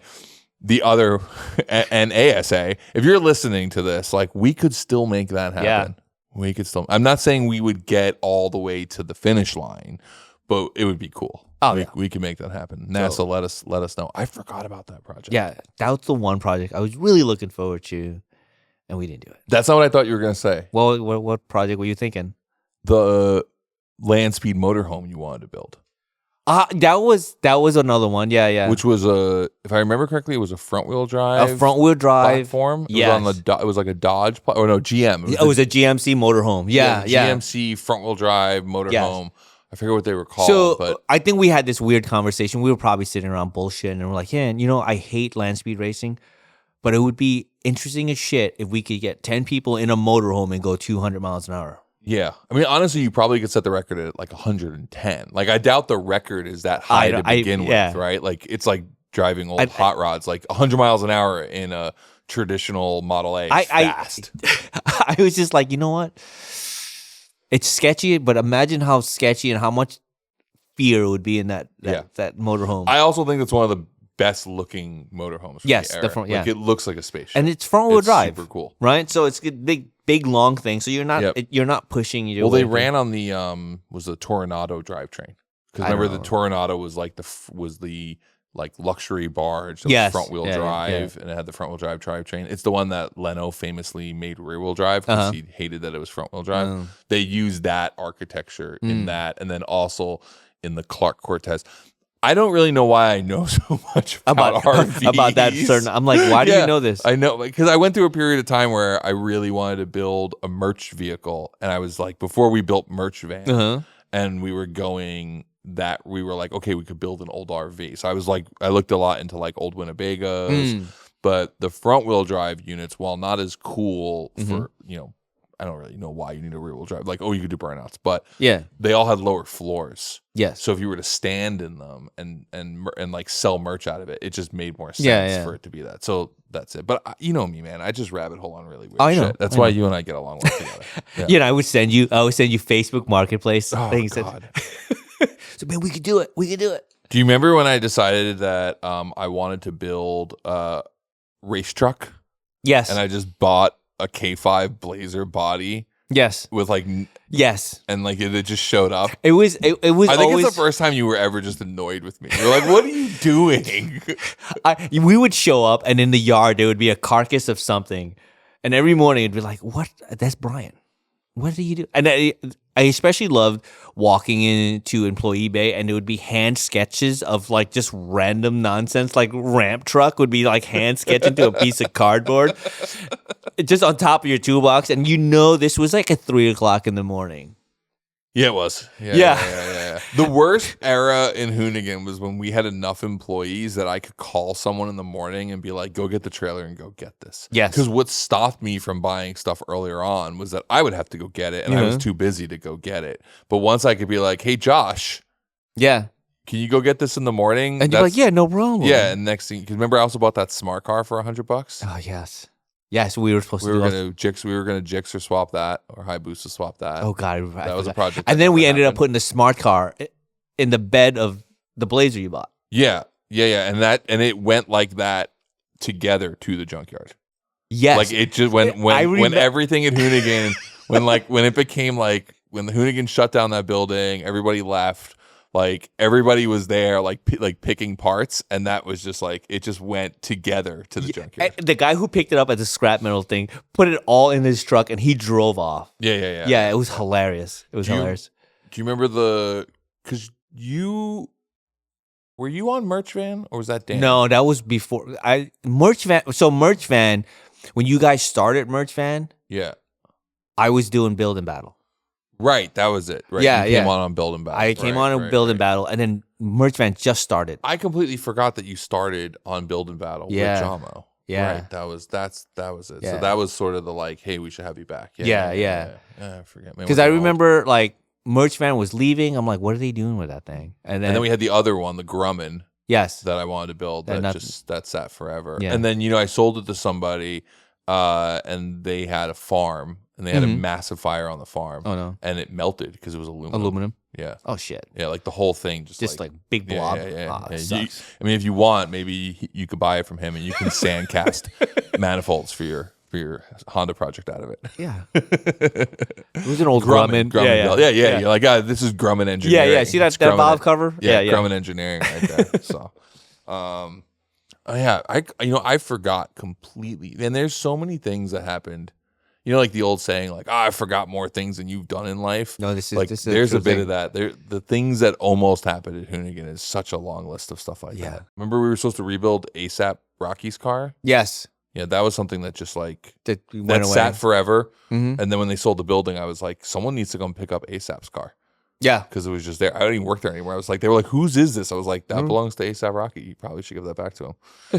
the other and ASA. If you're listening to this, like, we could still make that happen. Yeah. We could still. I'm not saying we would get all the way to the finish line, but it would be cool. Oh, we could make that happen. NASA, let us know. I forgot about that project. Yeah, that was the one project I was really looking forward to, and we didn't do it. That's not what I thought you were gonna say. Well, what project were you thinking? The land speed motorhome you wanted to build. That was another one. Yeah. Which was if I remember correctly, it was a front wheel drive. A front wheel drive platform. It Yes. was it was like a Dodge. Or no, GM. It was a GMC motorhome. Yeah. GMC front wheel drive motorhome. I forget what they were called. So but I think we had this weird conversation. We were probably sitting around bullshitting, and we're like, "Yeah, I hate land speed racing, but it would be interesting as shit if we could get 10 people in a motorhome and go 200 miles an hour." yeah, I mean, honestly, you probably could set the record at like 110. Like, I doubt the record is that high to begin with, right? Like, it's like driving old hot rods, like 100 miles an hour in a traditional Model A. Fast. I was just like, you know what? It's sketchy, but imagine how sketchy and how much fear would be in that motorhome. I also think it's one of the best looking motorhomes. From Yes, the era. definitely. Like, it looks like a spaceship, and it's front wheel drive. Super cool, right? So it's a big long thing. So you're not pushing. Well, they ran on the was the Toronado drivetrain, because remember the Toronado was like the like luxury barge that was front wheel drive, and it had the front wheel drive drivetrain. It's the one that Leno famously made rear wheel drive because he hated that it was front wheel drive. They used that architecture in that, and then also in the Clark Cortez. I don't really know why I know so much about RVs. About that certain. I'm like, why do you know this? I know because I went through a period of time where I really wanted to build a merch vehicle, and I was like, before we built merch van, and we were like, okay, we could build an old RV. So I was like, I looked a lot into like old Winnebagos, but the front wheel drive units, while not as cool for I don't really know why you need a rear wheel drive. Like, oh, you could do burnouts, but they all had lower floors. Yes. So if you were to stand in them and like sell merch out of it, it just made more sense for it to be that. So that's it. But you know me, man. I just rabbit hole on really weird shit. That's why you and I get along well together. Yeah. I would send you Facebook Marketplace Oh, things. God. So man, we could do it. We could do it. Do you remember when I decided that I wanted to build a race truck? Yes. And I just bought a K5 Blazer body. Yes. With like and like it just showed up. It was. I think it's the first time you were ever just annoyed with me. You're like, "What are you doing?" We would show up, and in the yard there would be a carcass of something, and every morning it'd be like, "What? That's Brian. What do you do?" And I especially loved walking into Employee Bay, and it would be hand sketches of like just random nonsense. Like ramp truck would be like hand sketching to a piece of cardboard, just on top of your toolbox, and this was like at 3:00 in the morning. Yeah, it was. Yeah. The worst era in Hoonigan was when we had enough employees that I could call someone in the morning and be like, go get the trailer and go get this. Yes. Because what stopped me from buying stuff earlier on was that I would have to go get it, and I was too busy to go get it. But once I could be like, hey, Josh. Yeah. Can you go get this in the morning? And you're like, yeah, no problem. Yeah, and next thing, because remember I also bought that smart car for $100? Oh, yes. Yes, we were supposed to. We were gonna Gixxer swap that, or Hayabusa swap that. Oh God, that was a project. And then we ended up putting the smart car in the bed of the Blazer you bought. Yeah, and it went like that together to the junkyard. Yes. Like it just when everything at Hoonigan when it became like when the Hoonigan shut down that building, everybody left. Like everybody was there, like picking parts, and that was just like it just went together to the junkyard. The guy who picked it up as a scrap metal thing put it all in his truck, and he drove off. Yeah. Yeah, it was hilarious. It was hilarious. Do you remember were you on Merch Van or was that Dan? No, that was before Merch Van. So Merch Van, when you guys started Merch Van, Yeah. I was doing Build and Battle. Right, that was it. Right. Yeah, you came on Build and Battle. I came on Build and Battle, and then Merch Van just started. I completely forgot that you started on Build and Battle with Jamo. Yeah. Right. That was it. Yeah. So that was sort of the like, hey, we should have you back. Yeah. I forget. Because I remember like Merch Van was leaving. I'm like, what are they doing with that thing? And then we had the other one, the Grumman. Yes. That I wanted to build that sat forever. Yeah. And then, I sold it to somebody and they had a farm and they had a massive fire on the farm. Oh, no. And it melted because it was aluminum. Yeah. Oh, shit. Yeah, like the whole thing just like big blob. Yeah. Sucks. If you want, maybe you could buy it from him and you can sandcast manifolds for your Honda project out of it. Yeah. It was an old Grumman. Yeah. You're like, this is Grumman engineering. Yeah. See that valve cover? Yeah. Grumman engineering right there. So, I forgot completely. And there's so many things that happened. Like the old saying, like, I forgot more things than you've done in life. No, this is like this is there's a bit of that. The things that almost happened at Hoonigan is such a long list of stuff like that. Remember we were supposed to rebuild ASAP Rocky's car? Yes. Yeah, that was something that just like that sat forever. Mm-hmm. And then when they sold the building, I was like, someone needs to come pick up ASAP's car. Yeah. Because it was just there. I don't even work there anymore. They were like, whose is this? I was like, that belongs to ASAP Rocky. You probably should give that back to him.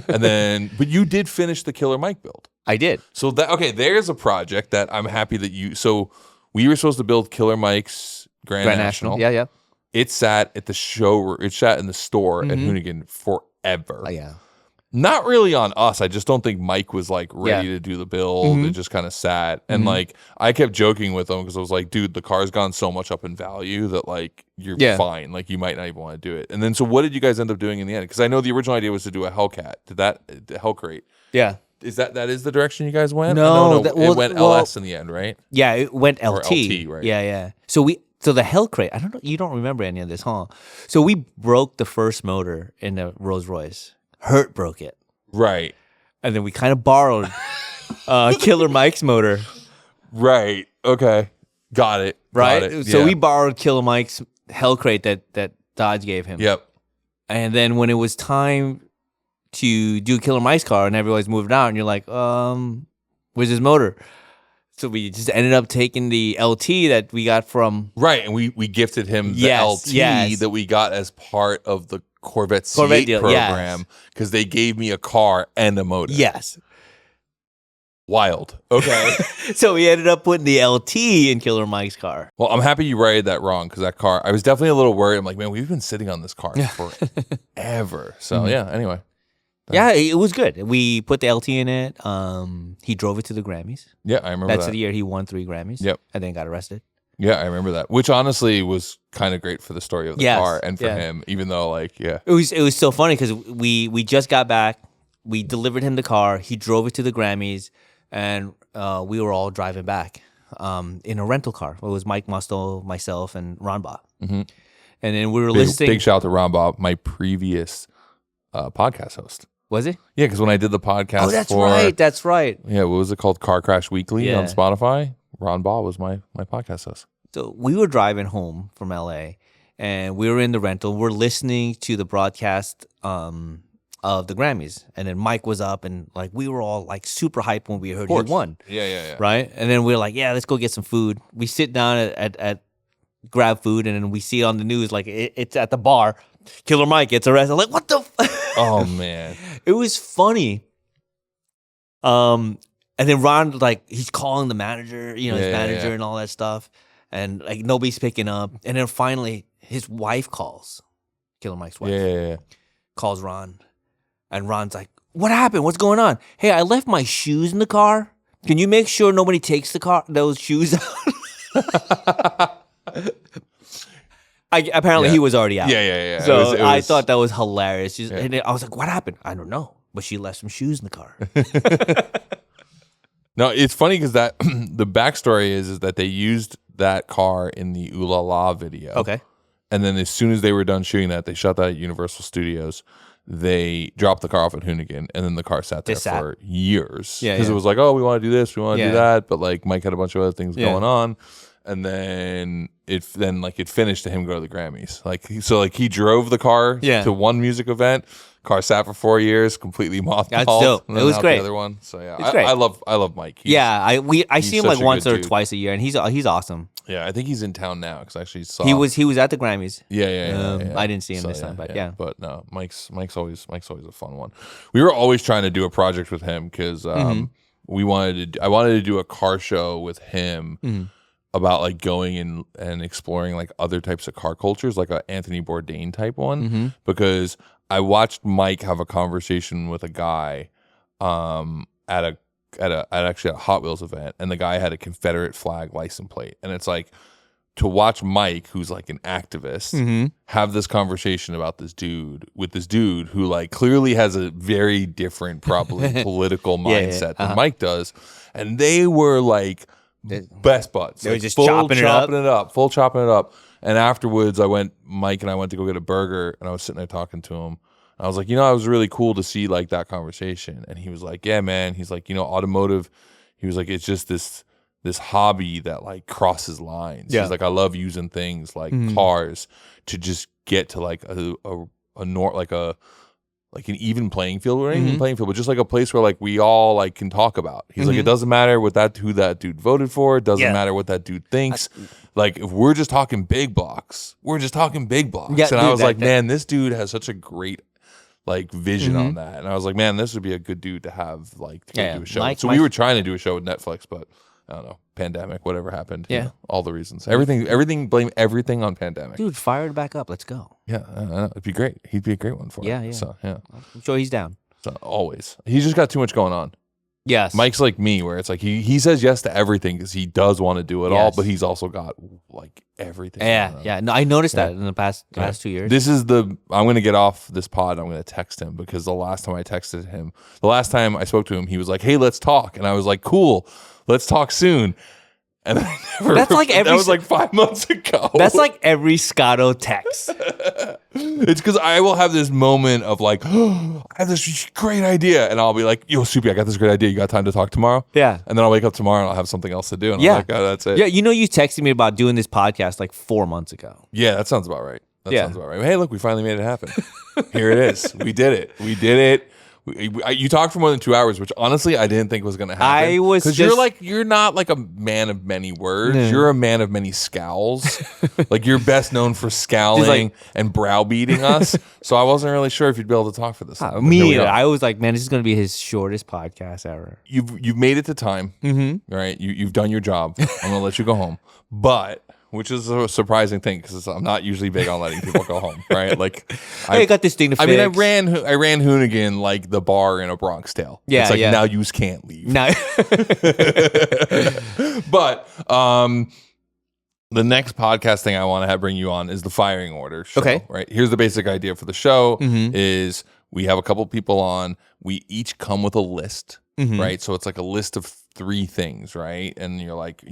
And then, but you did finish the Killer Mike build. I did. So there's a project that I'm happy that so we were supposed to build Killer Mike's Grand National. Yeah. It sat at the show. It sat in the store at Hoonigan forever. Oh, yeah. Not really on us. I just don't think Mike was like ready to do the build. It just kind of sat. And like I kept joking with him because I was like, dude, the car's gone so much up in value that like you're fine. Like you might not even want to do it. And then so what did you guys end up doing in the end? Because I know the original idea was to do a Hellcat. The Hellcrate. Yeah. Is that is the direction you guys went? No. It went LS in the end, right? Yeah, it went LT. Or LT, right? Yeah. So the Hellcrate, I don't know, you don't remember any of this, huh? So we broke the first motor in the Rolls Royce. Hurt broke it. Right. And then we kind of borrowed Killer Mike's motor. Right. Okay. Got it. Right? So we borrowed Killer Mike's Hellcrate that Dodge gave him. Yep. And then when it was time to do Killer Mike's car and everybody's moving out and you're like, where's his motor? So we just ended up taking the LT that we got from... Right. And we gifted him the LT that we got as part of the Corvette C8 deal, program because they gave me a car and a motor. Yes. Wild. Okay. So we ended up putting the LT in Killer Mike's car. Well, I'm happy you rated that wrong because that car, I was definitely a little worried. I'm like, man, we've been sitting on this car forever. So anyway. Yeah, it was good. We put the LT in it. He drove it to the Grammys. Yeah, I remember That's the year he won 3 Grammys. Yep. And then got arrested. Yeah, I remember that. Which honestly was kind of great for the story of the car and for him, even though it was so funny because we just got back. We delivered him the car. He drove it to the Grammys, and we were all driving back in a rental car. It was Mike Musto, myself, and Ron Bob. Mm-hmm. And then we were listening. Big shout out to Ron Bob, my previous podcast host. Was he? Yeah, because when I did the podcast, that's right. Yeah, what was it called? Car Crash Weekly on Spotify. Ron Ball was my podcast host. So we were driving home from LA and we were in the rental. We're listening to the broadcast of the Grammys. And then Mike was up and we were all super hyped when we heard he won. Yeah. Right? And then we were like, let's go get some food. We sit down at grab food and then we see on the news it's at the bar. Killer Mike gets arrested. I'm like, what the Oh man. It was funny. And then Ron, he's calling the manager, his manager and all that stuff. And, nobody's picking up. And then finally, his wife calls. Killer Mike's wife. Yeah. Calls Ron. And Ron's like, what happened? What's going on? Hey, I left my shoes in the car. Can you make sure nobody takes those shoes out? Apparently, he was already out. Yeah. So I thought that was hilarious. And I was like, what happened? I don't know. But she left some shoes in the car. No, it's funny because that the backstory is that they used that car in the Ooh La La video. Okay. And then as soon as they were done shooting that, they shot that at Universal Studios. They dropped the car off at Hoonigan, and then the car sat there for years. Because it was like, oh, we want to do this, we want to do that. But like Mike had a bunch of other things going on. And then it finished to him go to the Grammys. Like he drove the car to one music event. Car sat for 4 years, completely mothballed. That's dope. It was great. The other one, so yeah, it's great. I love Mike. I see him like once or twice a year, and he's awesome. Yeah, I think he's in town now because I actually saw he was at the Grammys. Yeah. I didn't see him this time, but yeah. But no, Mike's always a fun one. We were always trying to do a project with him because I wanted to do a car show with him. About like going and exploring like other types of car cultures, like a Anthony Bourdain type one, because I watched Mike have a conversation with a guy at actually a Hot Wheels event, and the guy had a Confederate flag license plate, and it's like to watch Mike, who's like an activist, have this conversation about this dude who like clearly has a very different, probably political mindset than Mike does, and they were like. Best buds. They were just full chopping it up. And afterwards, Mike and I went to go get a burger, and I was sitting there talking to him. I was like, it was really cool to see like that conversation. And he was like, yeah, man. He's like, automotive. He was like, it's just this hobby that like crosses lines. He's like, I love using things like cars to just get to like like an even playing field, or even playing field, but just like a place where like we all like can talk about. He's like, it doesn't matter who that dude voted for. It doesn't matter what that dude thinks. Like if we're just talking big blocks, we're just talking big blocks. Yeah, and I was like, man, this dude has such a great like vision on that. And I was like, man, this would be a good dude to have like to do a show. So we were trying to do a show with Netflix, but I don't know, pandemic, whatever happened. All the reasons. Blame everything on pandemic. Dude, fire it back up. Let's go. Yeah, it'd be great. He'd be a great one for it. Yeah. So, yeah. I'm sure he's down. So, always. He's just got too much going on. Yes. Mike's like me, where it's like he says yes to everything because he does want to do it all, but he's also got like everything. Yeah. No, I noticed that in the past 2 years. I'm going to get off this pod. I'm going to text him because the last time I spoke to him, he was like, hey, let's talk. And I was like, cool, let's talk soon. And that was like 5 months ago. That's like every Scotto text. It's because I will have this moment of like, oh, I have this great idea, and I'll be like, yo, Suppy, I got this great idea. You got time to talk tomorrow? Yeah. And then I'll wake up tomorrow and I'll have something else to do. And I'm like, oh, that's it. Yeah, you texted me about doing this podcast like 4 months ago. Yeah, that sounds about right. Sounds about right. Hey, look, we finally made it happen. Here it is. We did it. You talked for more than 2 hours, which honestly I didn't think was going to happen. Because you're not like a man of many words. No. You're a man of many scowls. Like you're best known for scowling and browbeating us. So I wasn't really sure if you'd be able to talk for this. Me neither. I was like, man, this is going to be his shortest podcast ever. You've made it to time, right? You've done your job. I'm going to let you go home, which is a surprising thing because I'm not usually big on letting people go home, right? Like, I got this thing to fix. I mean, I ran Hoonigan like the bar in A Bronx Tale. Yeah, it's like now you can't leave. No. But the next podcast thing I want to bring you on is the firing order show. Okay. Right. Here's the basic idea for the show: is we have a couple people on. We each come with a list. Right. So it's like a list of 3 things, right? And you're like,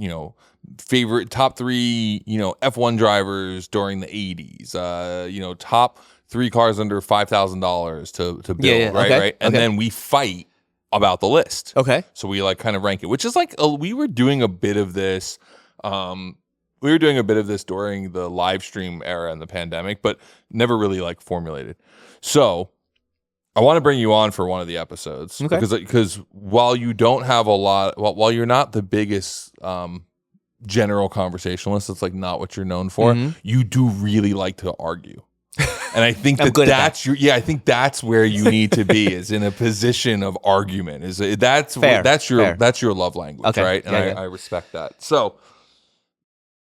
favorite top 3, F1 drivers during the 80s, top 3 cars under $5,000 to build, right? Okay. Right. And then we fight about the list. Okay. So we like kind of rank it, which is like, we were doing a bit of this. We were doing a bit of this during the live stream era and the pandemic, but never really like formulated. So I want to bring you on for one of the episodes because while you don't have while you're not the biggest general conversationalist, it's like not what you're known for. You do really like to argue, and I think I think that's where you need to be is in a position of argument. That's your love language, right? And I respect that. So,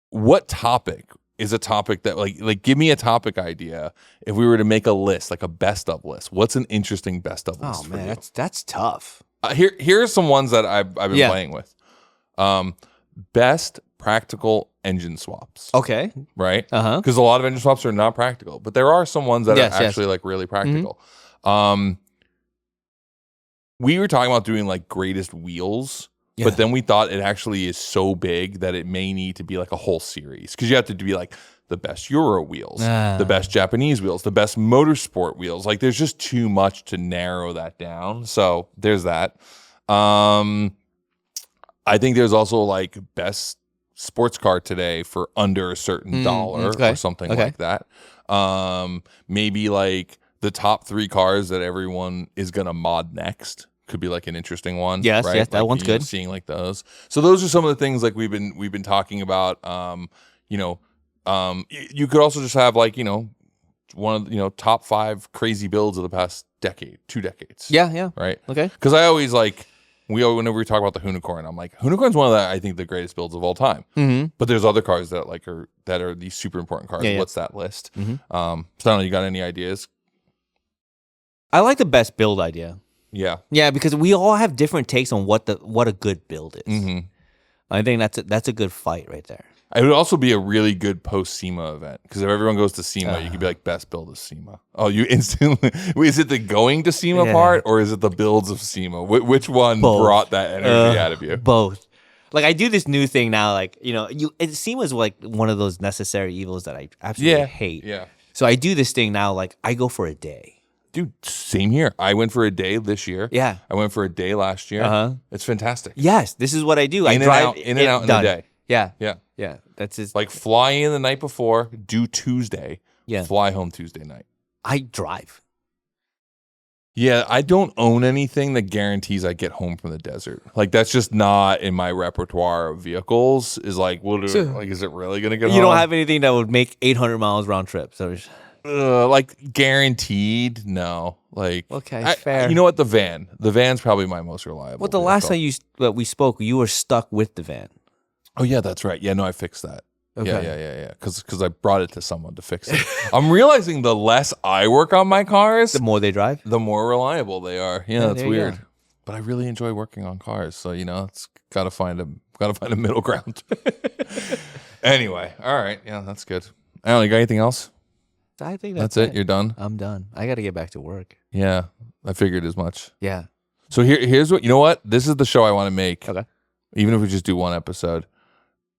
what topic is a topic that like give me a topic idea if we were to make a list, like a best of list? What's an interesting best of list for you? That's tough. Here are some ones that I've been playing with. Best practical engine swaps. Okay. Right? Because a lot of engine swaps are not practical, but there are some ones that are actually like really practical. We were talking about doing like greatest wheels Yeah. But then we thought it actually is so big that it may need to be like a whole series because you have to be like the best Euro wheels, the best Japanese wheels, the best motorsport wheels. Like there's just too much to narrow that down. So there's that. I think there's also like best sports car today for under a certain dollar or something like that. Maybe like the top 3 cars that everyone is going to mod next. Could be like an interesting one. Yes, right? yes, that like, one's good. Seeing like those. So those are some of the things like we've been talking about. You could also just have like, one of top 5 crazy builds of the past decade, 2 decades. Yeah. Right. Okay. Because I always like whenever we talk about the Hoonicorn, I'm like, Hoonicorn's one of I think the greatest builds of all time. Mm-hmm. But there's other cars that are these super important cars. Yeah. What's that list? Mm-hmm. So I don't know, you got any ideas? I like the best build idea. Yeah. Yeah, because we all have different takes on what a good build is. Mm-hmm. I think that's a good fight right there. It would also be a really good post-SEMA event because if everyone goes to SEMA, you could be like, best build of SEMA. Oh, you instantly... Wait, is it the going to SEMA part or is it the builds of SEMA? Which one brought that energy out of you? Both. Like I do this new thing now, like, SEMA is like one of those necessary evils that I absolutely hate. Yeah. So I do this thing now, like I go for a day. Dude, same here. I went for a day this year. Yeah. I went for a day last year. It's fantastic. Yes, this is what I do. I In drive and out in the day. Yeah. Yeah. Yeah. That's just Like fly in the night before, do Tuesday, fly home Tuesday night. I drive. Yeah, I don't own anything that guarantees I get home from the desert. Like that's just not in my repertoire of vehicles. Is like, is it really gonna get home? You don't have anything that would make 800 miles round trip. So like guaranteed, no. Like okay, fair. You know what? The van's probably my most reliable. Well, the last time we spoke, you were stuck with the van. Oh yeah, that's right. Yeah, no, I fixed that. Okay. Yeah. Because I brought it to someone to fix it. I'm realizing the less I work on my cars, The more they drive. the more reliable they are. Yeah, that's there you weird. go. But I really enjoy working on cars, so it's gotta find a middle ground. Anyway, all right, yeah, that's good. I don't know, you got anything else? I think That's it. You're done. I'm done. I got to get back to work. Yeah, I figured as much. Yeah. So here's what you know. What this is the show I want to make. Okay. Even if we just do one episode,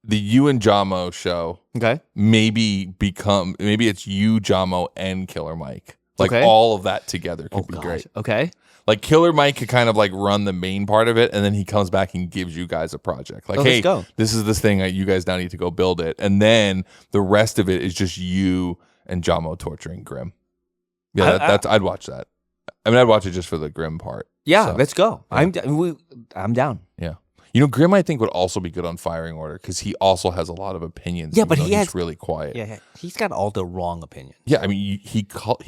the you and Jamo show. Okay. Maybe it's you, Jamo, and Killer Mike. Like Okay. all of that together could be great. Okay. Like Killer Mike could kind of like run the main part of it, and then he comes back and gives you guys a project. Like, hey, let's go. this is this thing that you guys now need to go build it, and then the rest of it is just you and Jamo torturing Grim. Yeah, I'd watch that. I mean, I'd watch it just for the Grim part. Yeah, So, let's go. yeah. I'm down. Yeah. Grim I think would also be good on firing order because he also has a lot of opinions. Yeah, even but though he's he's really quiet. Yeah, he's got all the wrong opinions. Yeah, I mean, he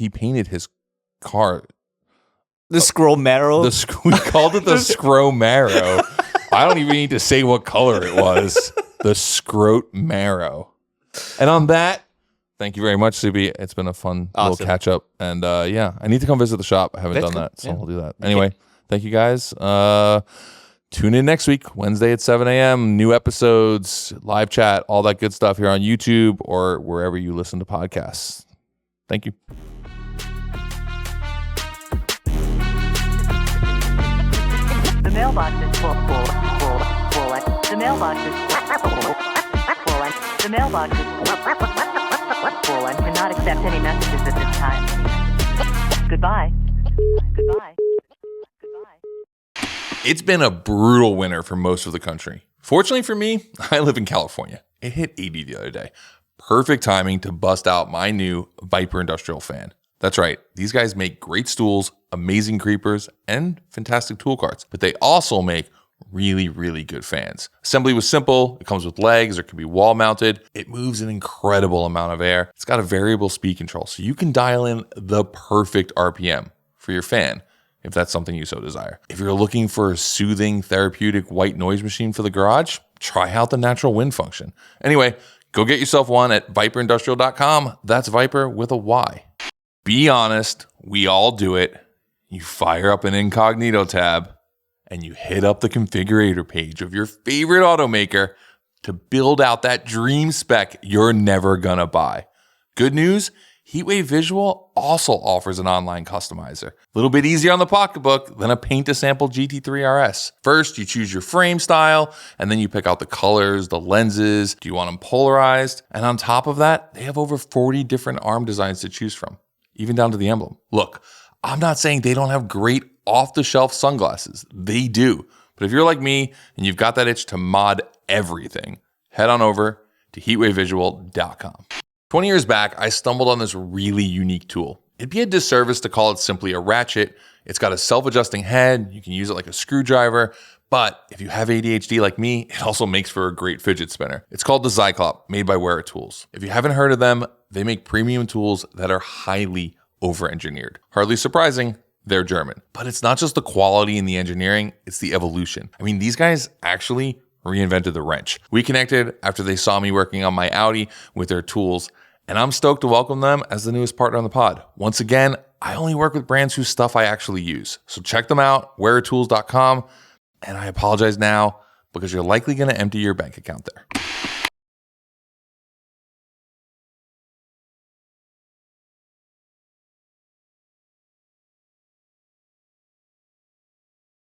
painted his car. The scroll marrow. We called it the Scro Marrow. I don't even need to say what color it was. The Scrote Marrow. And on that, thank you very much, Suppy. It's been a fun little catch up. And yeah, I need to come visit the shop. I haven't done that, so we'll do that. Anyway, thank you guys. Tune in next week, Wednesday at 7 a.m. New episodes, live chat, all that good stuff here on YouTube or wherever you listen to podcasts. Thank you. The mailbox is full. The mailbox is full. The mailbox is full and cannot accept any messages at this time. Goodbye. Goodbye. Goodbye. It's been a brutal winter for most of the country. Fortunately for me, I live in California. It hit 80 the other day. Perfect timing to bust out my new Vyper Industrial fan. That's right. These guys make great stools, amazing creepers, and fantastic tool carts. But they also make really, really good fans. Assembly was simple. It comes with legs or can be wall mounted. It moves an incredible amount of air. It's got a variable speed control, so you can dial in the perfect RPM for your fan if that's something you so desire. If you're looking for a soothing, therapeutic white noise machine for the garage, try out the natural wind function. Anyway, go get yourself one at vyperindustrial.com. That's Vyper with a Y. Be honest, we all do it. You fire up an incognito tab and you hit up the configurator page of your favorite automaker to build out that dream spec you're never gonna buy. Good news, Heatwave Visual also offers an online customizer. A little bit easier on the pocketbook than a paint-to-sample GT3 RS. First, you choose your frame style, and then you pick out the colors, the lenses. Do you want them polarized? And on top of that, they have over 40 different arm designs to choose from, even down to the emblem. Look, I'm not saying they don't have great off-the-shelf sunglasses. They do. But if you're like me and you've got that itch to mod everything, head on over to heatwavevisual.com. 20 years back, I stumbled on this really unique tool. It'd be a disservice to call it simply a ratchet. It's got a self-adjusting head. You can use it like a screwdriver. But if you have ADHD like me, it also makes for a great fidget spinner. It's called the Zyklop, made by Wera Tools. If you haven't heard of them, they make premium tools that are highly over-engineered. Hardly surprising, they're German. But it's not just the quality and the engineering, it's the evolution. I mean, these guys actually reinvented the wrench. We connected after they saw me working on my Audi with their tools, and I'm stoked to welcome them as the newest partner on the pod. Once again, I only work with brands whose stuff I actually use. So check them out, weratools.com. And I apologize now because you're likely going to empty your bank account there.